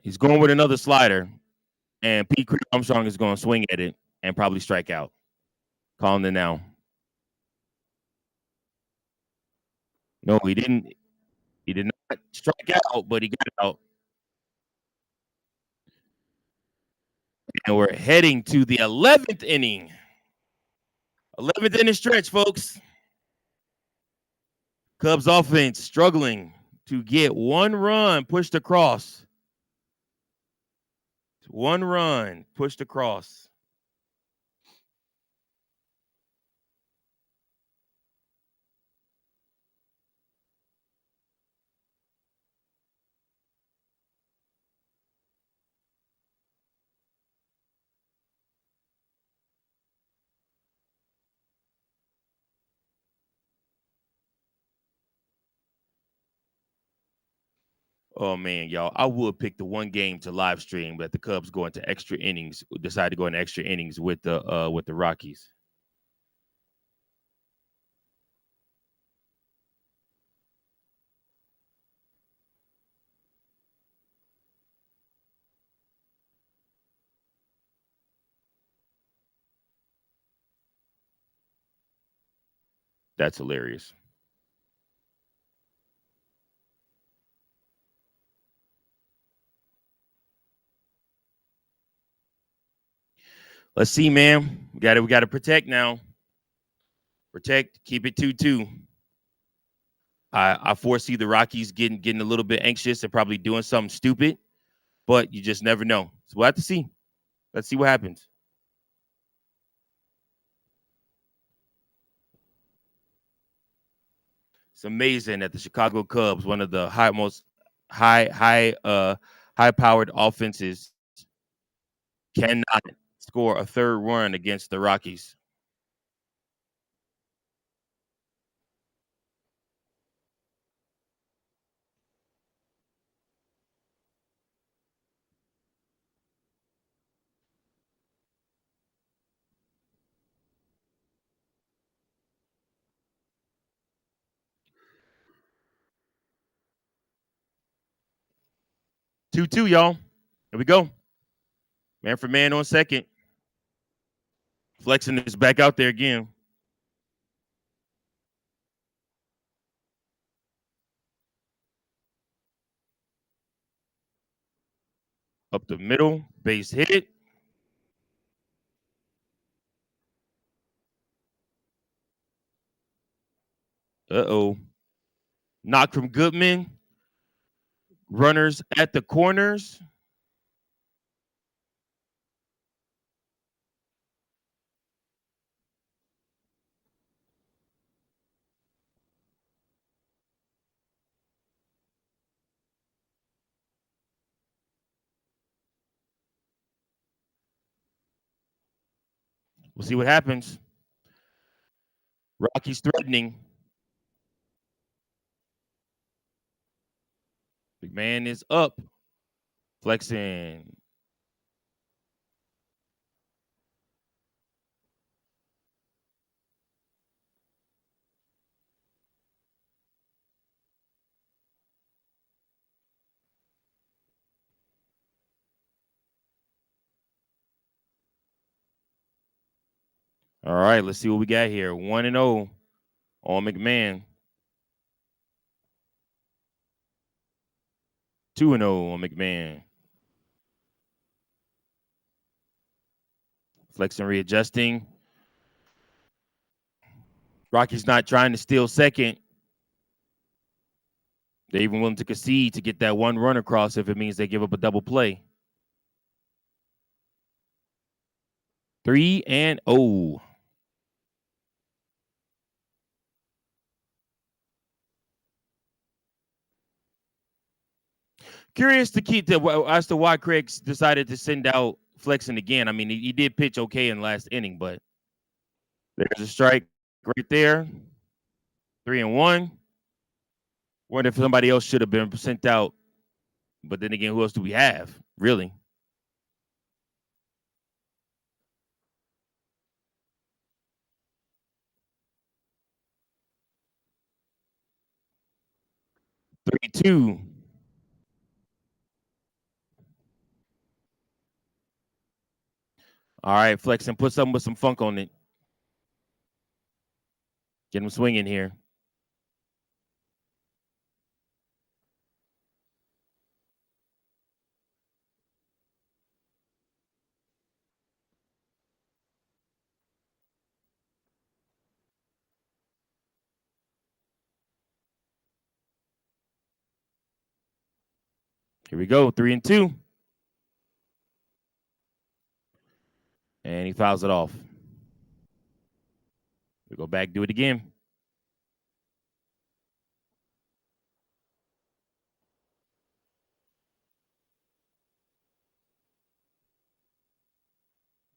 He's going with another slider, and Pete Armstrong is going to swing at it and probably strike out. Calling it now. No, he didn't. He did not strike out, but he got out. And we're heading to the 11th inning. 11th inning stretch, folks. Cubs offense struggling to get one run pushed across. One run pushed across. Oh man, y'all! I would pick the one game to live stream, but the Cubs go into extra innings. Decide to go into extra innings with the Rockies. That's hilarious. Let's see, man. We got to protect now. Protect. Keep it 2-2. I foresee the Rockies getting a little bit anxious and probably doing something stupid, but you just never know. So we'll have to see. Let's see what happens. It's amazing that the Chicago Cubs, one of the most high powered offenses, cannot score a third run against the Rockies. Two, y'all. Here we go. Man for man on second. Flexing is back out there again. Up the middle, base hit. Uh-oh. Knock from Goodman. Runners at the corners. We'll see what happens. Rockies threatening. Big man is up. Flexing. All right, let's see what we got here. 1-0 on McMahon. 2-0 on McMahon. Flexing, readjusting. Rocky's not trying to steal second. They're even willing to concede to get that one run across if it means they give up a double play. 3-0. Curious to keep as to why Craig decided to send out Flexing again. I mean, he did pitch okay in last inning, but there's a strike right there. 3-1. Wonder if somebody else should have been sent out. But then again, who else do we have? Really? Three-two. All right, Flexing, put something with some funk on it. Get him swinging here. Here we go, 3-2. And he fouls it off. We go back, do it again.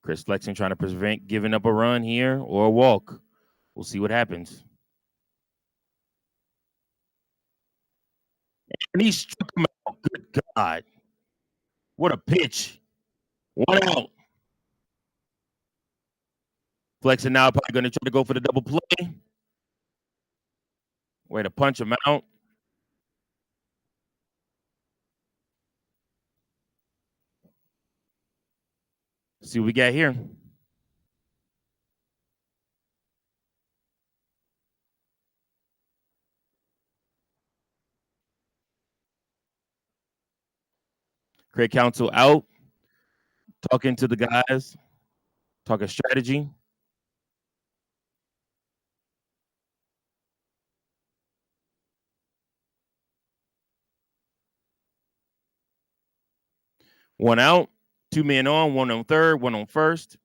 Chris Flexing trying to prevent giving up a run here or a walk. We'll see what happens. And he struck him out. Good God. What a pitch. 1 out. Flexing now probably going to try to go for the double play. Way to punch him out. See what we got here. Craig Counsell out. Talking to the guys. Talking strategy. One out. 2 men on. One on third. One on first.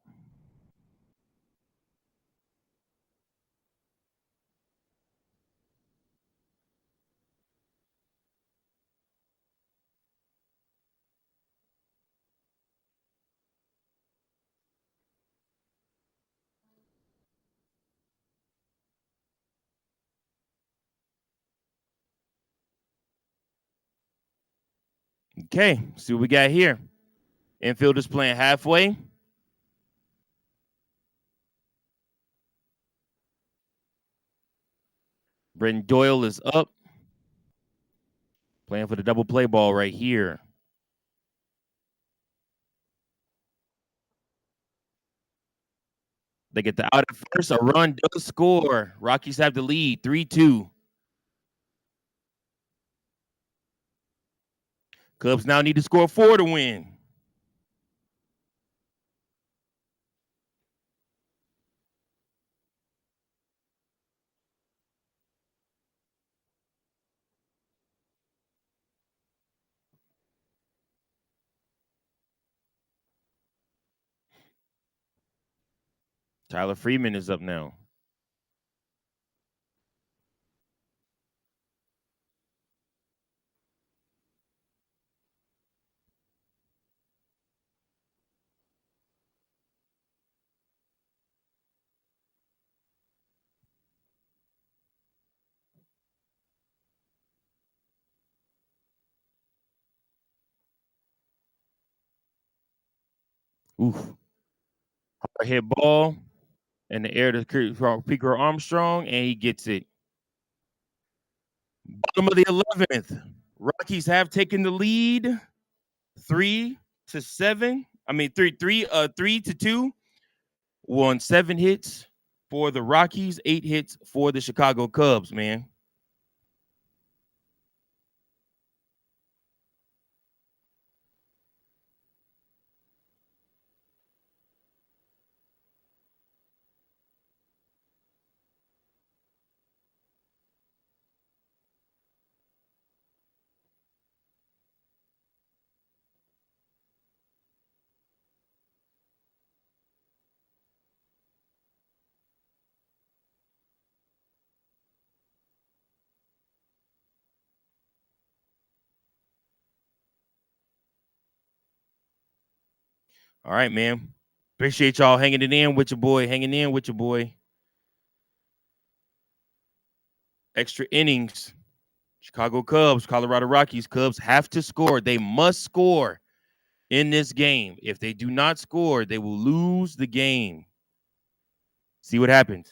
Okay, see what we got here. Infielders playing halfway. Brenton Doyle is up. Playing for the double play ball right here. They get the out at first. A run does score. Rockies have the lead, 3-2. Cubs now need to score 4 to win. Tyler Freeman is up now. Oof. Hard hit ball in the air to Pico Armstrong, and he gets it. Bottom of the 11th. Rockies have taken the lead 3-7. I mean, 3-2 won 7 hits for the Rockies, 8 hits for the Chicago Cubs, man. All right, man. Appreciate y'all hanging it in with your boy, hanging in with your boy. Extra innings. Chicago Cubs, Colorado Rockies. Cubs have to score. They must score in this game. If they do not score, they will lose the game. See what happens.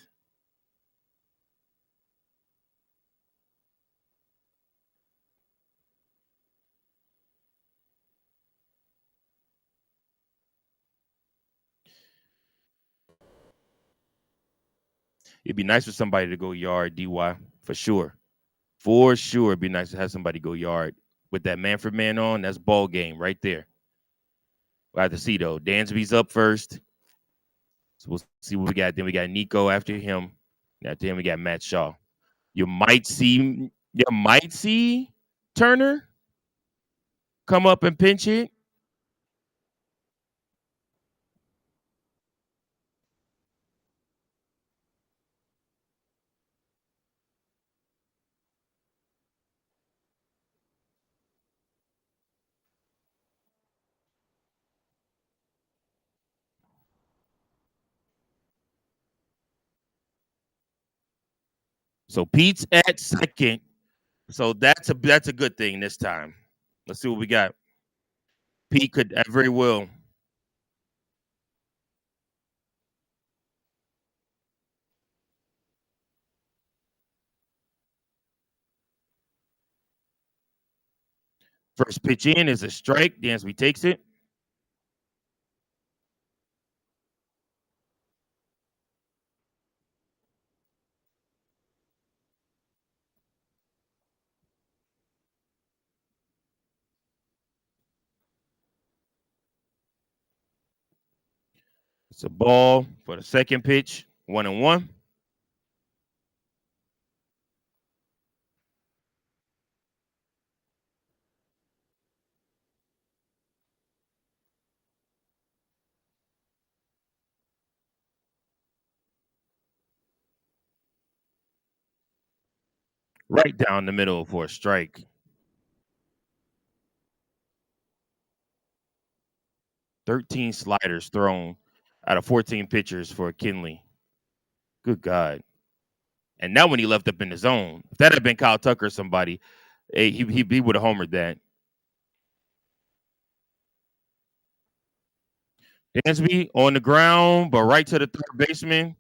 It'd be nice for somebody to go yard, DY, for sure. For sure, it'd be nice to have somebody go yard with that Manfred man on. That's ball game right there. We'll have to see though. Dansby's up first. So we'll see what we got. Then we got Nico after him. After him, we got Matt Shaw. You might see Turner come up and pinch hit. So Pete's at second. So that's a good thing this time. Let's see what we got. Pete could very well. First pitch in is a strike. Dansby takes it. It's a ball for the second pitch. 1-1. Right down the middle for a strike. 13 sliders thrown out of 14 pitchers for Kinley. Good God. And now when he left up in the zone, if that had been Kyle Tucker or somebody, he would have homered that. Dansby on the ground, but right to the third baseman.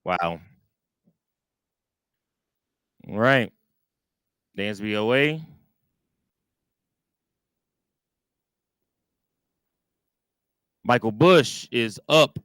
Wow. All right. Dansby away. Michael Busch is up.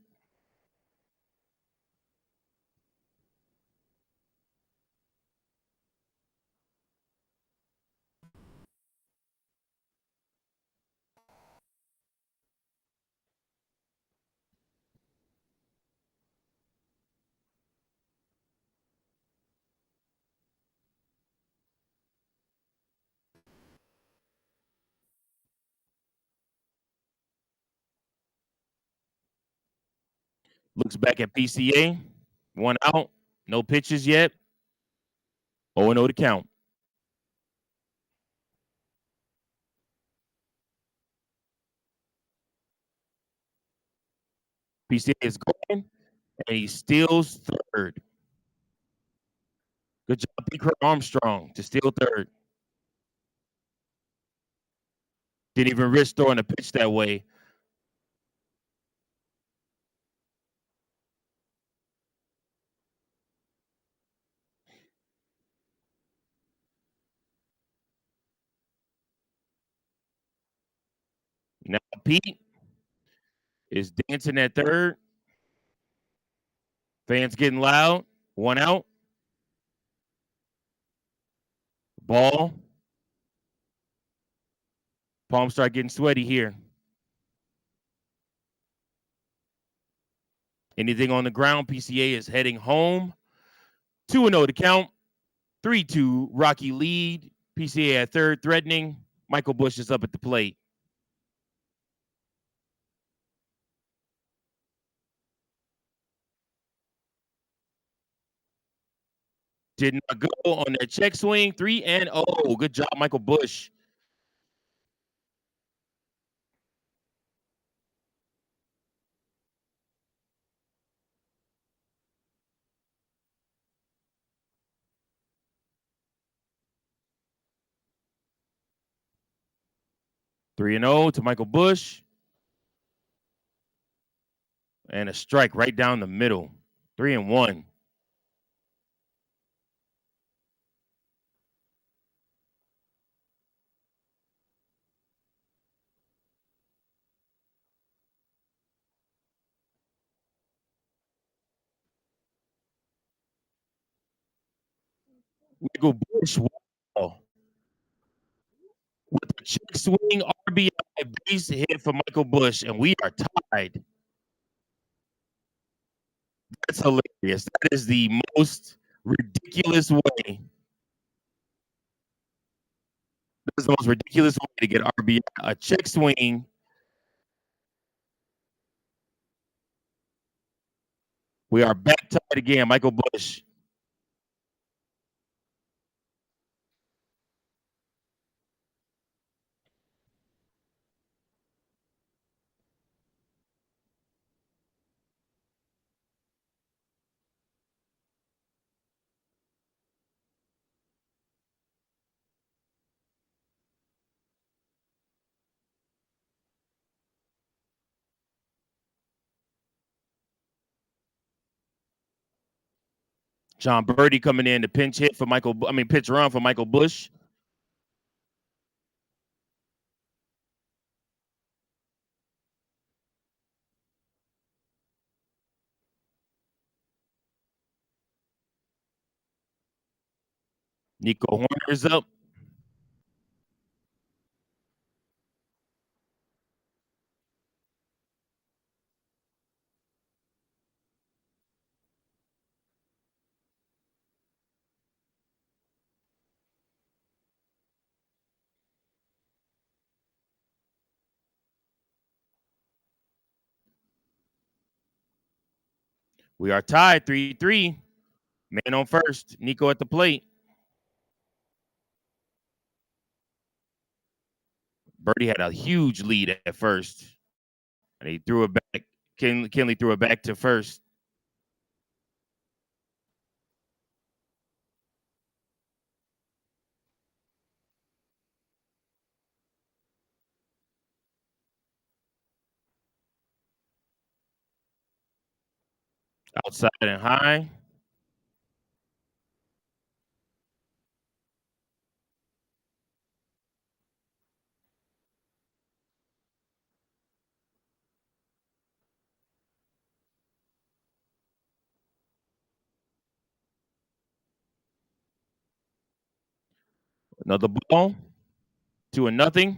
Looks back at PCA. 1 out. No pitches yet. 0-0 to count. PCA is going, and he steals third. Good job, P. Kurt Armstrong, to steal third. Didn't even risk throwing a pitch that way. Now Pete is dancing at third. Fans getting loud. 1 out. Ball. Palms start getting sweaty here. Anything on the ground, PCA is heading home. 2-0 to count. 3-2, Rocky lead. PCA at third, threatening. Michael Busch is up at the plate. Did not go on that check swing. 3-0. Good job, Michael Busch. Three and 0 to Michael Busch. And a strike right down the middle. 3-1. Michael Busch, wow. With the check swing RBI base hit for Michael Busch, and we are tied. That's hilarious. That is the most ridiculous way. That's the most ridiculous way to get RBI. A check swing. We are back tied again, Michael Busch. John Birdie coming in to pinch hit for pitch run for Michael Busch. Nico Horner is up. We are tied 3-3. Man on first. Nico at the plate. Birdie had a huge lead at first. And he threw it back. Kenley threw it back to first. Outside and high. Another ball. 2-0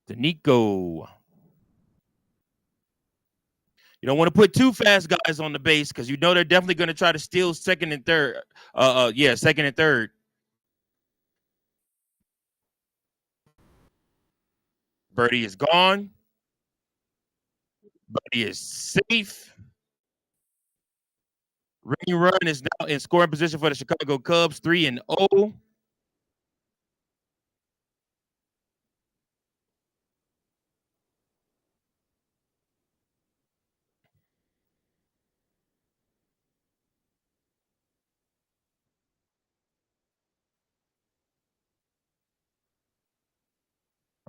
to Nico. You don't want to put two fast guys on the base because you know they're definitely going to try to steal second and third. Second and third. Birdie is gone. Birdie is safe. Ring Run is now in scoring position for the Chicago Cubs, 3-0.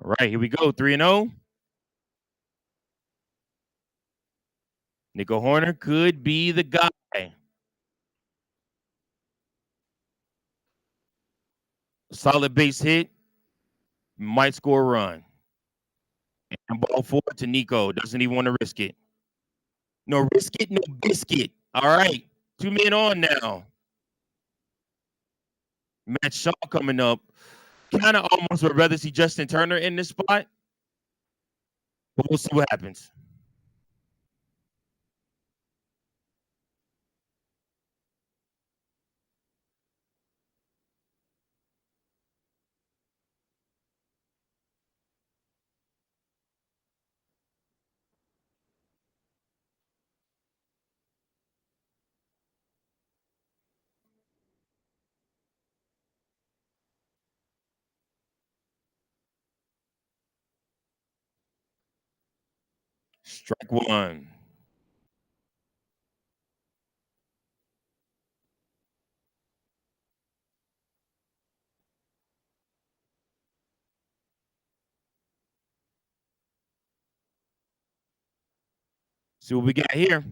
All right, here we go. 3-0. Nico Horner could be the guy. Solid base hit. Might score a run. And ball forward to Nico. Doesn't even want to risk it. No risk it, no biscuit. All right. 2 men on now. Matt Shaw coming up. Kind of almost would rather see Justin Turner in this spot, but we'll see what happens. Strike one. See what we got here.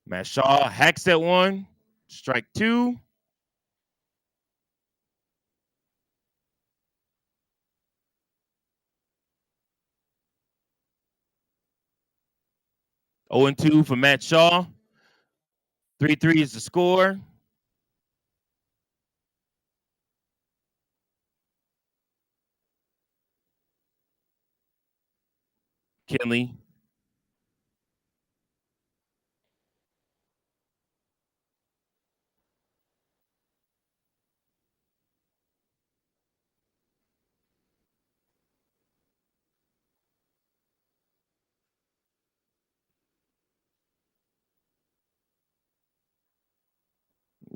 Matt Shaw hacks that one. Strike two. Oh and 2 for Matt Shaw. 3-3 is the score. Kenley.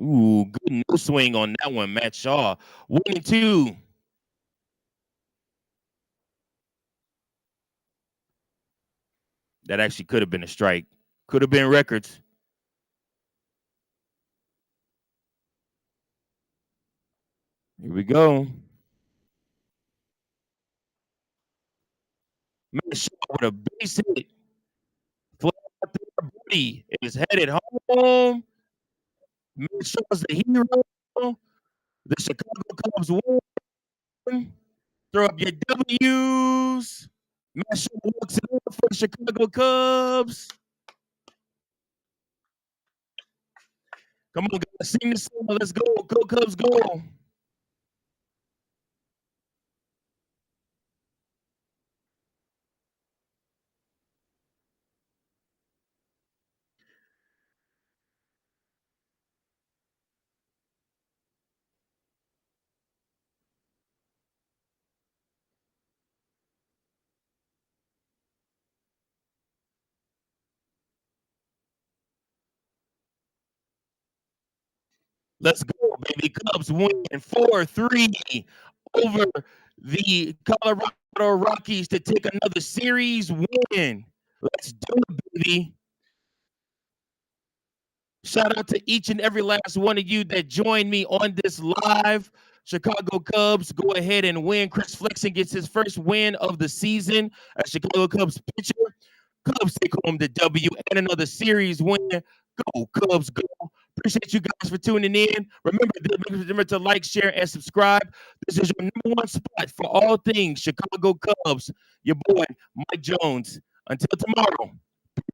Ooh, good no swing on that one, Matt Shaw. 1 and 2. That actually could have been a strike. Could have been records. Here we go. Matt Shaw with a base hit. Fly out there, Buddy is headed home. Matt Shaw's the hero. The Chicago Cubs won. Throw up your W's. Matt Shaw walks it up for the Chicago Cubs. Come on, guys, sing the song. Let's go. Go, Cubs, go. Let's go, baby. Cubs win 4-3 over the Colorado Rockies to take another series win. Let's do it, baby. Shout out to each and every last one of you that joined me on this live. Chicago Cubs go ahead and win. Chris Flexen gets his first win of the season as Chicago Cubs pitcher. Cubs take home the W and another series win. Go, Cubs, go. Appreciate you guys for tuning in. Remember to like, share, and subscribe. This is your number one spot for all things Chicago Cubs. Your boy, Mike Jones. Until tomorrow.